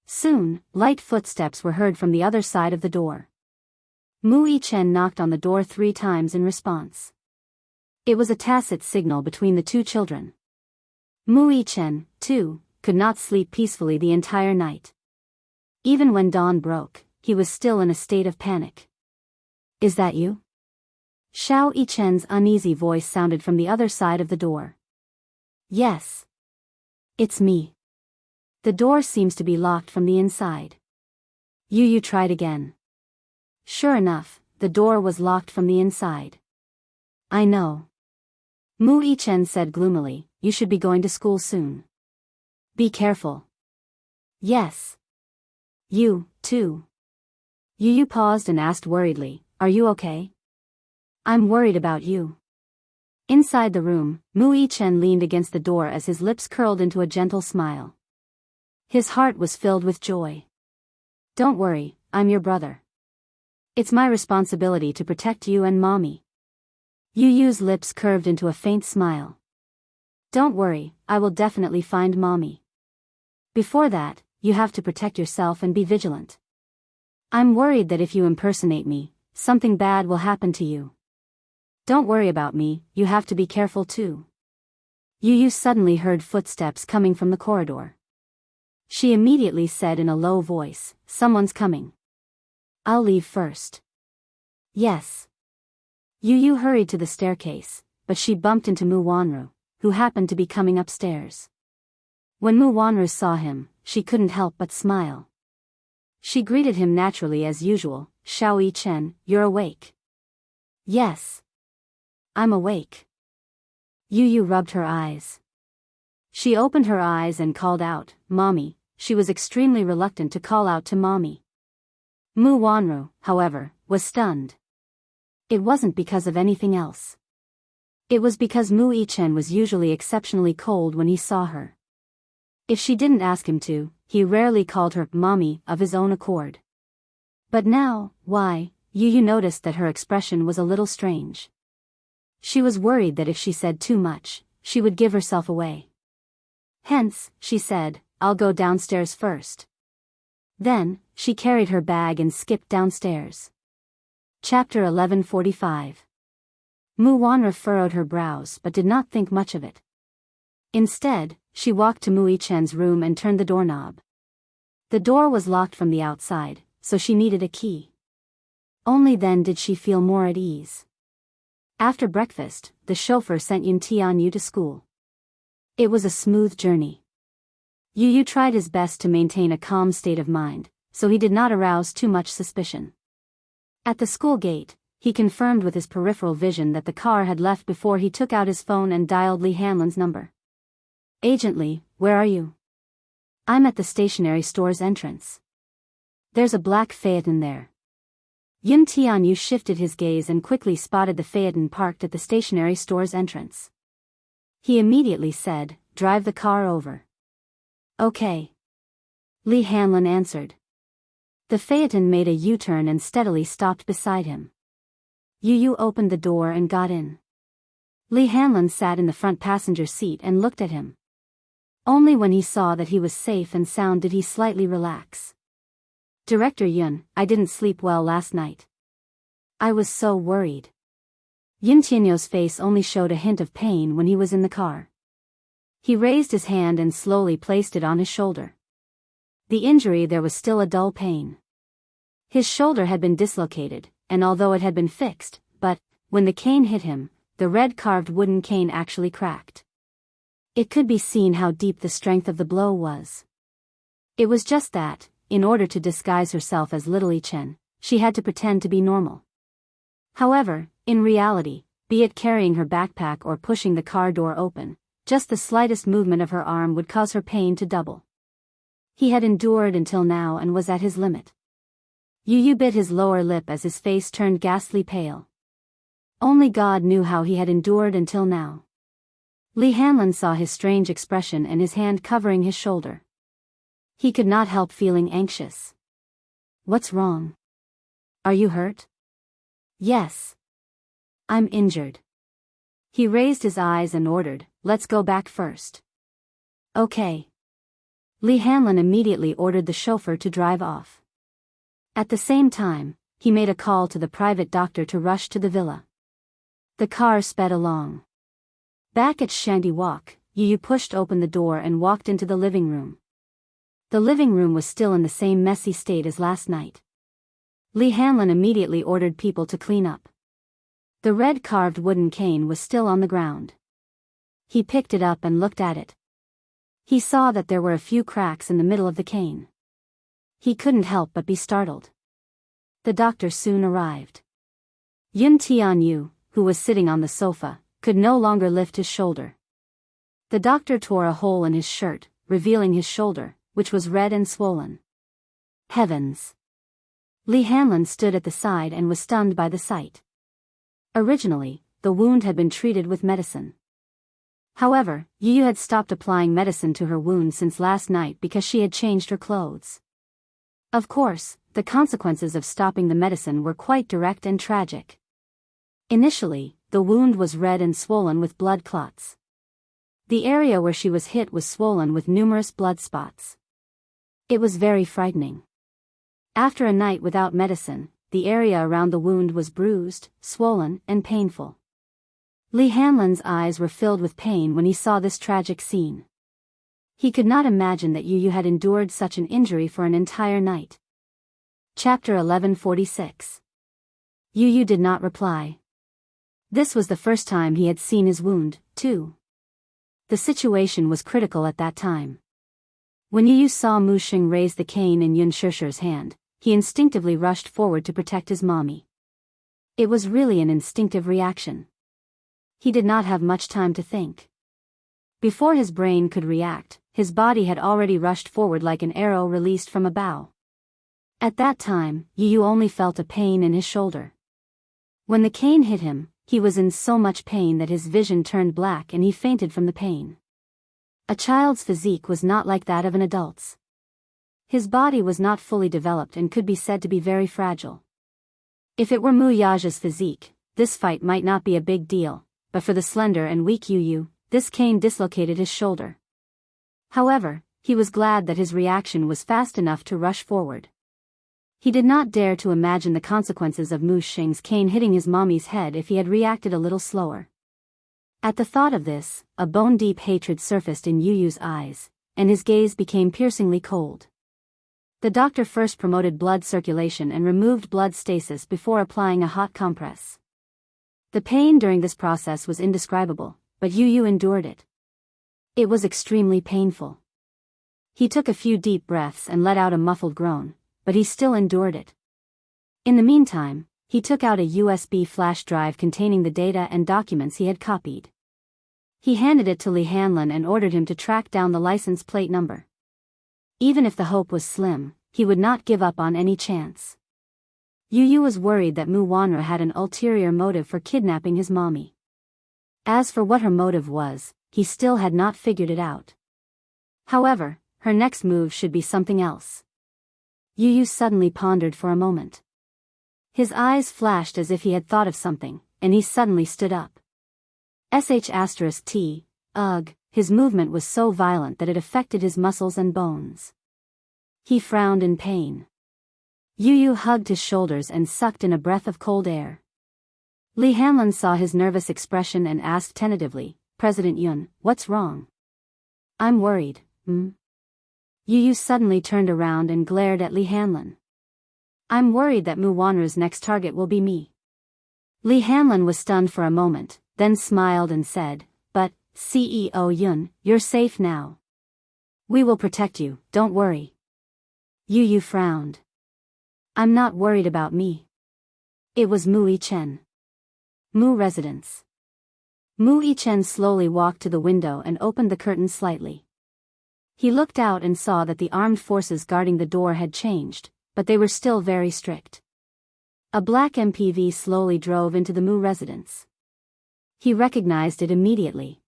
Soon, light footsteps were heard from the other side of the door. Mu Yichen knocked on the door 3 times in response. It was a tacit signal between the two children. Mu Yichen, too, could not sleep peacefully the entire night. Even when dawn broke, he was still in a state of panic. Is that you? Xiao Yichen's uneasy voice sounded from the other side of the door. Yes. It's me. The door seems to be locked from the inside. Yu tried again. Sure enough, the door was locked from the inside. I know. Mu Yichen said gloomily, you should be going to school soon. Be careful. Yes. You, too. Yu paused and asked worriedly, are you okay? I'm worried about you. Inside the room, Mu Yichen leaned against the door as his lips curled into a gentle smile. His heart was filled with joy. Don't worry, I'm your brother. It's my responsibility to protect you and Mommy. Yu's lips curved into a faint smile. Don't worry, I will definitely find Mommy. Before that, you have to protect yourself and be vigilant. I'm worried that if you impersonate me, something bad will happen to you. Don't worry about me, you have to be careful too. Yu suddenly heard footsteps coming from the corridor. She immediately said in a low voice, someone's coming. I'll leave first. Yes. Yu hurried to the staircase, but she bumped into Mu Wanru, who happened to be coming upstairs. When Mu Wanru saw him, she couldn't help but smile. She greeted him naturally as usual, Xiao Yichen, you're awake. Yes. I'm awake. Yu rubbed her eyes. She opened her eyes and called out, Mommy. She was extremely reluctant to call out to Mommy. Mu Wanru, however, was stunned. It wasn't because of anything else. It was because Mu Yichen was usually exceptionally cold when he saw her. If she didn't ask him to, he rarely called her Mommy of his own accord. But now, why? Yu noticed that her expression was a little strange. She was worried that if she said too much, she would give herself away. Hence, she said, I'll go downstairs first. Then, she carried her bag and skipped downstairs. Chapter 1145. Mu Wanru furrowed her brows but did not think much of it. Instead, she walked to Mu Yichen's room and turned the doorknob. The door was locked from the outside, so she needed a key. Only then did she feel more at ease. After breakfast, the chauffeur sent Yun Tianyu to school. It was a smooth journey. Yu tried his best to maintain a calm state of mind, so he did not arouse too much suspicion. At the school gate, he confirmed with his peripheral vision that the car had left before he took out his phone and dialed Li Hanlon's number. Agent Li, where are you? I'm at the stationery store's entrance. There's a black Phaeton there. Yun Tianyu shifted his gaze and quickly spotted the Phaeton parked at the stationery store's entrance. He immediately said, drive the car over. Okay. Li Hanlon answered. The Phaeton made a U-turn and steadily stopped beside him. Yu opened the door and got in. Li Hanlon sat in the front passenger seat and looked at him. Only when he saw that he was safe and sound did he slightly relax. Director Yun, I didn't sleep well last night. I was so worried. Yun Tianyu's face only showed a hint of pain when he was in the car. He raised his hand and slowly placed it on his shoulder. The injury there was still a dull pain. His shoulder had been dislocated, and although it had been fixed, but, when the cane hit him, the red carved wooden cane actually cracked. It could be seen how deep the strength of the blow was. It was just that, in order to disguise herself as Little Yichen, she had to pretend to be normal. However, in reality, be it carrying her backpack or pushing the car door open, just the slightest movement of her arm would cause her pain to double. He had endured until now and was at his limit. Yu bit his lower lip as his face turned ghastly pale. Only God knew how he had endured until now. Li Hanlon saw his strange expression and his hand covering his shoulder. He could not help feeling anxious. What's wrong? Are you hurt? Yes. I'm injured. He raised his eyes and ordered, let's go back first. Okay. Li Hanlon immediately ordered the chauffeur to drive off. At the same time, he made a call to the private doctor to rush to the villa. The car sped along. Back at Shandy Walk, Yu pushed open the door and walked into the living room. The living room was still in the same messy state as last night. Li Hanlon immediately ordered people to clean up. The red carved wooden cane was still on the ground. He picked it up and looked at it. He saw that there were a few cracks in the middle of the cane. He couldn't help but be startled. The doctor soon arrived. Yun Tianyu, who was sitting on the sofa, could no longer lift his shoulder. The doctor tore a hole in his shirt, revealing his shoulder, which was red and swollen. Heavens! Li Hanlin stood at the side and was stunned by the sight. Originally, the wound had been treated with medicine. However, Yu had stopped applying medicine to her wound since last night because she had changed her clothes. Of course, the consequences of stopping the medicine were quite direct and tragic. Initially, the wound was red and swollen with blood clots. The area where she was hit was swollen with numerous blood spots. It was very frightening. After a night without medicine, the area around the wound was bruised, swollen, and painful. Li Hanlin's eyes were filled with pain when he saw this tragic scene. He could not imagine that Yu had endured such an injury for an entire night. Chapter 1146. Yu did not reply. This was the first time he had seen his wound, too. The situation was critical at that time. When Yu saw Mu Xing raise the cane in Yun Shishir's hand, he instinctively rushed forward to protect his mommy. It was really an instinctive reaction. He did not have much time to think. Before his brain could react, his body had already rushed forward like an arrow released from a bow. At that time, Yu only felt a pain in his shoulder. When the cane hit him, he was in so much pain that his vision turned black and he fainted from the pain. A child's physique was not like that of an adult's. His body was not fully developed and could be said to be very fragile. If it were Mu Yaja's physique, this fight might not be a big deal, but for the slender and weak Yu, this cane dislocated his shoulder. However, he was glad that his reaction was fast enough to rush forward. He did not dare to imagine the consequences of Mu Xing's cane hitting his mommy's head if he had reacted a little slower. At the thought of this, a bone-deep hatred surfaced in Yu's eyes, and his gaze became piercingly cold. The doctor first promoted blood circulation and removed blood stasis before applying a hot compress. The pain during this process was indescribable, but Yu endured it. It was extremely painful. He took a few deep breaths and let out a muffled groan, but he still endured it. In the meantime, he took out a USB flash drive containing the data and documents he had copied. He handed it to Li Hanlin and ordered him to track down the license plate number. Even if the hope was slim, he would not give up on any chance. Yu was worried that Mu Wanra had an ulterior motive for kidnapping his mommy. As for what her motive was, he still had not figured it out. However, her next move should be something else. Yu suddenly pondered for a moment. His eyes flashed as if he had thought of something, and he suddenly stood up. *T, ugh, his movement was so violent that it affected his muscles and bones. He frowned in pain. Yu hugged his shoulders and sucked in a breath of cold air. Li Hanlin saw his nervous expression and asked tentatively, "President Yun, what's wrong?" "I'm worried, Yu suddenly turned around and glared at Li Hanlin. "I'm worried that Mu Wanra's next target will be me." Li Hanlin was stunned for a moment, then smiled and said, "But, CEO Yun, you're safe now. We will protect you, don't worry." Yu frowned. "I'm not worried about me." It was Mu Yichen. Mu residence. Mu Yichen slowly walked to the window and opened the curtain slightly. He looked out and saw that the armed forces guarding the door had changed, but they were still very strict. A black MPV slowly drove into the Mu residence. He recognized it immediately.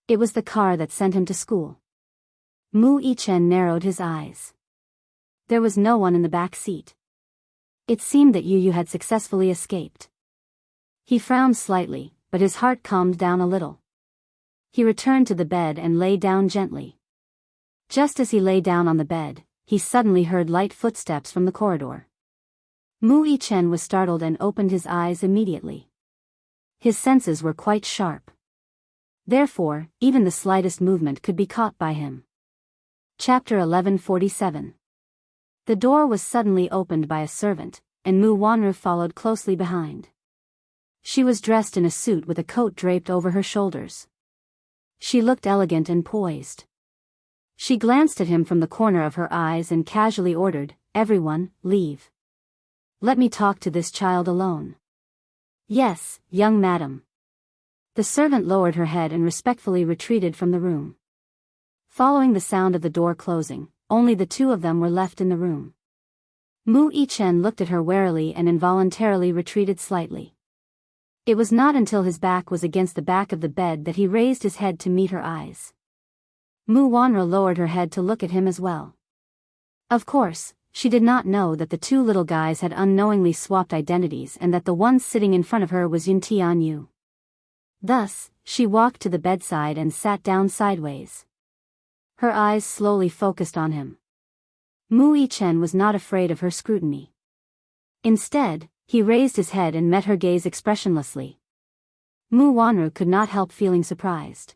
It was the car that sent him to school. Mu Yichen narrowed his eyes. There was no one in the back seat. It seemed that Yu had successfully escaped. He frowned slightly, but his heart calmed down a little. He returned to the bed and lay down gently. Just as he lay down on the bed, he suddenly heard light footsteps from the corridor. Mu Yichen was startled and opened his eyes immediately. His senses were quite sharp. Therefore, even the slightest movement could be caught by him. Chapter 1147. The door was suddenly opened by a servant, and Mu Wanru followed closely behind. She was dressed in a suit with a coat draped over her shoulders. She looked elegant and poised. She glanced at him from the corner of her eyes and casually ordered, "Everyone, leave. Let me talk to this child alone." "Yes, young madam." The servant lowered her head and respectfully retreated from the room. Following the sound of the door closing, only the two of them were left in the room. Mu Yichen looked at her warily and involuntarily retreated slightly. It was not until his back was against the back of the bed that he raised his head to meet her eyes. Mu Wanru lowered her head to look at him as well. Of course, she did not know that the two little guys had unknowingly swapped identities and that the one sitting in front of her was Yun Tianyu. Thus, she walked to the bedside and sat down sideways. Her eyes slowly focused on him. Mu Yichen was not afraid of her scrutiny. Instead, he raised his head and met her gaze expressionlessly. Mu Wanru could not help feeling surprised.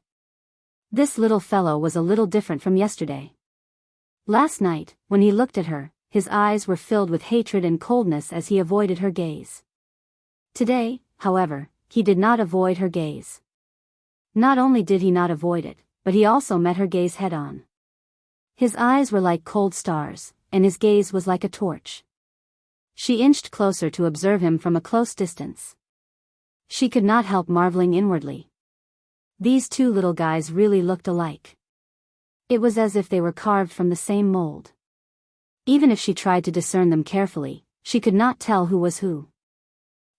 This little fellow was a little different from yesterday. Last night, when he looked at her, his eyes were filled with hatred and coldness as he avoided her gaze. Today, however, he did not avoid her gaze. Not only did he not avoid it, but he also met her gaze head-on. His eyes were like cold stars, and his gaze was like a torch. She inched closer to observe him from a close distance. She could not help marveling inwardly. These two little guys really looked alike. It was as if they were carved from the same mold. Even if she tried to discern them carefully, she could not tell who was who.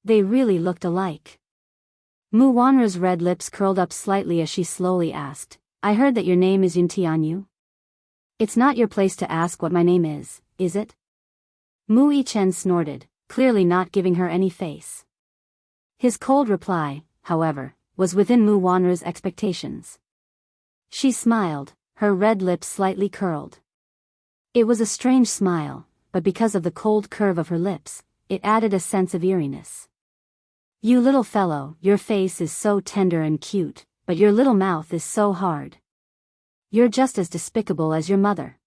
They really looked alike. Mu Wanru's red lips curled up slightly as she slowly asked, "I heard that your name is Yun Tianyu? It's not your place to ask what my name is it?" Mu Yichen snorted, clearly not giving her any face. His cold reply, however, was within Mu Wanru's expectations. She smiled, her red lips slightly curled. It was a strange smile, but because of the cold curve of her lips, it added a sense of eeriness. "You little fellow, your face is so tender and cute, but your little mouth is so hard. You're just as despicable as your mother."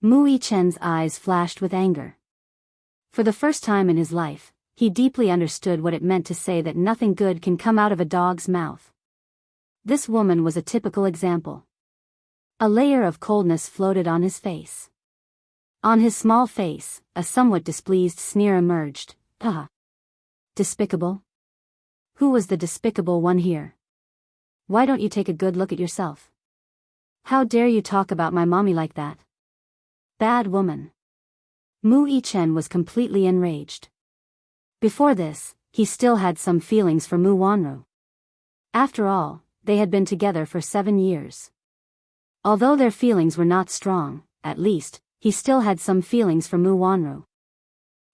Mu Yichen's eyes flashed with anger. For the first time in his life, he deeply understood what it meant to say that nothing good can come out of a dog's mouth. This woman was a typical example. A layer of coldness floated on his face. On his small face, a somewhat displeased sneer emerged. Despicable? Who was the despicable one here? Why don't you take a good look at yourself? How dare you talk about my mommy like that? Bad woman. Mu Yichen was completely enraged. Before this, he still had some feelings for Mu Wanru. After all, they had been together for 7 years. Although their feelings were not strong, at least, he still had some feelings for Mu Wanru.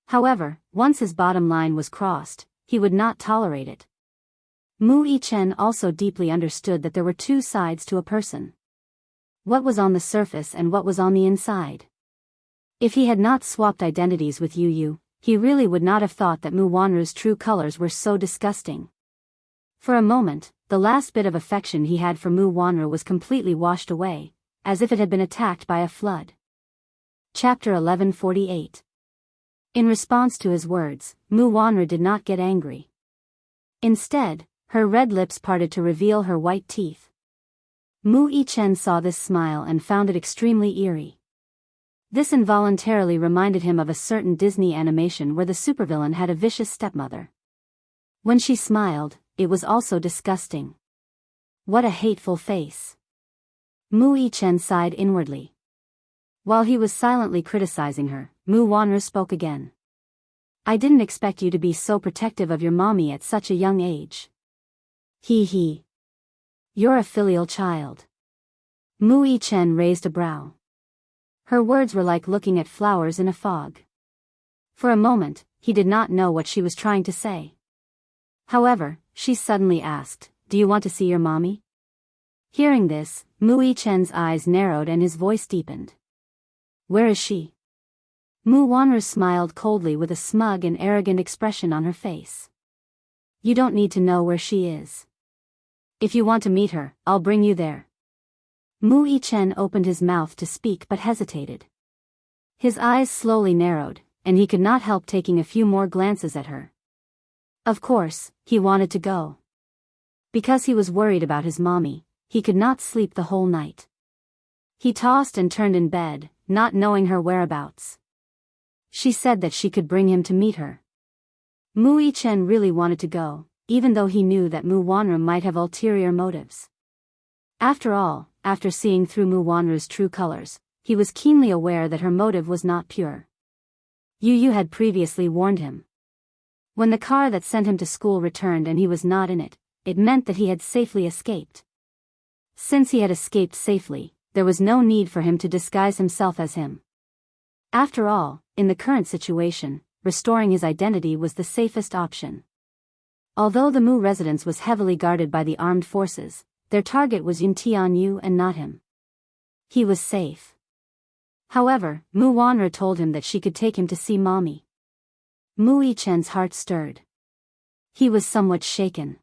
However, once his bottom line was crossed, he would not tolerate it. Mu Yichen also deeply understood that there were two sides to a person. What was on the surface and what was on the inside. If he had not swapped identities with Yu, he really would not have thought that Mu Wanru's true colors were so disgusting. For a moment, the last bit of affection he had for Mu Wanru was completely washed away, as if it had been attacked by a flood. Chapter 1148. In response to his words, Mu Wanru did not get angry. Instead, her red lips parted to reveal her white teeth. Mu Yichen saw this smile and found it extremely eerie. This involuntarily reminded him of a certain Disney animation where the supervillain had a vicious stepmother. When she smiled, it was also disgusting. What a hateful face. Mu Yichen sighed inwardly. While he was silently criticizing her, Mu Wanru spoke again. "I didn't expect you to be so protective of your mommy at such a young age. He. You're a filial child." Mu Yichen raised a brow. Her words were like looking at flowers in a fog. For a moment, he did not know what she was trying to say. However, she suddenly asked, "Do you want to see your mommy?" Hearing this, Mu Yichen's eyes narrowed and his voice deepened. "Where is she?" Mu Wanru smiled coldly with a smug and arrogant expression on her face. "You don't need to know where she is. If you want to meet her, I'll bring you there." Mu Yichen opened his mouth to speak but hesitated. His eyes slowly narrowed, and he could not help taking a few more glances at her. Of course, he wanted to go. Because he was worried about his mommy, he could not sleep the whole night. He tossed and turned in bed, not knowing her whereabouts. She said that she could bring him to meet her. Mu Yichen really wanted to go, even though he knew that Mu Wanru might have ulterior motives. After all, after seeing through Mu Wanru's true colors, he was keenly aware that her motive was not pure. Yu Yu had previously warned him. When the car that sent him to school returned and he was not in it, it meant that he had safely escaped. Since he had escaped safely, there was no need for him to disguise himself as him. After all, in the current situation, restoring his identity was the safest option. Although the Mu residence was heavily guarded by the armed forces, their target was Yun Tianyu and not him. He was safe. However, Mu Wanru told him that she could take him to see Mommy. Mu Yichen's heart stirred. He was somewhat shaken.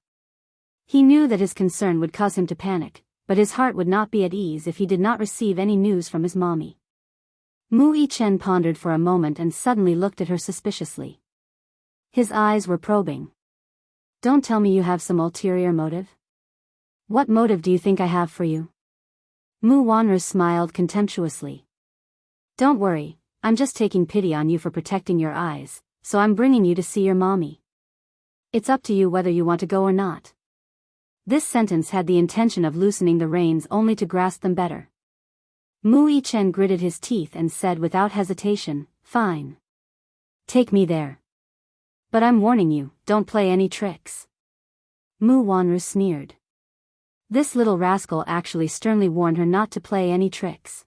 He knew that his concern would cause him to panic, but his heart would not be at ease if he did not receive any news from his mommy. Mu Yichen pondered for a moment and suddenly looked at her suspiciously. His eyes were probing. Don't tell me you have some ulterior motive? What motive do you think I have for you? Mu Wanru smiled contemptuously. Don't worry, I'm just taking pity on you for protecting your eyes, so I'm bringing you to see your mommy. It's up to you whether you want to go or not. This sentence had the intention of loosening the reins only to grasp them better. Mu Yichen gritted his teeth and said without hesitation, fine. Take me there. But I'm warning you, don't play any tricks. Mu Wanru sneered. This little rascal actually sternly warned her not to play any tricks.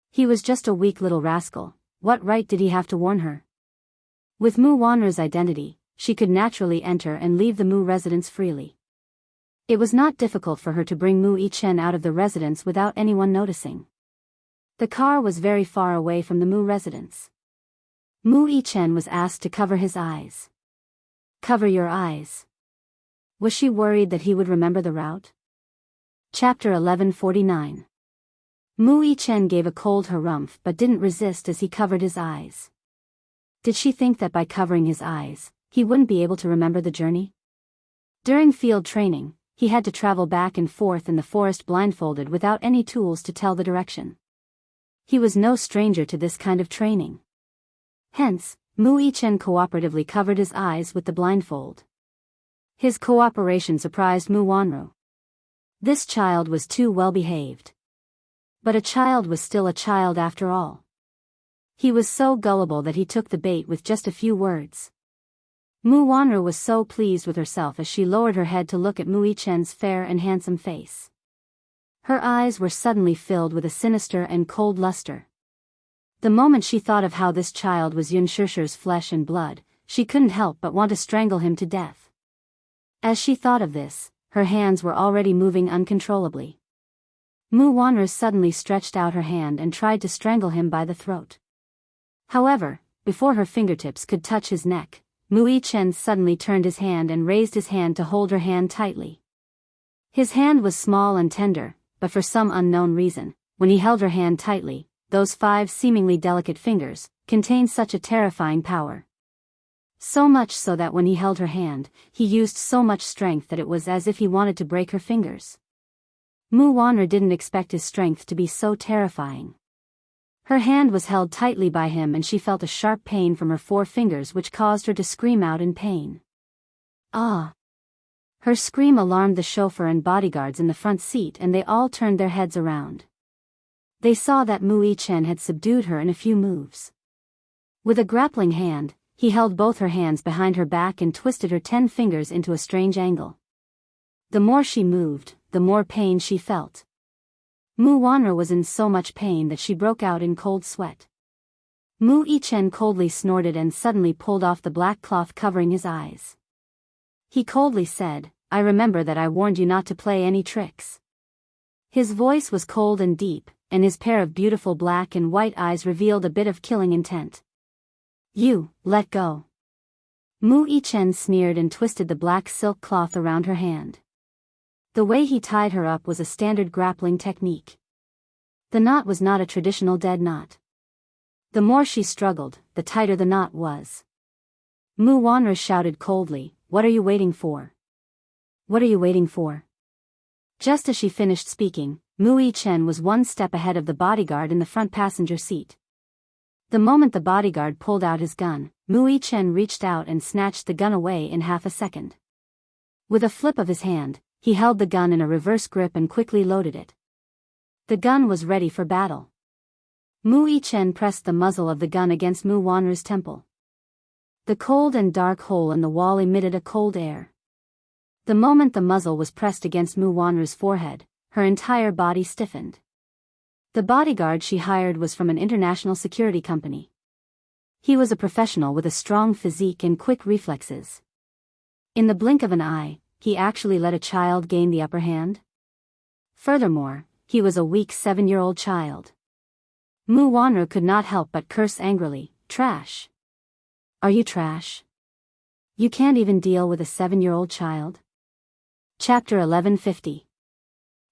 He was just a weak little rascal, what right did he have to warn her? With Mu Wanru's identity, she could naturally enter and leave the Mu residence freely. It was not difficult for her to bring Mu Yichen out of the residence without anyone noticing. The car was very far away from the Mu residence. Mu Yichen was asked to cover his eyes. Cover your eyes. Was she worried that he would remember the route? Chapter 1149. Mu Yichen gave a cold harumph but didn't resist as he covered his eyes. Did she think that by covering his eyes, he wouldn't be able to remember the journey? During field training, he had to travel back and forth in the forest blindfolded without any tools to tell the direction. He was no stranger to this kind of training. Hence, Mu Yichen cooperatively covered his eyes with the blindfold. His cooperation surprised Mu Wanru. This child was too well behaved. But a child was still a child after all. He was so gullible that he took the bait with just a few words. Mu Wanru was so pleased with herself as she lowered her head to look at Mu Yichen's fair and handsome face. Her eyes were suddenly filled with a sinister and cold luster. The moment she thought of how this child was Yun Shusher's flesh and blood, she couldn't help but want to strangle him to death. As she thought of this, her hands were already moving uncontrollably. Mu Wanru suddenly stretched out her hand and tried to strangle him by the throat. However, before her fingertips could touch his neck, Mu Yichen suddenly turned his hand and raised his hand to hold her hand tightly. His hand was small and tender, but for some unknown reason, when he held her hand tightly, those 5 seemingly delicate fingers contained such a terrifying power. So much so that when he held her hand, he used so much strength that it was as if he wanted to break her fingers. Mu Wanru didn't expect his strength to be so terrifying. Her hand was held tightly by him and she felt a sharp pain from her 4 fingers which caused her to scream out in pain. Ah! Her scream alarmed the chauffeur and bodyguards in the front seat and they all turned their heads around. They saw that Mu Yichen had subdued her in a few moves. With a grappling hand, he held both her hands behind her back and twisted her 10 fingers into a strange angle. The more she moved, the more pain she felt. Mu Wanru was in so much pain that she broke out in cold sweat. Mu Yichen coldly snorted and suddenly pulled off the black cloth covering his eyes. He coldly said, I remember that I warned you not to play any tricks. His voice was cold and deep, and his pair of beautiful black and white eyes revealed a bit of killing intent. You, let go. Mu Yichen sneered and twisted the black silk cloth around her hand. The way he tied her up was a standard grappling technique. The knot was not a traditional dead knot. The more she struggled, the tighter the knot was. Mu Wanru shouted coldly, What are you waiting for? What are you waiting for? Just as she finished speaking, Mu Yichen was 1 step ahead of the bodyguard in the front passenger seat. The moment the bodyguard pulled out his gun, Mu Yichen reached out and snatched the gun away in half a second. With a flip of his hand, he held the gun in a reverse grip and quickly loaded it. The gun was ready for battle. Mu Yichen pressed the muzzle of the gun against Mu Wanru's temple. The cold and dark hole in the wall emitted a cold air. The moment the muzzle was pressed against Mu Wanru's forehead, her entire body stiffened. The bodyguard she hired was from an international security company. He was a professional with a strong physique and quick reflexes. In the blink of an eye, he actually let a child gain the upper hand. Furthermore, he was a weak 7-year-old child. Mu Wanru could not help but curse angrily, "Trash! Are you trash? You can't even deal with a 7-year-old child?" Chapter 1150.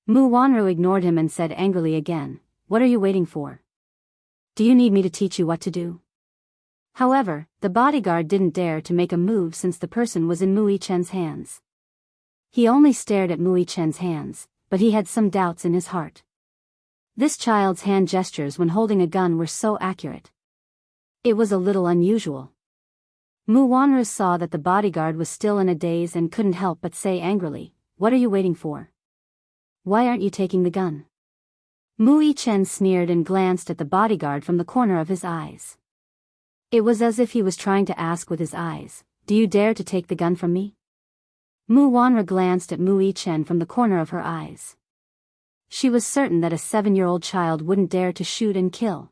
Mu Wanru ignored him and said angrily again, "What are you waiting for? Do you need me to teach you what to do?" However, the bodyguard didn't dare to make a move since the person was in Mu Yichen's hands. He only stared at Mu Yichen's hands, but he had some doubts in his heart. This child's hand gestures when holding a gun were so accurate. It was a little unusual. Mu Wanru saw that the bodyguard was still in a daze and couldn't help but say angrily, "What are you waiting for? Why aren't you taking the gun?" Mu Yichen sneered and glanced at the bodyguard from the corner of his eyes. It was as if he was trying to ask with his eyes, "Do you dare to take the gun from me?" Mu Wanru glanced at Mu Yichen from the corner of her eyes. She was certain that a 7-year-old child wouldn't dare to shoot and kill.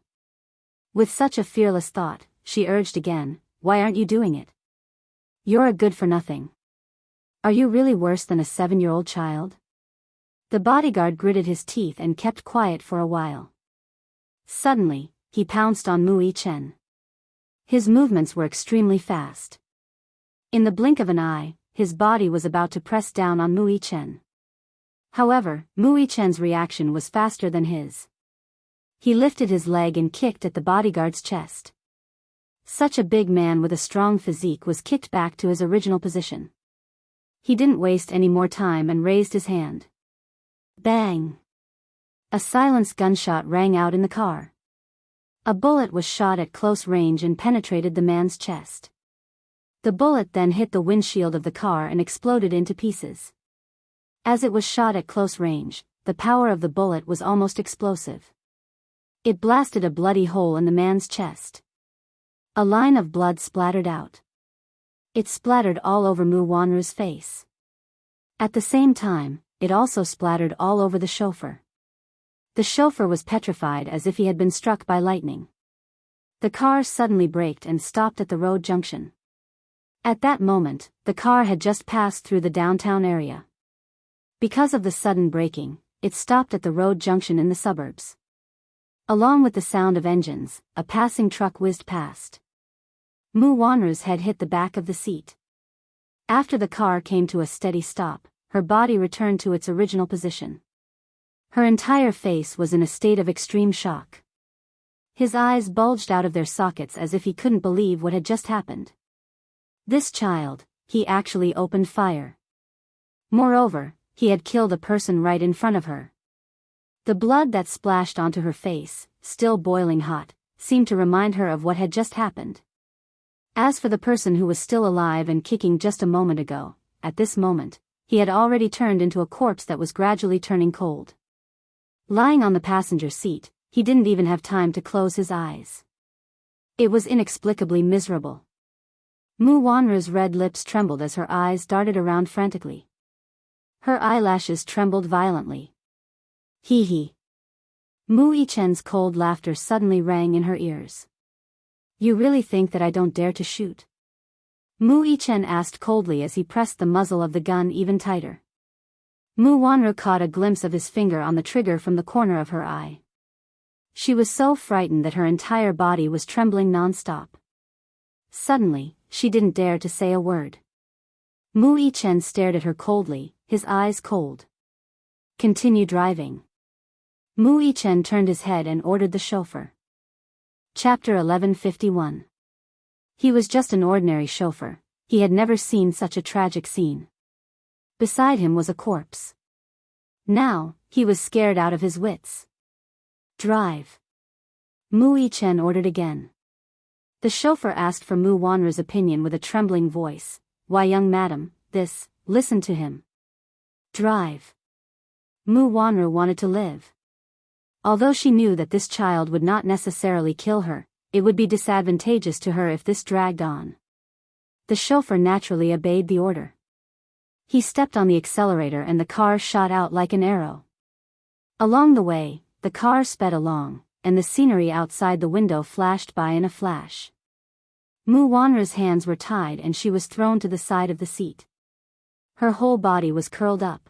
With such a fearless thought, she urged again, "Why aren't you doing it? You're a good-for-nothing. Are you really worse than a 7-year-old child?" The bodyguard gritted his teeth and kept quiet for a while. Suddenly, he pounced on Mu Yichen. His movements were extremely fast. In the blink of an eye, his body was about to press down on Mu Yichen. However, Mu Yichen's reaction was faster than his. He lifted his leg and kicked at the bodyguard's chest. Such a big man with a strong physique was kicked back to his original position. He didn't waste any more time and raised his hand. Bang! A silenced gunshot rang out in the car. A bullet was shot at close range and penetrated the man's chest. The bullet then hit the windshield of the car and exploded into pieces. As it was shot at close range, the power of the bullet was almost explosive. It blasted a bloody hole in the man's chest. A line of blood splattered out. It splattered all over Mu Wanru's face. At the same time, it also splattered all over the chauffeur. The chauffeur was petrified as if he had been struck by lightning. The car suddenly braked and stopped at the road junction. At that moment, the car had just passed through the downtown area. Because of the sudden braking, it stopped at the road junction in the suburbs. Along with the sound of engines, a passing truck whizzed past. Mu Wanru's head hit the back of the seat. After the car came to a steady stop, her body returned to its original position. Her entire face was in a state of extreme shock. His eyes bulged out of their sockets as if he couldn't believe what had just happened. This child, he actually opened fire. Moreover, he had killed a person right in front of her. The blood that splashed onto her face, still boiling hot, seemed to remind her of what had just happened. As for the person who was still alive and kicking just a moment ago, at this moment, he had already turned into a corpse that was gradually turning cold. Lying on the passenger seat, he didn't even have time to close his eyes. It was inexplicably miserable. Mu Wanru's red lips trembled as her eyes darted around frantically. Her eyelashes trembled violently. Hee hee. Mu Yichen's cold laughter suddenly rang in her ears. "You really think that I don't dare to shoot?" Mu Yichen asked coldly as he pressed the muzzle of the gun even tighter. Mu Wanru caught a glimpse of his finger on the trigger from the corner of her eye. She was so frightened that her entire body was trembling non-stop. Suddenly, she didn't dare to say a word. Mu Yichen stared at her coldly, his eyes cold. "Continue driving." Mu Yichen turned his head and ordered the chauffeur. Chapter 1151. He was just an ordinary chauffeur. He had never seen such a tragic scene. Beside him was a corpse. Now, he was scared out of his wits. "Drive." Mu Yichen ordered again. The chauffeur asked for Mu Wanru's opinion with a trembling voice. "Why, young madam, this listen to him. Drive. Mu Wanru wanted to live. Although she knew that this child would not necessarily kill her, it would be disadvantageous to her if this dragged on. The chauffeur naturally obeyed the order. He stepped on the accelerator and the car shot out like an arrow. Along the way, the car sped along, and the scenery outside the window flashed by in a flash. Mu Wanru's hands were tied and she was thrown to the side of the seat. Her whole body was curled up.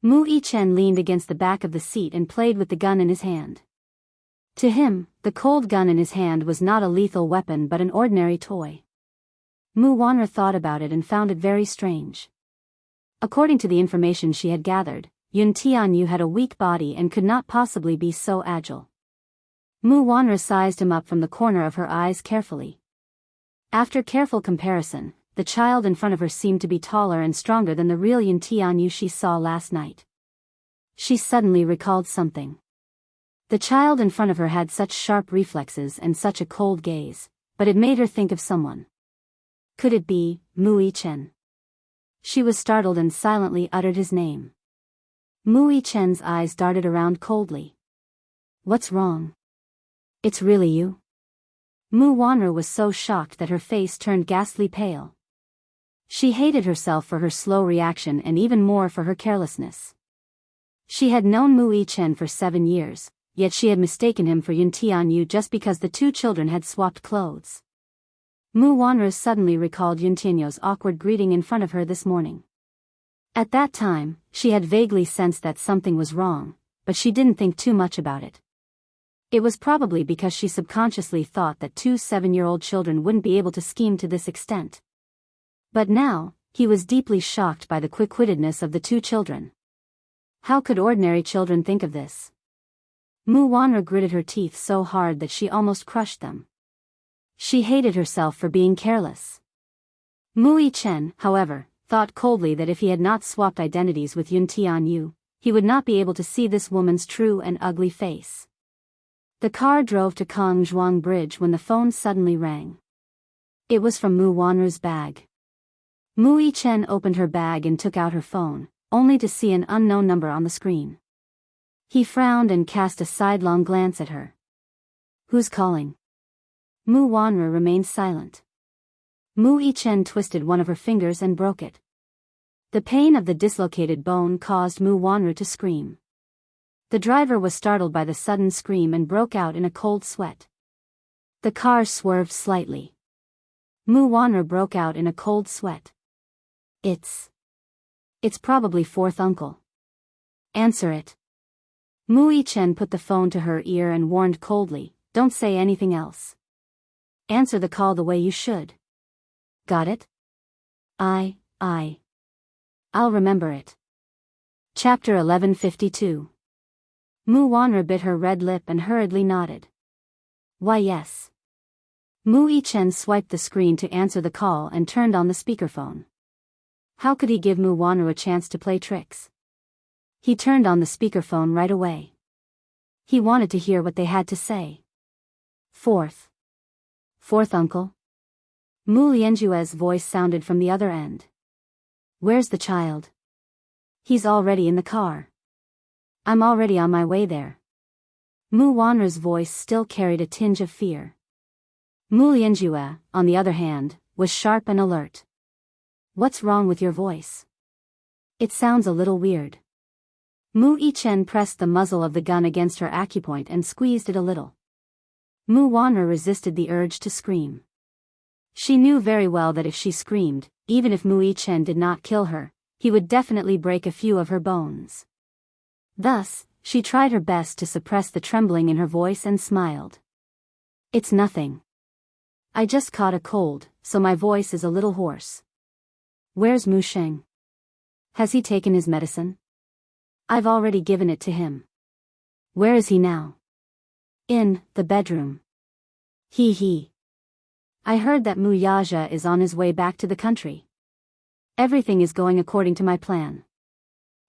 Mu Yichen leaned against the back of the seat and played with the gun in his hand. To him, the cold gun in his hand was not a lethal weapon but an ordinary toy. Mu Wanru thought about it and found it very strange. According to the information she had gathered, Yun Tianyu had a weak body and could not possibly be so agile. Mu Wanru sized him up from the corner of her eyes carefully. After careful comparison, the child in front of her seemed to be taller and stronger than the real Yun Tianyu she saw last night. She suddenly recalled something. The child in front of her had such sharp reflexes and such a cold gaze, but it made her think of someone. Could it be Mu Yichen? She was startled and silently uttered his name. Mu Yichen's eyes darted around coldly. What's wrong? It's really you? Mu Wanru was so shocked that her face turned ghastly pale. She hated herself for her slow reaction and even more for her carelessness. She had known Mu Yichen for 7 years, yet she had mistaken him for Yun Tianyu just because the two children had swapped clothes. Mu Wanru suddenly recalled Yun Tianyu's awkward greeting in front of her this morning. At that time, she had vaguely sensed that something was wrong, but she didn't think too much about it. It was probably because she subconsciously thought that 2 7-year-old children wouldn't be able to scheme to this extent. But now, he was deeply shocked by the quick-wittedness of the two children. How could ordinary children think of this? Mu Wanru gritted her teeth so hard that she almost crushed them. She hated herself for being careless. Mu Yichen, however, thought coldly that if he had not swapped identities with Yun Tianyu, he would not be able to see this woman's true and ugly face. The car drove to Kongzhuang Bridge when the phone suddenly rang. It was from Mu Wanru's bag. Mu Yichen opened her bag and took out her phone, only to see an unknown number on the screen. He frowned and cast a sidelong glance at her. Who's calling? Mu Wanru remained silent. Mu Yichen twisted one of her fingers and broke it. The pain of the dislocated bone caused Mu Wanru to scream. The driver was startled by the sudden scream and broke out in a cold sweat. The car swerved slightly. Mu Wanru broke out in a cold sweat. It's probably fourth uncle. Answer it. Mu Yichen put the phone to her ear and warned coldly, don't say anything else. Answer the call the way you should. Got it? I'll remember it. Chapter 1152. Mu Wanru bit her red lip and hurriedly nodded. Why yes. Mu Yichen swiped the screen to answer the call and turned on the speakerphone. How could he give Mu Wanru a chance to play tricks? He turned on the speakerphone right away. He wanted to hear what they had to say. Fourth uncle? Mu Lianjue's voice sounded from the other end. Where's the child? He's already in the car. I'm already on my way there. Mu Wanru's voice still carried a tinge of fear. Mu Lianjue, on the other hand, was sharp and alert. What's wrong with your voice? It sounds a little weird. Mu Yichen pressed the muzzle of the gun against her acupoint and squeezed it a little. Mu Wanru resisted the urge to scream. She knew very well that if she screamed, even if Mu Yichen did not kill her, he would definitely break a few of her bones. Thus, she tried her best to suppress the trembling in her voice and smiled. It's nothing. I just caught a cold, so my voice is a little hoarse. Where's Mu Sheng? Has he taken his medicine? I've already given it to him. Where is he now? In the bedroom. He. I heard that Mu Yaja is on his way back to the country. Everything is going according to my plan.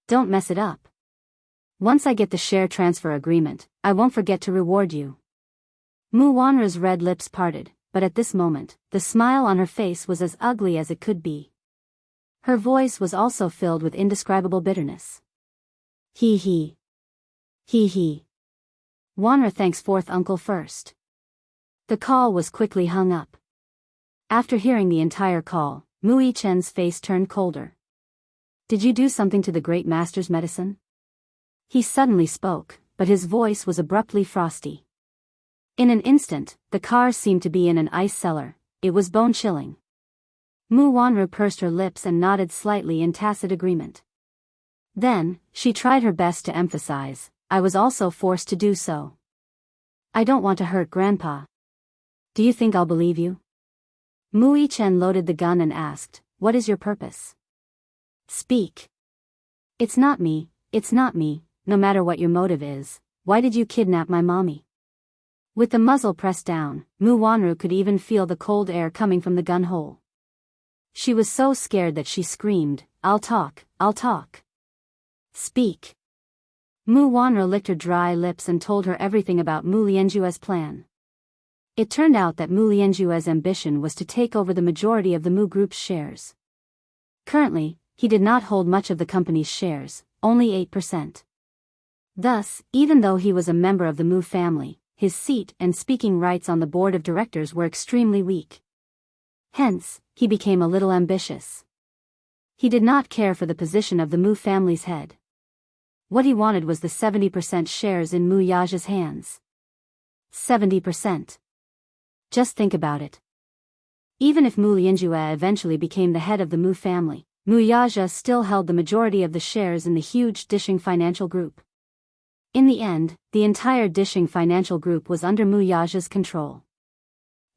Don't mess it up. Once I get the share transfer agreement, I won't forget to reward you. Mu Wanru's red lips parted, but at this moment, the smile on her face was as ugly as it could be. Her voice was also filled with indescribable bitterness. He he. He he. Wanra thanks fourth uncle first. The call was quickly hung up. After hearing the entire call, Mu Yichen's face turned colder. Did you do something to the great master's medicine? He suddenly spoke, but his voice was abruptly frosty. In an instant, the car seemed to be in an ice cellar. It was bone-chilling. Mu Wanru pursed her lips and nodded slightly in tacit agreement. Then, she tried her best to emphasize, I was also forced to do so. I don't want to hurt Grandpa. Do you think I'll believe you? Mu Yichen loaded the gun and asked, what is your purpose? Speak. It's not me, no matter what your motive is. Why did you kidnap my mommy? With the muzzle pressed down, Mu Wanru could even feel the cold air coming from the gun hole. She was so scared that she screamed, I'll talk. Speak. Mu Wanru licked her dry lips and told her everything about Mu Lianjue's plan. It turned out that Mu Lianjue's ambition was to take over the majority of the Mu Group's shares. Currently, he did not hold much of the company's shares, only 8%. Thus, even though he was a member of the Mu family, his seat and speaking rights on the board of directors were extremely weak. Hence, he became a little ambitious. He did not care for the position of the Mu family's head. What he wanted was the 70% shares in Mu Yaja's hands. 70%. Just think about it. Even if Mu Lianjue eventually became the head of the Mu family, Mu Yaja still held the majority of the shares in the huge Dishing Financial Group. In the end, the entire Dishing Financial Group was under Mu Yaja's control.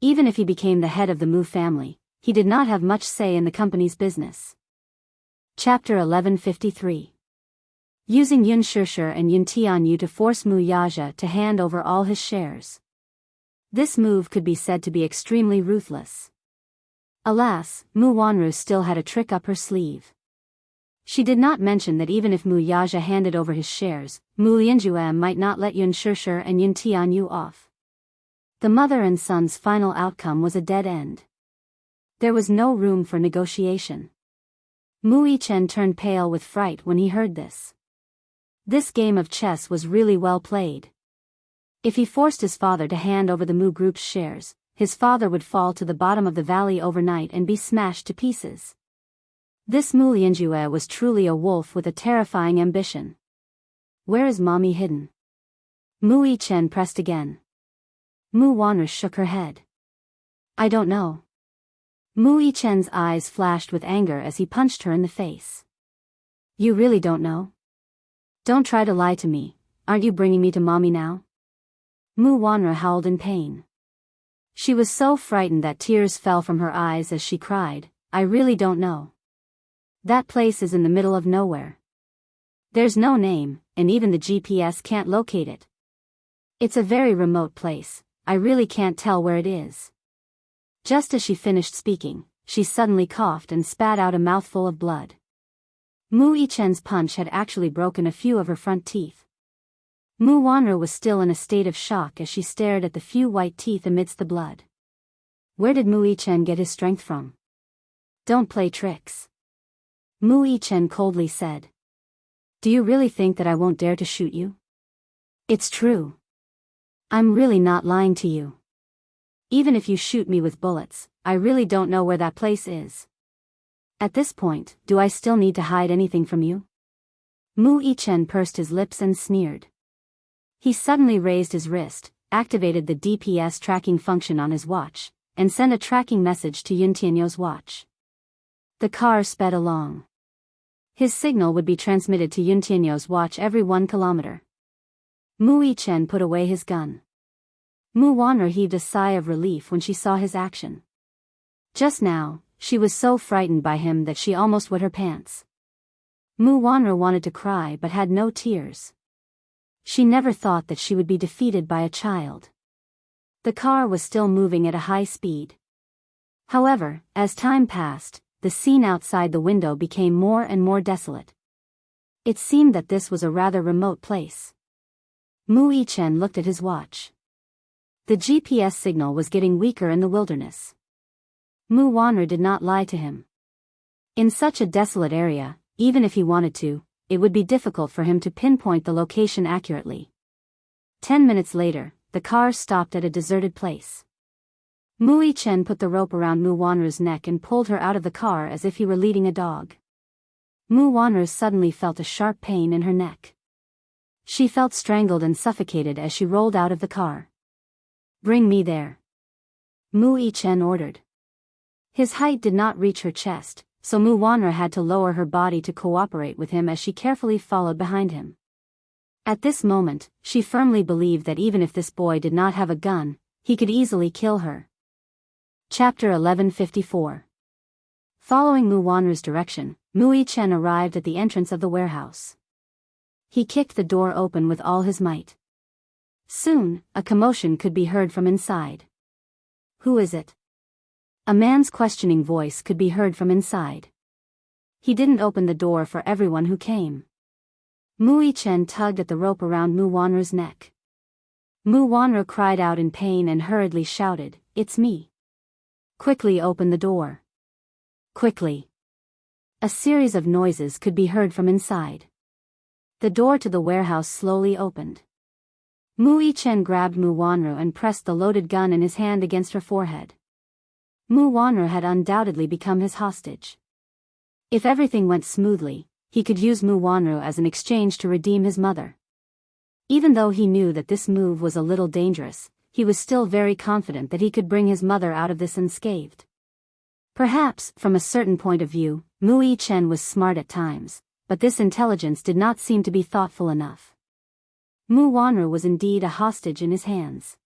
Even if he became the head of the Mu family, he did not have much say in the company's business. Chapter 1153. Using Yun Shishir and Yun Tianyu to force Mu Yaja to hand over all his shares. This move could be said to be extremely ruthless. Alas, Mu Wanru still had a trick up her sleeve. She did not mention that even if Mu Yaja handed over his shares, Mu Lianjue might not let Yun Shishir and Yun Tianyu off. The mother and son's final outcome was a dead end. There was no room for negotiation. Mu Yichen turned pale with fright when he heard this. This game of chess was really well played. If he forced his father to hand over the Mu Group's shares, his father would fall to the bottom of the valley overnight and be smashed to pieces. This Mu Lianjue was truly a wolf with a terrifying ambition. Where is mommy hidden? Mu Yichen pressed again. Mu Wanru shook her head. I don't know. Mu Yichen's eyes flashed with anger as he punched her in the face. You really don't know? Don't try to lie to me, aren't you bringing me to mommy now? Mu Wanru howled in pain. She was so frightened that tears fell from her eyes as she cried, I really don't know. That place is in the middle of nowhere. There's no name, and even the GPS can't locate it. It's a very remote place, I really can't tell where it is. Just as she finished speaking, she suddenly coughed and spat out a mouthful of blood. Mu Yichen's punch had actually broken a few of her front teeth. Mu Wanru was still in a state of shock as she stared at the few white teeth amidst the blood. Where did Mu Yichen get his strength from? Don't play tricks. Mu Yichen coldly said. Do you really think that I won't dare to shoot you? It's true. I'm really not lying to you. Even if you shoot me with bullets, I really don't know where that place is. At this point, do I still need to hide anything from you? Mu Yichen pursed his lips and sneered. He suddenly raised his wrist, activated the DPS tracking function on his watch, and sent a tracking message to Yun Tianyu's watch. The car sped along. His signal would be transmitted to Yun Tianyu's watch every 1 kilometer. Mu Yichen put away his gun. Mu Wanru heaved a sigh of relief when she saw his action. Just now, she was so frightened by him that she almost wet her pants. Mu Wanru wanted to cry but had no tears. She never thought that she would be defeated by a child. The car was still moving at a high speed. However, as time passed, the scene outside the window became more and more desolate. It seemed that this was a rather remote place. Mu Yichen looked at his watch. The GPS signal was getting weaker in the wilderness. Mu Wanru did not lie to him. In such a desolate area, even if he wanted to, it would be difficult for him to pinpoint the location accurately. 10 minutes later, the car stopped at a deserted place. Mu Yichen put the rope around Mu Wanru's neck and pulled her out of the car as if he were leading a dog. Mu Wanru suddenly felt a sharp pain in her neck. She felt strangled and suffocated as she rolled out of the car. "Bring me there," Mu Yichen ordered. His height did not reach her chest, so Mu Wanru had to lower her body to cooperate with him as she carefully followed behind him. At this moment, she firmly believed that even if this boy did not have a gun, he could easily kill her. Chapter 1154. Following Mu Wanru's direction, Mu Yichen arrived at the entrance of the warehouse. He kicked the door open with all his might. Soon, a commotion could be heard from inside. "Who is it?" A man's questioning voice could be heard from inside. He didn't open the door for everyone who came. Mu Yichen tugged at the rope around Mu Wanru's neck. Mu Wanru cried out in pain and hurriedly shouted, "It's me. Quickly open the door. Quickly." A series of noises could be heard from inside. The door to the warehouse slowly opened. Mu Yichen grabbed Mu Wanru and pressed the loaded gun in his hand against her forehead. Mu Wanru had undoubtedly become his hostage. If everything went smoothly, he could use Mu Wanru as an exchange to redeem his mother. Even though he knew that this move was a little dangerous, he was still very confident that he could bring his mother out of this unscathed. Perhaps, from a certain point of view, Mu Yichen was smart at times, but this intelligence did not seem to be thoughtful enough. Mu Wanru was indeed a hostage in his hands.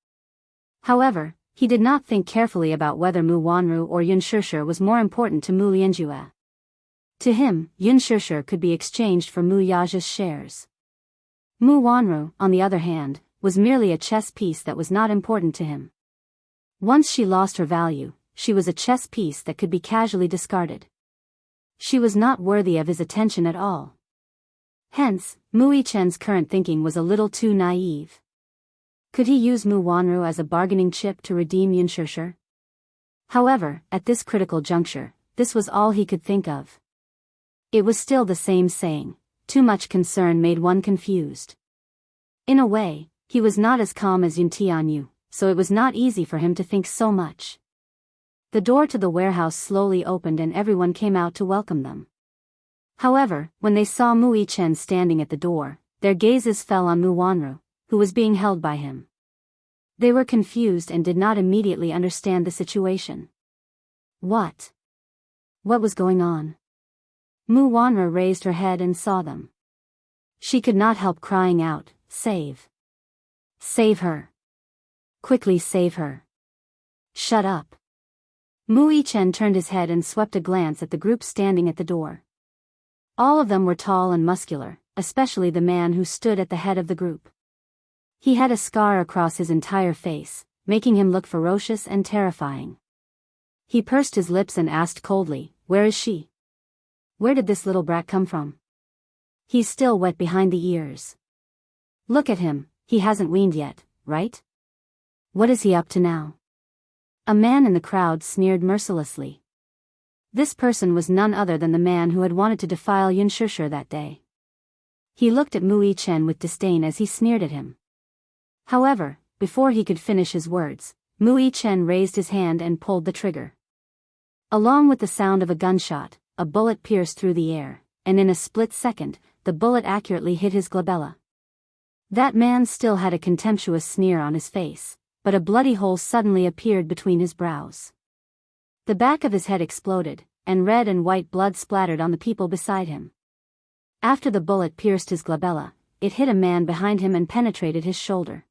However, he did not think carefully about whether Mu Wanru or Yun Shishir was more important to Mu Lianjue. To him, Yun Shishir could be exchanged for Mu Yaja's shares. Mu Wanru, on the other hand, was merely a chess piece that was not important to him. Once she lost her value, she was a chess piece that could be casually discarded. She was not worthy of his attention at all. Hence, Mu Yichen's current thinking was a little too naive. Could he use Mu Wanru as a bargaining chip to redeem Yun Shishir? However, at this critical juncture, this was all he could think of. It was still the same saying, too much concern made one confused. In a way, he was not as calm as Yun Tianyu, so it was not easy for him to think so much. The door to the warehouse slowly opened and everyone came out to welcome them. However, when they saw Mu Yichen standing at the door, their gazes fell on Mu Wanru, who was being held by him. They were confused and did not immediately understand the situation. What was going on? Mu Wanru raised her head and saw them. She could not help crying out, "Save! Save her! Quickly save her! Shut up!" Mu Yichen turned his head and swept a glance at the group standing at the door. All of them were tall and muscular, especially the man who stood at the head of the group. He had a scar across his entire face, making him look ferocious and terrifying. He pursed his lips and asked coldly, "Where is she? Where did this little brat come from? He's still wet behind the ears. Look at him, he hasn't weaned yet, right? What is he up to now?" A man in the crowd sneered mercilessly. This person was none other than the man who had wanted to defile Yun Shishir that day. He looked at Mu Yichen with disdain as he sneered at him. However, before he could finish his words, Mu Yichen raised his hand and pulled the trigger. Along with the sound of a gunshot, a bullet pierced through the air, and in a split second, the bullet accurately hit his glabella. That man still had a contemptuous sneer on his face, but a bloody hole suddenly appeared between his brows. The back of his head exploded, and red and white blood splattered on the people beside him. After the bullet pierced his glabella, it hit a man behind him and penetrated his shoulder.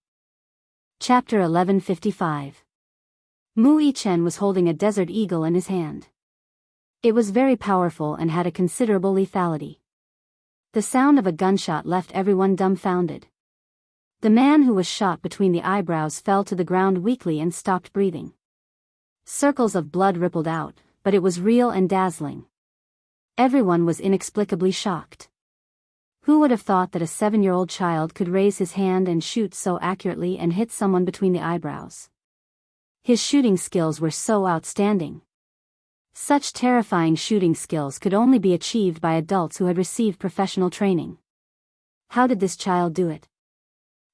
Chapter 1155. Mu Yichen was holding a desert eagle in his hand. It was very powerful and had a considerable lethality. The sound of a gunshot left everyone dumbfounded. The man who was shot between the eyebrows fell to the ground weakly and stopped breathing. Circles of blood rippled out, but it was real and dazzling. Everyone was inexplicably shocked. Who would have thought that a 7-year-old child could raise his hand and shoot so accurately and hit someone between the eyebrows? His shooting skills were so outstanding. Such terrifying shooting skills could only be achieved by adults who had received professional training. How did this child do it?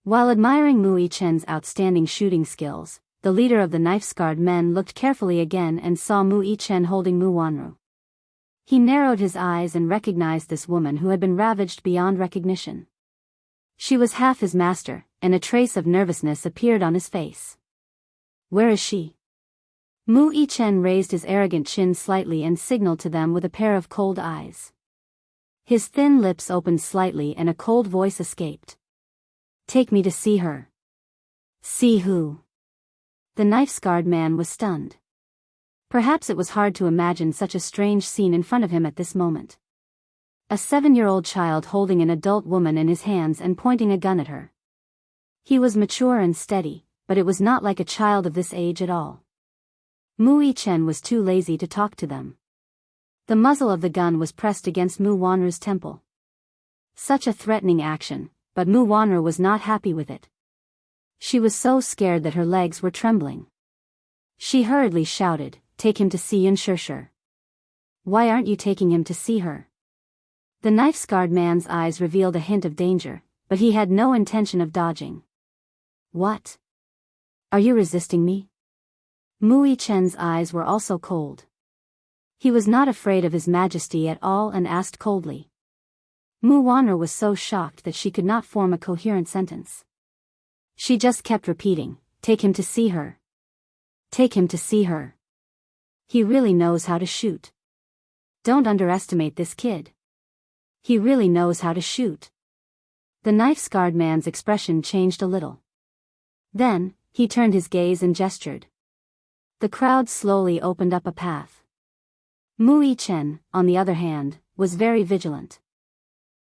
While admiring Mu Yichen's outstanding shooting skills, the leader of the knife-scarred men looked carefully again and saw Mu Yichen holding Mu Wanru. He narrowed his eyes and recognized this woman who had been ravaged beyond recognition. She was half his master, and a trace of nervousness appeared on his face. Where is she? Mu Yichen raised his arrogant chin slightly and signaled to them with a pair of cold eyes. His thin lips opened slightly and a cold voice escaped. Take me to see her. See who? The knife-scarred man was stunned. Perhaps it was hard to imagine such a strange scene in front of him at this moment. A 7-year-old child holding an adult woman in his hands and pointing a gun at her. He was mature and steady, but it was not like a child of this age at all. Mu Yichen was too lazy to talk to them. The muzzle of the gun was pressed against Mu Wanru's temple. Such a threatening action, but Mu Wanru was not happy with it. She was so scared that her legs were trembling. She hurriedly shouted, "Take him to see Xianxia." Why aren't you taking him to see her? The knife-scarred man's eyes revealed a hint of danger, but he had no intention of dodging. What? Are you resisting me? Mu Yichen's eyes were also cold. He was not afraid of his majesty at all and asked coldly. Mu Wanru was so shocked that she could not form a coherent sentence. She just kept repeating, "Take him to see her. Take him to see her. He really knows how to shoot. Don't underestimate this kid. He really knows how to shoot." The knife-scarred man's expression changed a little. Then, he turned his gaze and gestured. The crowd slowly opened up a path. Mu Yichen, on the other hand, was very vigilant.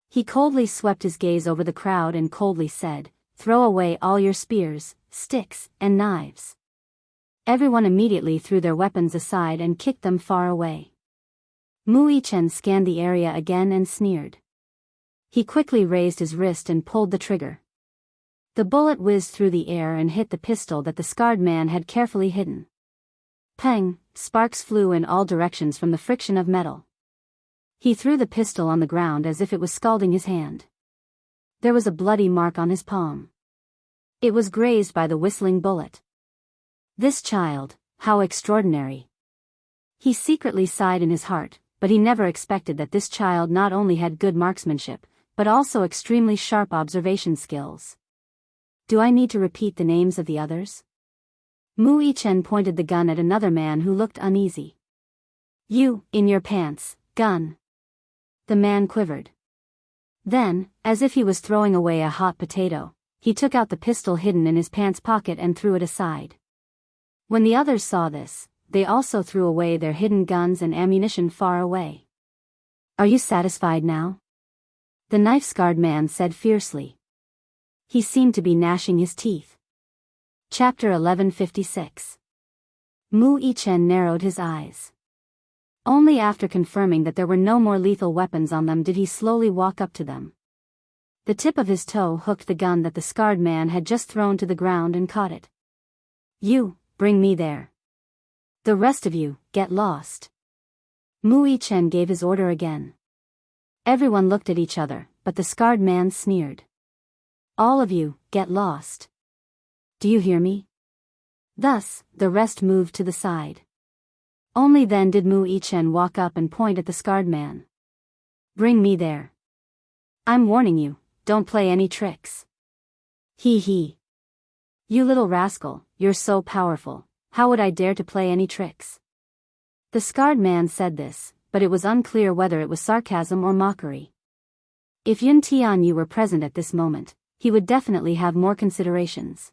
He coldly swept his gaze over the crowd and coldly said, "Throw away all your spears, sticks, and knives." Everyone immediately threw their weapons aside and kicked them far away. Mu Yichen scanned the area again and sneered. He quickly raised his wrist and pulled the trigger. The bullet whizzed through the air and hit the pistol that the scarred man had carefully hidden. Pang! Sparks flew in all directions from the friction of metal. He threw the pistol on the ground as if it was scalding his hand. There was a bloody mark on his palm. It was grazed by the whistling bullet. This child, how extraordinary! He secretly sighed in his heart, but he never expected that this child not only had good marksmanship, but also extremely sharp observation skills. Do I need to repeat the names of the others? Mu Yichen pointed the gun at another man who looked uneasy. You, in your pants, gun. The man quivered. Then, as if he was throwing away a hot potato, he took out the pistol hidden in his pants pocket and threw it aside. When the others saw this, they also threw away their hidden guns and ammunition far away. Are you satisfied now? The knife-scarred man said fiercely. He seemed to be gnashing his teeth. Chapter 1156. Mu Yichen narrowed his eyes. Only after confirming that there were no more lethal weapons on them did he slowly walk up to them. The tip of his toe hooked the gun that the scarred man had just thrown to the ground and caught it. You, bring me there. The rest of you, get lost. Mu Yichen gave his order again. Everyone looked at each other, but the scarred man sneered. All of you, get lost. Do you hear me? Thus, the rest moved to the side. Only then did Mu Yichen walk up and point at the scarred man. Bring me there. I'm warning you, don't play any tricks. He. You little rascal, you're so powerful, how would I dare to play any tricks? The scarred man said this, but it was unclear whether it was sarcasm or mockery. If Yun Tianyu were present at this moment, he would definitely have more considerations.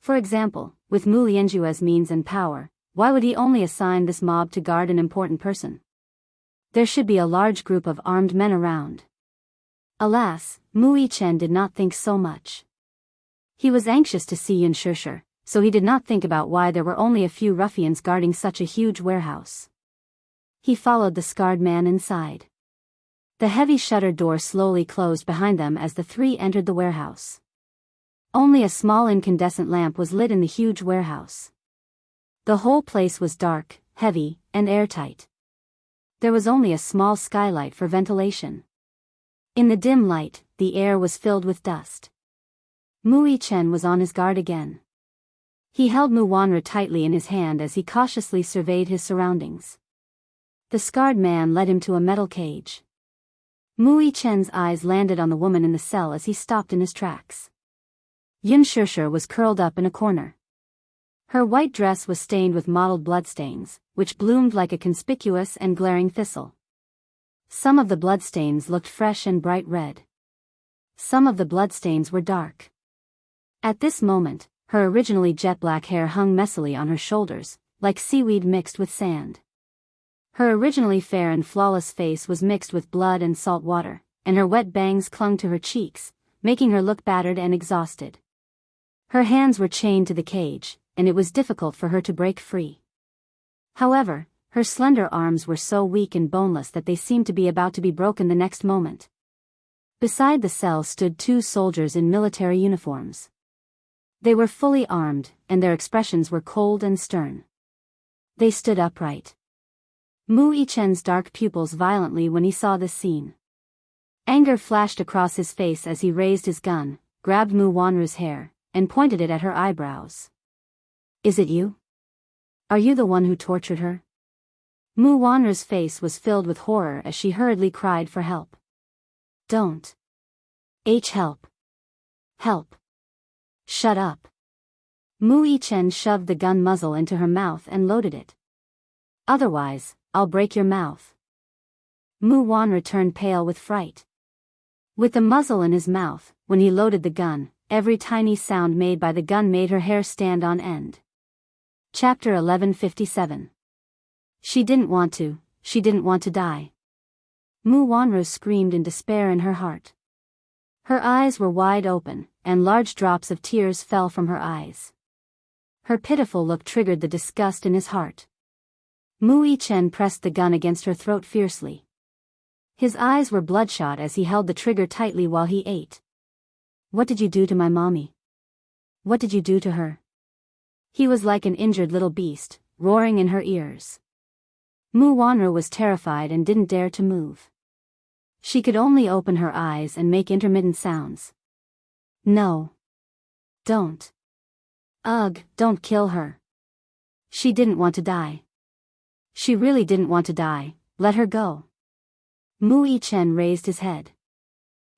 For example, with Mu Lianjue's means and power, why would he only assign this mob to guard an important person? There should be a large group of armed men around. Alas, Mu Yichen did not think so much. He was anxious to see Xianxia, so he did not think about why there were only a few ruffians guarding such a huge warehouse. He followed the scarred man inside. The heavy shuttered door slowly closed behind them as the three entered the warehouse. Only a small incandescent lamp was lit in the huge warehouse. The whole place was dark, heavy, and airtight. There was only a small skylight for ventilation. In the dim light, the air was filled with dust. Mu Yichen was on his guard again. He held Mu Wanru tightly in his hand as he cautiously surveyed his surroundings. The scarred man led him to a metal cage. Mu Yichen's eyes landed on the woman in the cell as he stopped in his tracks. Xianxia was curled up in a corner. Her white dress was stained with mottled bloodstains, which bloomed like a conspicuous and glaring thistle. Some of the bloodstains looked fresh and bright red. Some of the bloodstains were dark. At this moment, her originally jet-black hair hung messily on her shoulders, like seaweed mixed with sand. Her originally fair and flawless face was mixed with blood and salt water, and her wet bangs clung to her cheeks, making her look battered and exhausted. Her hands were chained to the cage, and it was difficult for her to break free. However, her slender arms were so weak and boneless that they seemed to be about to be broken the next moment. Beside the cell stood 2 soldiers in military uniforms. They were fully armed, and their expressions were cold and stern. They stood upright. Mu Yichen's dark pupils violently when he saw this scene. Anger flashed across his face as he raised his gun, grabbed Mu Wanru's hair, and pointed it at her eyebrows. "Is it you? Are you the one who tortured her?" Mu Wanru's face was filled with horror as she hurriedly cried for help. "Don't. Help. Help. Shut up." Mu Yichen shoved the gun muzzle into her mouth and loaded it. "Otherwise, I'll break your mouth." Mu Wanru turned pale with fright. With the muzzle in his mouth, when he loaded the gun, every tiny sound made by the gun made her hair stand on end. Chapter 1157. She didn't want to die. Mu Wanru screamed in despair in her heart. Her eyes were wide open, and large drops of tears fell from her eyes. Her pitiful look triggered the disgust in his heart. Mu Yichen pressed the gun against her throat fiercely. His eyes were bloodshot as he held the trigger tightly while he ate. "What did you do to my mommy? What did you do to her?" He was like an injured little beast, roaring in her ears. Mu Wanru was terrified and didn't dare to move. She could only open her eyes and make intermittent sounds. "No. Don't. Ugh, don't kill her. She didn't want to die. She really didn't want to die, let her go." Mu Yichen raised his head.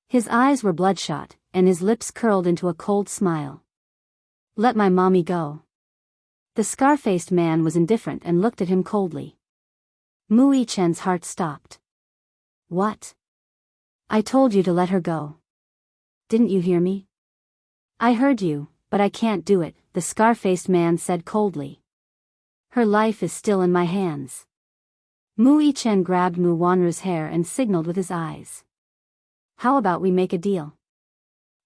His eyes were bloodshot, and his lips curled into a cold smile. "Let my mommy go." The scar-faced man was indifferent and looked at him coldly. Mu Yichen's heart stopped. "What? I told you to let her go. Didn't you hear me?" "I heard you, but I can't do it," the scar-faced man said coldly. "Her life is still in my hands." Mu Yichen grabbed Mu Wanru's hair and signaled with his eyes. "How about we make a deal?"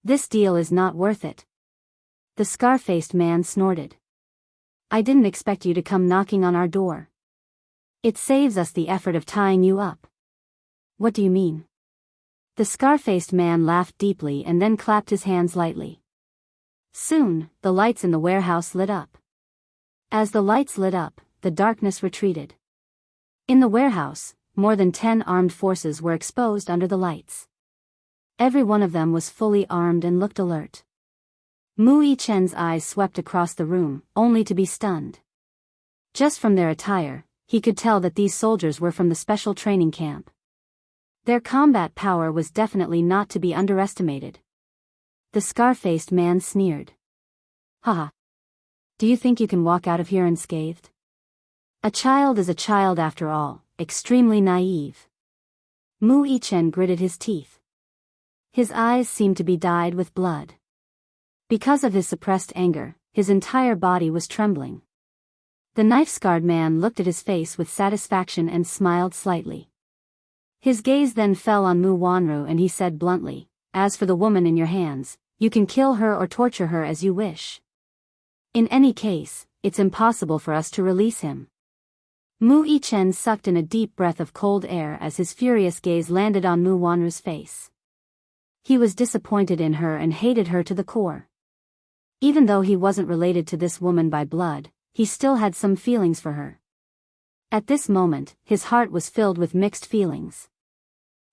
"This deal is not worth it." The scar-faced man snorted. "I didn't expect you to come knocking on our door. It saves us the effort of tying you up." "What do you mean?" The scar-faced man laughed deeply and then clapped his hands lightly. Soon, the lights in the warehouse lit up. As the lights lit up, the darkness retreated. In the warehouse, more than 10 armed forces were exposed under the lights. Every one of them was fully armed and looked alert. Mu Yichen's eyes swept across the room, only to be stunned. Just from their attire, he could tell that these soldiers were from the special training camp. Their combat power was definitely not to be underestimated. The scar-faced man sneered. "Haha. Do you think you can walk out of here unscathed? A child is a child after all, extremely naive." Mu Yichen gritted his teeth. His eyes seemed to be dyed with blood. Because of his suppressed anger, his entire body was trembling. The knife-scarred man looked at his face with satisfaction and smiled slightly. His gaze then fell on Mu Wanru and he said bluntly, "As for the woman in your hands, you can kill her or torture her as you wish. In any case, it's impossible for us to release him." Mu Yichen sucked in a deep breath of cold air as his furious gaze landed on Mu Wanru's face. He was disappointed in her and hated her to the core. Even though he wasn't related to this woman by blood, he still had some feelings for her. At this moment, his heart was filled with mixed feelings.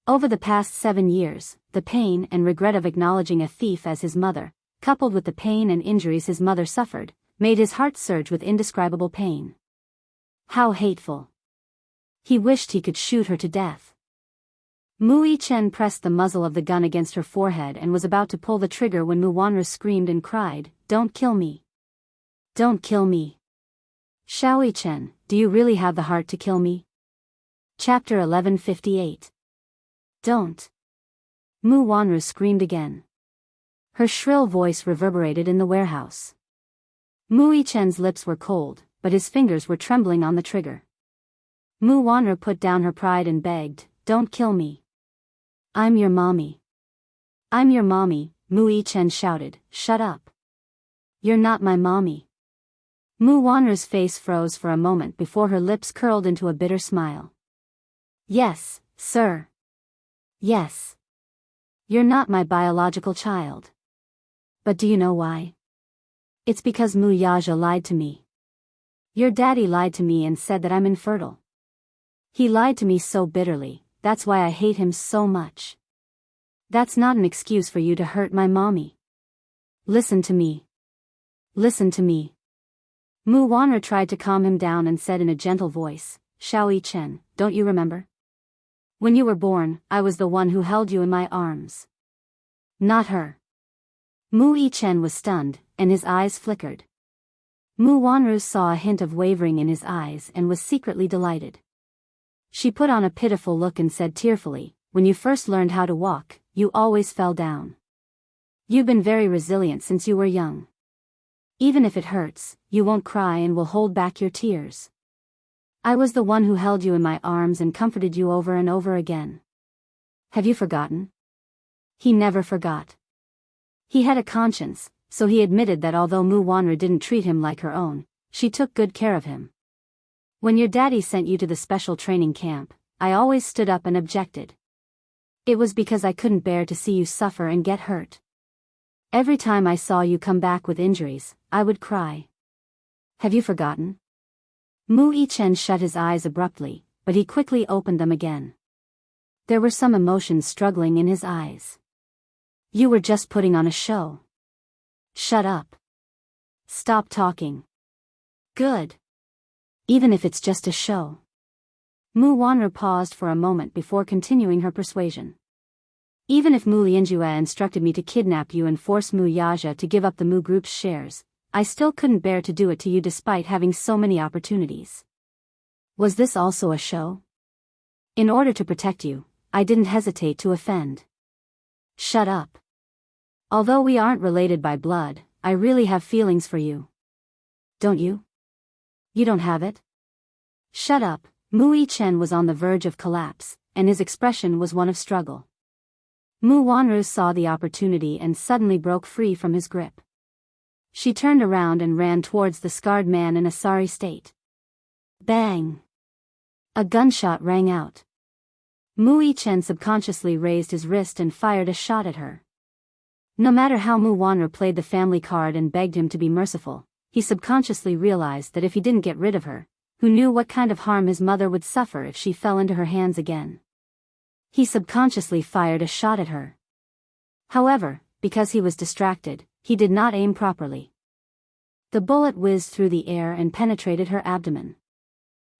Over the past 7 years, the pain and regret of acknowledging a thief as his mother, coupled with the pain and injuries his mother suffered, made his heart surge with indescribable pain. How hateful. He wished he could shoot her to death. Mu Yichen pressed the muzzle of the gun against her forehead and was about to pull the trigger when Mu Wanru screamed and cried, "Don't kill me! Don't kill me! Xiao Yichen, do you really have the heart to kill me?" Chapter 1158. Don't! Mu Wanru screamed again. Her shrill voice reverberated in the warehouse. Mu Yichen's lips were cold, but his fingers were trembling on the trigger. Mu Wanru put down her pride and begged, "Don't kill me. I'm your mommy. I'm your mommy," Mu Yichen shouted, "Shut up. You're not my mommy." Mu Wanru's face froze for a moment before her lips curled into a bitter smile. "Yes, sir. Yes. You're not my biological child. But do you know why? It's because Mu Yaja lied to me. Your daddy lied to me and said that I'm infertile. He lied to me so bitterly, that's why I hate him so much. That's not an excuse for you to hurt my mommy. Listen to me. Listen to me." Mu Wanru tried to calm him down and said in a gentle voice, "Xiao Yichen, don't you remember? When you were born, I was the one who held you in my arms. Not her." Mu Yichen was stunned, and his eyes flickered. Mu Wanru saw a hint of wavering in his eyes and was secretly delighted. She put on a pitiful look and said tearfully, "When you first learned how to walk, you always fell down. You've been very resilient since you were young. Even if it hurts, you won't cry and will hold back your tears. I was the one who held you in my arms and comforted you over and over again. Have you forgotten?" He never forgot. He had a conscience, so he admitted that although Mu Wanru didn't treat him like her own, she took good care of him. "When your daddy sent you to the special training camp, I always stood up and objected. It was because I couldn't bear to see you suffer and get hurt. Every time I saw you come back with injuries, I would cry. Have you forgotten?" Mu Yichen shut his eyes abruptly, but he quickly opened them again. There were some emotions struggling in his eyes. "You were just putting on a show. Shut up. Stop talking. Good. Even if it's just a show." Mu Wanru paused for a moment before continuing her persuasion. "Even if Mu Lianjue instructed me to kidnap you and force Mu Yaja to give up the Mu Group's shares, I still couldn't bear to do it to you despite having so many opportunities. Was this also a show? In order to protect you, I didn't hesitate to offend. Shut up. Although we aren't related by blood, I really have feelings for you. Don't you? You don't have it? Shut up." Mu Yichen was on the verge of collapse, and his expression was one of struggle. Mu Wanru saw the opportunity and suddenly broke free from his grip. She turned around and ran towards the scarred man in a sorry state. Bang! A gunshot rang out. Mu Yichen subconsciously raised his wrist and fired a shot at her. No matter how Mu Wanru played the family card and begged him to be merciful, he subconsciously realized that if he didn't get rid of her, who knew what kind of harm his mother would suffer if she fell into her hands again? He subconsciously fired a shot at her. However, because he was distracted, he did not aim properly. The bullet whizzed through the air and penetrated her abdomen.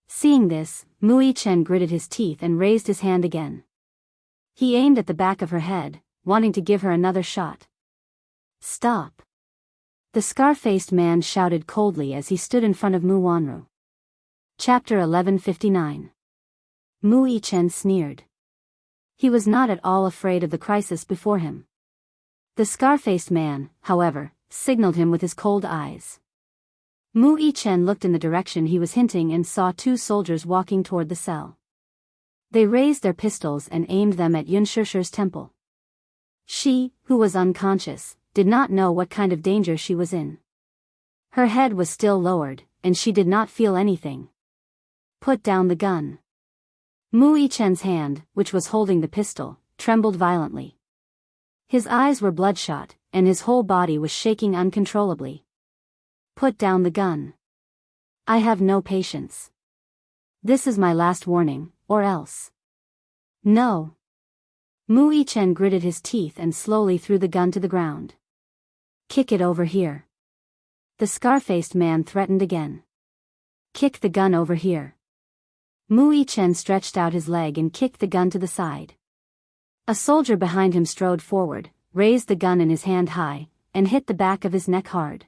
Seeing this, Mu Yichen gritted his teeth and raised his hand again. He aimed at the back of her head, wanting to give her another shot. "Stop!" The scar-faced man shouted coldly as he stood in front of Mu Wanru. Chapter 1159. Mu Yichen sneered. He was not at all afraid of the crisis before him. The scar-faced man, however, signaled him with his cold eyes. Mu Yichen looked in the direction he was hinting and saw 2 soldiers walking toward the cell. They raised their pistols and aimed them at Yunshirshi's temple. She, who was unconscious, did not know what kind of danger she was in. Her head was still lowered, and she did not feel anything. "Put down the gun." Mu Yichen's hand, which was holding the pistol, trembled violently. His eyes were bloodshot, and his whole body was shaking uncontrollably. "Put down the gun. I have no patience." This is my last warning, or else. No. Mu Yichen gritted his teeth and slowly threw the gun to the ground. Kick it over here. The scar-faced man threatened again. Kick the gun over here. Mu Yichen stretched out his leg and kicked the gun to the side. A soldier behind him strode forward, raised the gun in his hand high, and hit the back of his neck hard.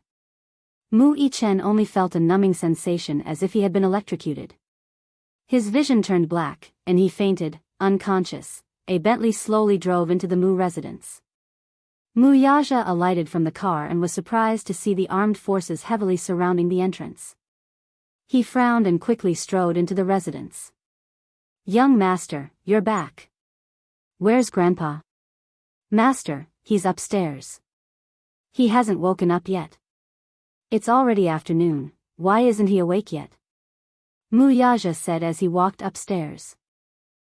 Mu Yichen only felt a numbing sensation as if he had been electrocuted. His vision turned black, and he fainted, unconscious. A Bentley slowly drove into the Mu residence. Mu Yaja alighted from the car and was surprised to see the armed forces heavily surrounding the entrance. He frowned and quickly strode into the residence. Young master, you're back. Where's Grandpa? Master, he's upstairs. He hasn't woken up yet. It's already afternoon, why isn't he awake yet? Mu Yaja said as he walked upstairs.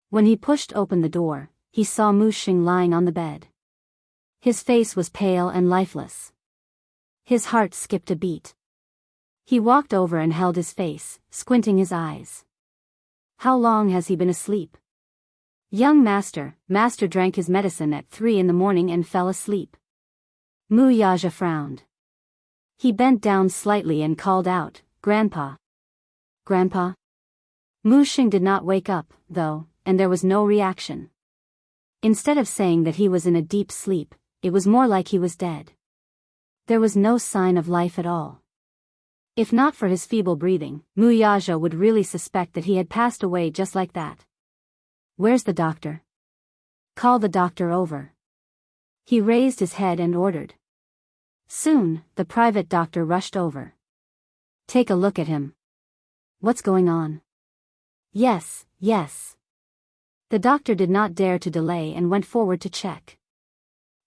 When he pushed open the door, he saw Mu Xing lying on the bed. His face was pale and lifeless. His heart skipped a beat. He walked over and held his face, squinting his eyes. How long has he been asleep? Young master drank his medicine at 3 in the morning and fell asleep. Mu Yaja frowned. He bent down slightly and called out, Grandpa. Grandpa? Mu Xing did not wake up, though, and there was no reaction. Instead of saying that he was in a deep sleep, it was more like he was dead. There was no sign of life at all. If not for his feeble breathing, Mu Yaja would really suspect that he had passed away just like that. Where's the doctor? Call the doctor over. He raised his head and ordered. Soon, the private doctor rushed over. Take a look at him. What's going on? Yes. The doctor did not dare to delay and went forward to check.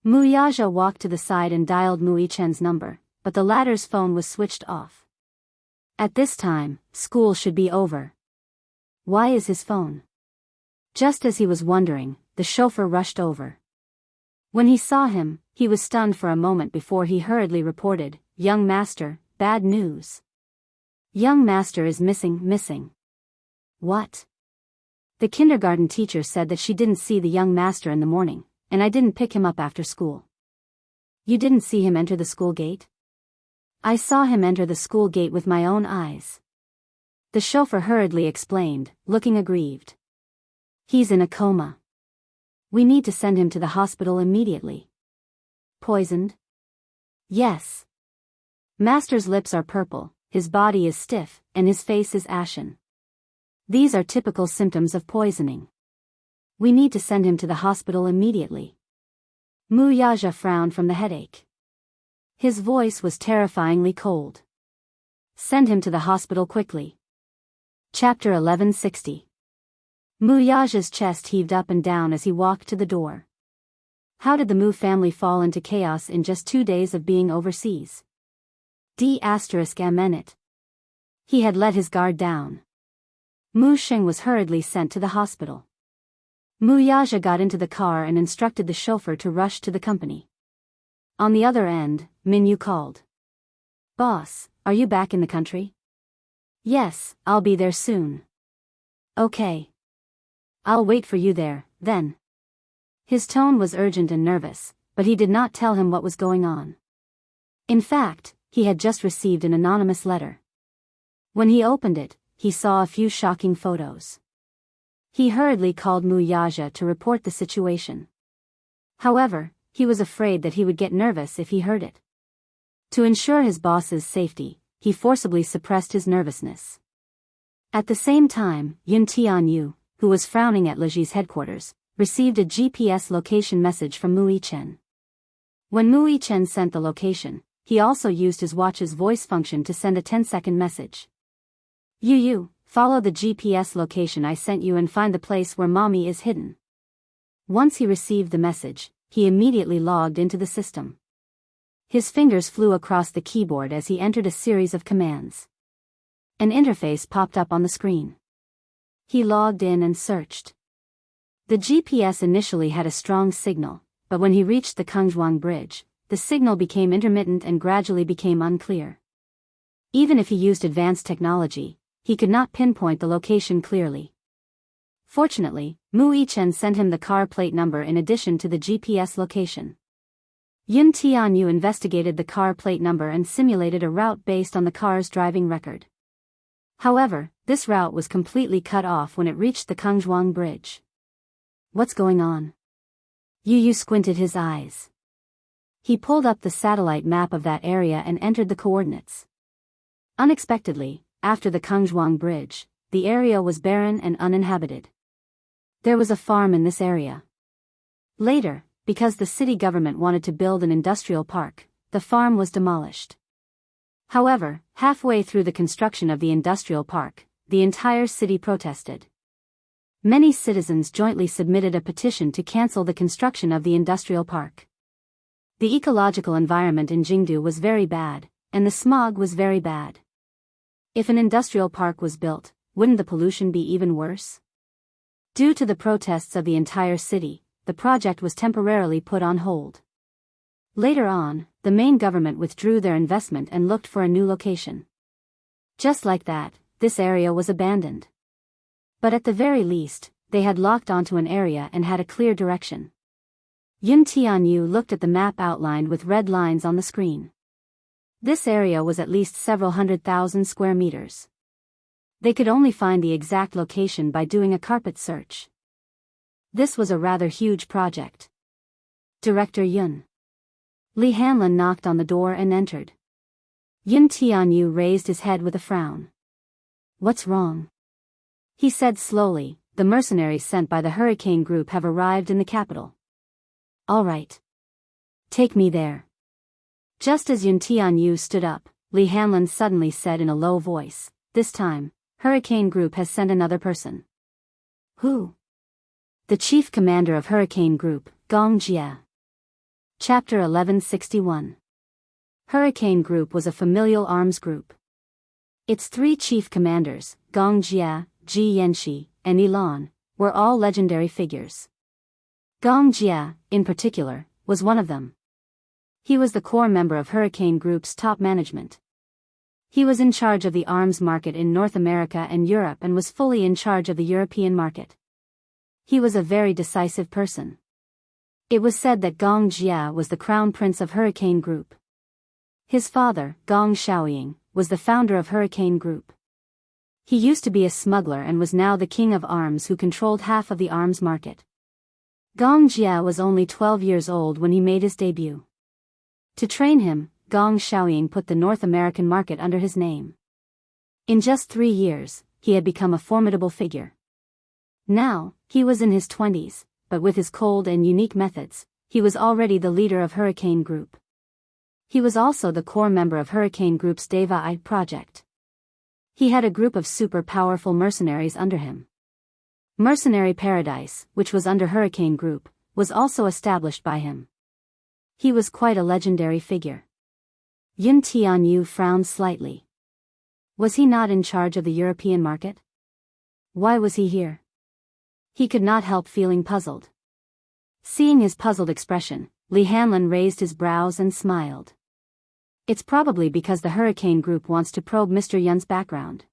Mu Yaja walked to the side and dialed Mu Yichen's number, but the latter's phone was switched off. At this time, school should be over. Why is his phone? Just as he was wondering, the chauffeur rushed over. When he saw him, he was stunned for a moment before he hurriedly reported, Young master, bad news. Young master is missing. What? The kindergarten teacher said that she didn't see the young master in the morning, and I didn't pick him up after school. You didn't see him enter the school gate? I saw him enter the school gate with my own eyes. The chauffeur hurriedly explained, looking aggrieved. He's in a coma. We need to send him to the hospital immediately. Poisoned? Yes. Master's lips are purple, his body is stiff, and his face is ashen. These are typical symptoms of poisoning. We need to send him to the hospital immediately. Mu Yaja frowned from the headache. His voice was terrifyingly cold. Send him to the hospital quickly. Chapter 1160. Mu Yaja's chest heaved up and down as he walked to the door. How did the Mu family fall into chaos in just 2 days of being overseas? D****. He had let his guard down. Mu Xing was hurriedly sent to the hospital. Mu Yaja got into the car and instructed the chauffeur to rush to the company. On the other end, Min Yu called. Boss, are you back in the country? Yes, I'll be there soon. Okay. I'll wait for you there, then. His tone was urgent and nervous, but he did not tell him what was going on. In fact, he had just received an anonymous letter. When he opened it, he saw a few shocking photos. He hurriedly called Mu Yaja to report the situation. However, he was afraid that he would get nervous if he heard it. To ensure his boss's safety, he forcibly suppressed his nervousness. At the same time, Yun Tianyu, who was frowning at Leji's headquarters, received a GPS location message from Mu Yichen. When Mu Yichen sent the location, he also used his watch's voice function to send a 10-second message. You, follow the GPS location I sent you and find the place where mommy is hidden. Once he received the message, he immediately logged into the system. His fingers flew across the keyboard as he entered a series of commands. An interface popped up on the screen. He logged in and searched. The GPS initially had a strong signal, but when he reached the Kengzhuang Bridge, the signal became intermittent and gradually became unclear. Even if he used advanced technology, he could not pinpoint the location clearly. Fortunately, Mu Yichen sent him the car plate number in addition to the GPS location. Yun Tianyu investigated the car plate number and simulated a route based on the car's driving record. However, this route was completely cut off when it reached the Kengzhuang Bridge. What's going on? Yu squinted his eyes. He pulled up the satellite map of that area and entered the coordinates. Unexpectedly, after the Kengzhuang Bridge, the area was barren and uninhabited. There was a farm in this area. Later, because the city government wanted to build an industrial park, the farm was demolished. However, halfway through the construction of the industrial park, the entire city protested. Many citizens jointly submitted a petition to cancel the construction of the industrial park. The ecological environment in Jianghu was very bad, and the smog was very bad. If an industrial park was built, wouldn't the pollution be even worse? Due to the protests of the entire city, the project was temporarily put on hold. Later on, the main government withdrew their investment and looked for a new location. Just like that, this area was abandoned. But at the very least, they had locked onto an area and had a clear direction. Yun Tianyu looked at the map outlined with red lines on the screen. This area was at least several 100,000 square meters. They could only find the exact location by doing a carpet search. This was a rather huge project. Director Yun. Li Hanlin knocked on the door and entered. Yun Tianyu raised his head with a frown. What's wrong? He said slowly, the mercenaries sent by the Hurricane Group have arrived in the capital. All right. Take me there. Just as Yun Tianyu stood up, Li Hanlin suddenly said in a low voice, this time, Hurricane Group has sent another person. Who? The chief commander of Hurricane Group, Gong Jia. Chapter 1161. Hurricane Group was a familial arms group. Its three chief commanders, Gong Jia, Ji Yanxi, and Ilan, were all legendary figures. Gong Jia, in particular, was one of them. He was the core member of Hurricane Group's top management. He was in charge of the arms market in North America and Europe and was fully in charge of the European market. He was a very decisive person. It was said that Gong Jia was the crown prince of Hurricane Group. His father, Gong Xiaoying, was the founder of Hurricane Group. He used to be a smuggler and was now the king of arms who controlled half of the arms market. Gong Jia was only 12 years old when he made his debut. To train him, Gong Xiaoying put the North American market under his name. In just 3 years, he had become a formidable figure. Now, he was in his 20s, but with his cold and unique methods, he was already the leader of Hurricane Group. He was also the core member of Hurricane Group's Daoist project. He had a group of super powerful mercenaries under him. Mercenary Paradise, which was under Hurricane Group, was also established by him. He was quite a legendary figure. Yun Tianyu frowned slightly. Was he not in charge of the European market? Why was he here? He could not help feeling puzzled. Seeing his puzzled expression, Li Hanlin raised his brows and smiled. It's probably because the Hurricane Group wants to probe Mr. Yun's background.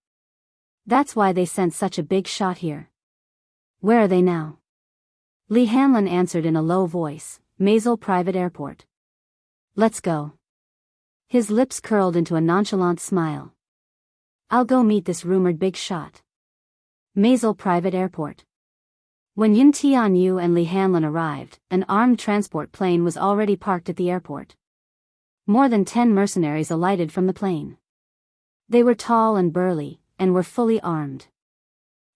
That's why they sent such a big shot here. Where are they now? Li Hanlin answered in a low voice, Mazel Private Airport. Let's go. His lips curled into a nonchalant smile. I'll go meet this rumored big shot. Mazel Private Airport. When Yun Tianyu and Li Hanlin arrived, an armed transport plane was already parked at the airport. More than 10 mercenaries alighted from the plane. They were tall and burly, and were fully armed.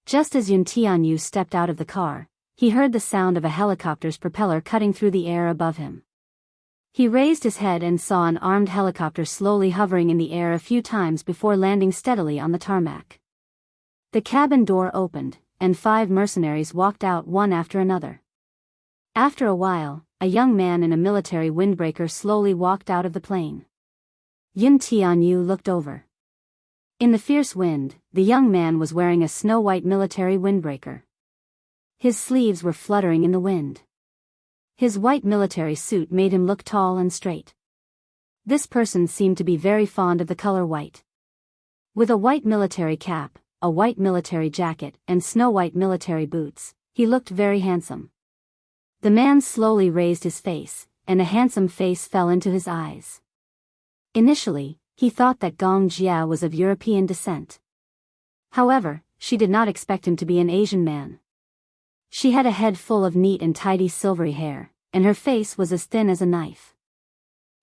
Just as Yun Tianyu stepped out of the car, he heard the sound of a helicopter's propeller cutting through the air above him. He raised his head and saw an armed helicopter slowly hovering in the air a few times before landing steadily on the tarmac. The cabin door opened, and 5 mercenaries walked out one after another. After a while, a young man in a military windbreaker slowly walked out of the plane. Yun Tianyu looked over. In the fierce wind, the young man was wearing a snow-white military windbreaker. His sleeves were fluttering in the wind. His white military suit made him look tall and straight. This person seemed to be very fond of the color white. With a white military cap, a white military jacket, and snow-white military boots, he looked very handsome. The man slowly raised his face, and a handsome face fell into his eyes. Initially, he thought that Gong Jia was of European descent. However, she did not expect him to be an Asian man. She had a head full of neat and tidy silvery hair, and her face was as thin as a knife.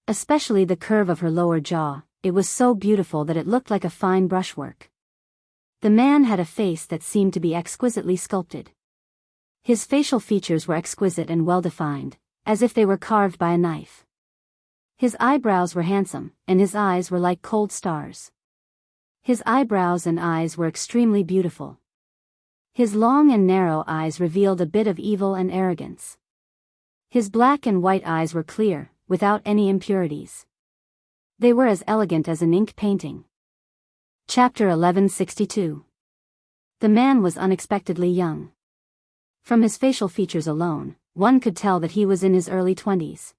Especially the curve of her lower jaw, it was so beautiful that it looked like a fine brushwork. The man had a face that seemed to be exquisitely sculpted. His facial features were exquisite and well-defined, as if they were carved by a knife. His eyebrows were handsome, and his eyes were like cold stars. His eyebrows and eyes were extremely beautiful. His long and narrow eyes revealed a bit of evil and arrogance. His black and white eyes were clear, without any impurities. They were as elegant as an ink painting. Chapter 1162. The man was unexpectedly young. From his facial features alone, one could tell that he was in his early 20s.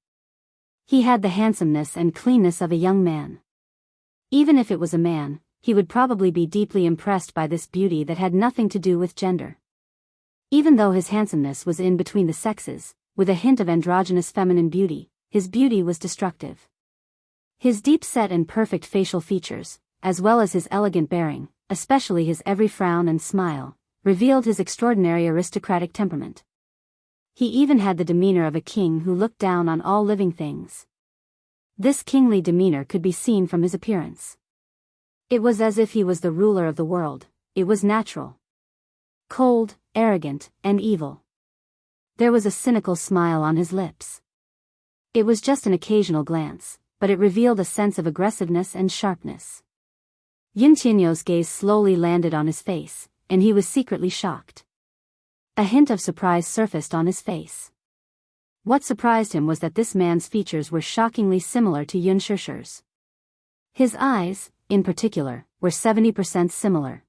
He had the handsomeness and cleanness of a young man. Even if it was a man, he would probably be deeply impressed by this beauty that had nothing to do with gender. Even though his handsomeness was in between the sexes, with a hint of androgynous feminine beauty, his beauty was destructive. His deep-set and perfect facial features, as well as his elegant bearing, especially his every frown and smile, revealed his extraordinary aristocratic temperament. He even had the demeanor of a king who looked down on all living things. This kingly demeanor could be seen from his appearance. It was as if he was the ruler of the world. It was natural. Cold, arrogant, and evil. There was a cynical smile on his lips. It was just an occasional glance, but it revealed a sense of aggressiveness and sharpness. Yin Tianyo's gaze slowly landed on his face, and he was secretly shocked. A hint of surprise surfaced on his face. What surprised him was that this man's features were shockingly similar to Yun Shishir's. His eyes, in particular, were 70% similar.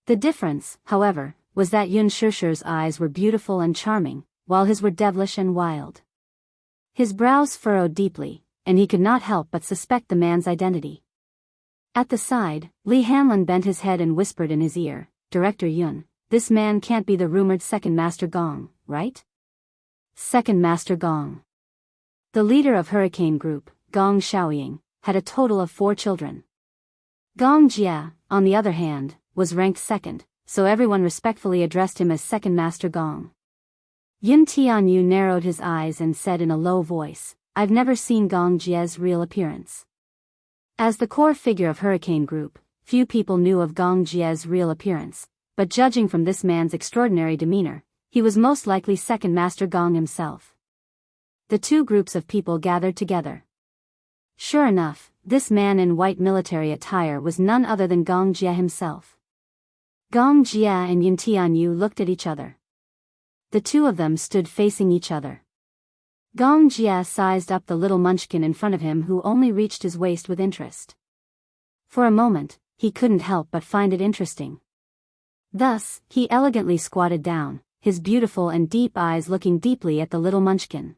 The difference, however, was that Yun Shishir's eyes were beautiful and charming, while his were devilish and wild. His brows furrowed deeply, and he could not help but suspect the man's identity. At the side, Li Hanlin bent his head and whispered in his ear, "Director Yun, this man can't be the rumored second Master Gong, right?" Second Master Gong. The leader of Hurricane Group, Gong Xiaoying, had a total of 4 children. Gong Jia, on the other hand, was ranked second, so everyone respectfully addressed him as Second Master Gong. Yin Tianyu narrowed his eyes and said in a low voice, "I've never seen Gong Jia's real appearance." As the core figure of Hurricane Group, few people knew of Gong Jia's real appearance, but judging from this man's extraordinary demeanor, he was most likely Second Master Gong himself. The two groups of people gathered together. Sure enough, this man in white military attire was none other than Gong Jia himself. Gong Jia and Yin Tianyu looked at each other. The two of them stood facing each other. Gong Jia sized up the little munchkin in front of him who only reached his waist with interest. For a moment, he couldn't help but find it interesting. Thus, he elegantly squatted down, his beautiful and deep eyes looking deeply at the little munchkin.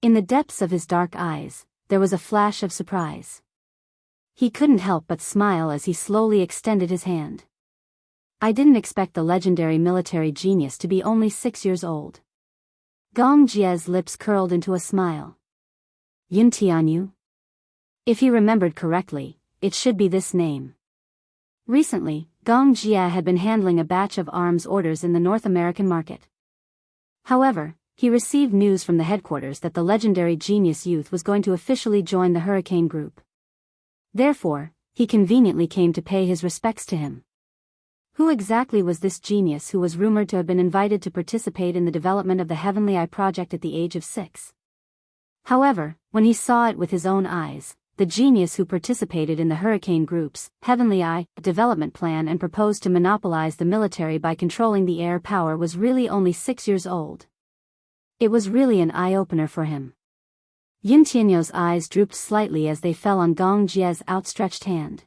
In the depths of his dark eyes, there was a flash of surprise. He couldn't help but smile as he slowly extended his hand. "I didn't expect the legendary military genius to be only 6 years old." Gong Jia's lips curled into a smile. "Yin Tianyu?" If he remembered correctly, it should be this name. Recently, Gong Jia had been handling a batch of arms orders in the North American market. However, he received news from the headquarters that the legendary genius youth was going to officially join the Hurricane Group. Therefore, he conveniently came to pay his respects to him. Who exactly was this genius who was rumored to have been invited to participate in the development of the Heavenly Eye project at the age of 6? However, when he saw it with his own eyes, the genius who participated in the Hurricane Group's Heavenly Eye development plan and proposed to monopolize the military by controlling the air power was really only 6 years old. It was really an eye-opener for him. Yin Tianyo's eyes drooped slightly as they fell on Gong Jia's outstretched hand.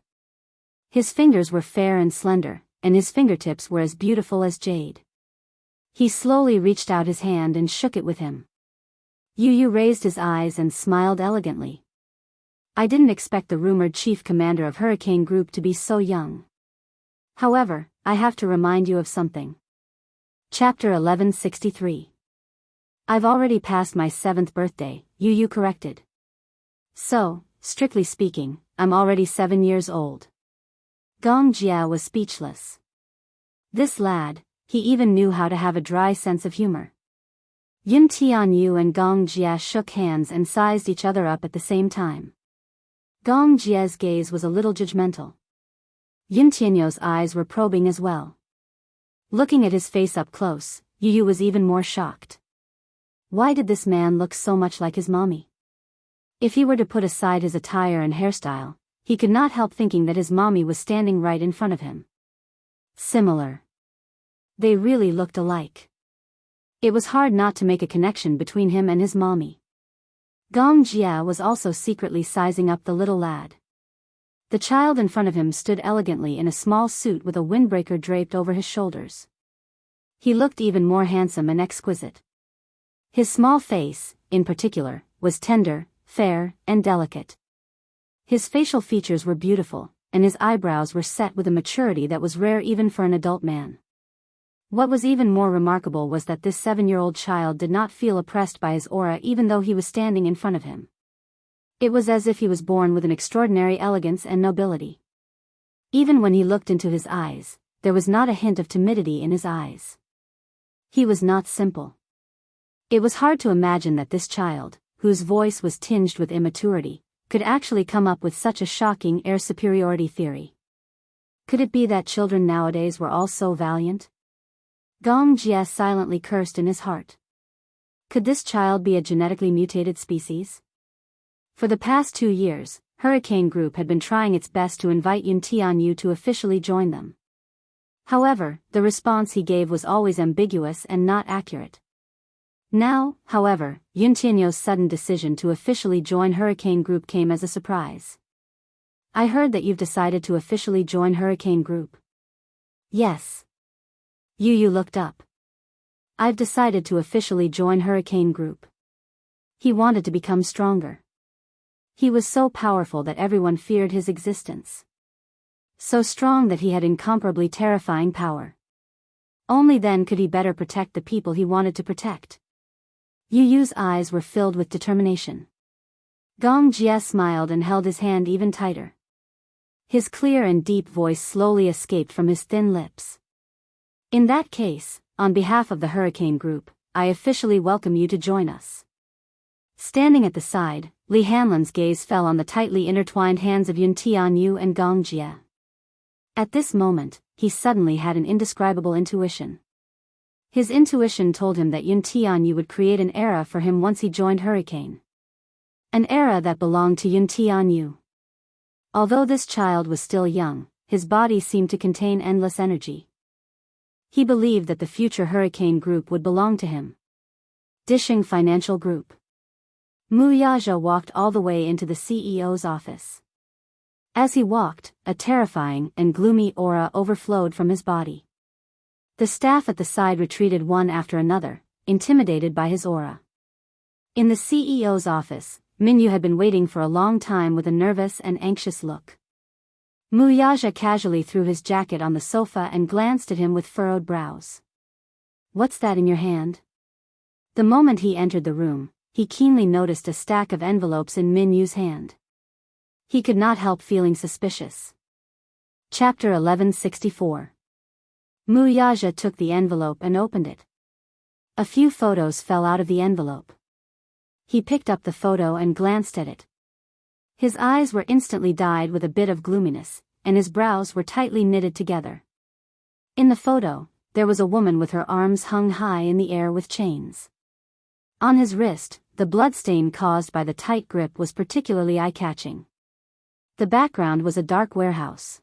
His fingers were fair and slender, and his fingertips were as beautiful as jade. He slowly reached out his hand and shook it with him. Yu raised his eyes and smiled elegantly. "I didn't expect the rumored chief commander of Hurricane Group to be so young." However, I have to remind you of something. Chapter 1163. I've already passed my 7th birthday, Yu corrected. So, strictly speaking, I'm already 7 years old. Gong Jia was speechless. This lad, he even knew how to have a dry sense of humor. Yun Tianyu and Gong Jia shook hands and sized each other up at the same time. Gong Jia's gaze was a little judgmental. Yun Tianyu's eyes were probing as well. Looking at his face up close, Yu was even more shocked. Why did this man look so much like his mommy? If he were to put aside his attire and hairstyle, he could not help thinking that his mommy was standing right in front of him. Similar. They really looked alike. It was hard not to make a connection between him and his mommy. Gong Jia was also secretly sizing up the little lad. The child in front of him stood elegantly in a small suit with a windbreaker draped over his shoulders. He looked even more handsome and exquisite. His small face, in particular, was tender, fair, and delicate. His facial features were beautiful, and his eyebrows were set with a maturity that was rare even for an adult man. What was even more remarkable was that this 7-year-old child did not feel oppressed by his aura even though he was standing in front of him. It was as if he was born with an extraordinary elegance and nobility. Even when he looked into his eyes, there was not a hint of timidity in his eyes. He was not simple. It was hard to imagine that this child, whose voice was tinged with immaturity, could actually come up with such a shocking air superiority theory. Could it be that children nowadays were all so valiant? Gong Jia silently cursed in his heart. Could this child be a genetically mutated species? For the past 2 years, Hurricane Group had been trying its best to invite Yun Tianyu to officially join them. However, the response he gave was always ambiguous and not accurate. Now, however, Yun Tianyu's sudden decision to officially join Hurricane Group came as a surprise. I heard that you've decided to officially join Hurricane Group. Yes. Yu looked up. I've decided to officially join Hurricane Group. He wanted to become stronger. He was so powerful that everyone feared his existence. So strong that he had incomparably terrifying power. Only then could he better protect the people he wanted to protect. Yu's eyes were filled with determination. Gong Jia smiled and held his hand even tighter. His clear and deep voice slowly escaped from his thin lips. In that case, on behalf of the Hurricane Group, I officially welcome you to join us. Standing at the side, Li Hanlan's gaze fell on the tightly intertwined hands of Yun Tianyu and Gong Jia. At this moment, he suddenly had an indescribable intuition. His intuition told him that Yun Tianyu would create an era for him once he joined Hurricane. An era that belonged to Yun Tianyu. Although this child was still young, his body seemed to contain endless energy. He believed that the future Hurricane Group would belong to him. Dishing Financial Group. Wuxia walked all the way into the CEO's office. As he walked, a terrifying and gloomy aura overflowed from his body. The staff at the side retreated one after another, intimidated by his aura. In the CEO's office, Minyu had been waiting for a long time with a nervous and anxious look. Wuxia casually threw his jacket on the sofa and glanced at him with furrowed brows. What's that in your hand? The moment he entered the room, he keenly noticed a stack of envelopes in Minyu's hand. He could not help feeling suspicious. Chapter 1164. Wuxia took the envelope and opened it. A few photos fell out of the envelope. He picked up the photo and glanced at it. His eyes were instantly dyed with a bit of gloominess, and his brows were tightly knitted together. In the photo, there was a woman with her arms hung high in the air with chains. On his wrist, the bloodstain caused by the tight grip was particularly eye-catching. The background was a dark warehouse.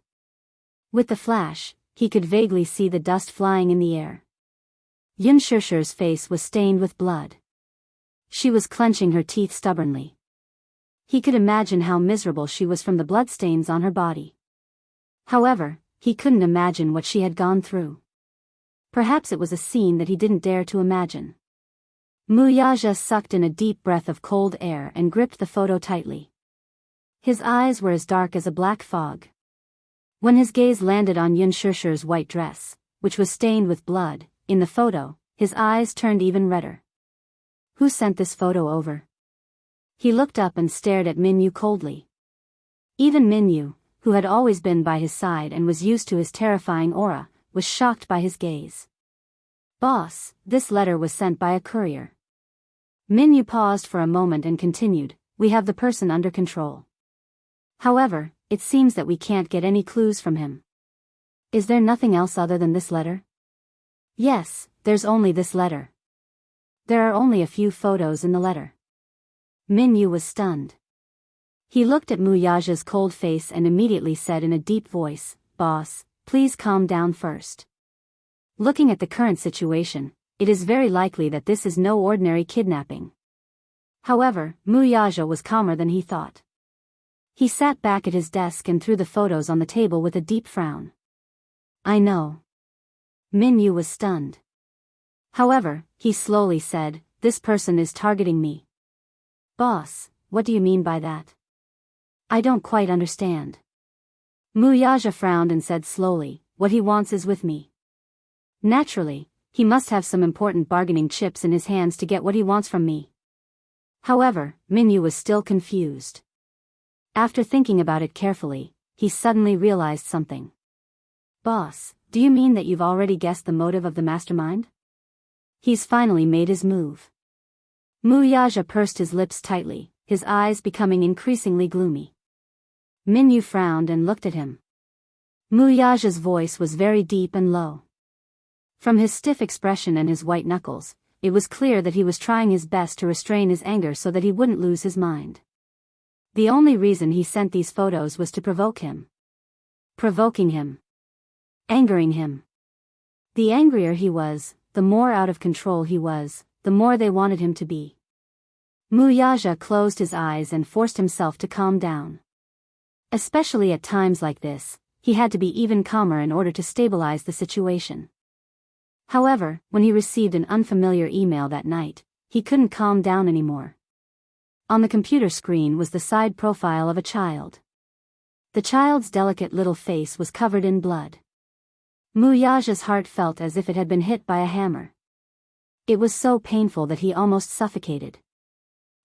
With the flash, he could vaguely see the dust flying in the air. Yun Shishir's face was stained with blood. She was clenching her teeth stubbornly. He could imagine how miserable she was from the bloodstains on her body. However, he couldn't imagine what she had gone through. Perhaps it was a scene that he didn't dare to imagine. Wuxia sucked in a deep breath of cold air and gripped the photo tightly. His eyes were as dark as a black fog. When his gaze landed on Yunshirshi's white dress, which was stained with blood, in the photo, his eyes turned even redder. Who sent this photo over? He looked up and stared at Minyu coldly. Even Minyu, who had always been by his side and was used to his terrifying aura, was shocked by his gaze. Boss, this letter was sent by a courier. Minyu paused for a moment and continued, we have the person under control. However, it seems that we can't get any clues from him. Is there nothing else other than this letter? Yes, there's only this letter. There are only a few photos in the letter. Minyu was stunned. He looked at Muyaja's cold face and immediately said in a deep voice, Boss, please calm down first. Looking at the current situation, it is very likely that this is no ordinary kidnapping. However, Muyaja was calmer than he thought. He sat back at his desk and threw the photos on the table with a deep frown. I know. Minyu was stunned. However, he slowly said, this person is targeting me. Boss, what do you mean by that? I don't quite understand. Muyaja frowned and said slowly, what he wants is with me. Naturally, he must have some important bargaining chips in his hands to get what he wants from me. However, Minyu was still confused. After thinking about it carefully, he suddenly realized something. Boss, do you mean that you've already guessed the motive of the mastermind? He's finally made his move. Muyaja pursed his lips tightly, his eyes becoming increasingly gloomy. Minyu frowned and looked at him. Muyaja's voice was very deep and low. From his stiff expression and his white knuckles, it was clear that he was trying his best to restrain his anger so that he wouldn't lose his mind. The only reason he sent these photos was to provoke him. Provoking him. Angering him. The angrier he was, the more out of control he was, the more they wanted him to be. Muyaja closed his eyes and forced himself to calm down. Especially at times like this, he had to be even calmer in order to stabilize the situation. However, when he received an unfamiliar email that night, he couldn't calm down anymore. On the computer screen was the side profile of a child. The child's delicate little face was covered in blood. Muyaja's heart felt as if it had been hit by a hammer. It was so painful that he almost suffocated.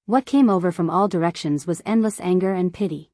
What came over from all directions was endless anger and pity.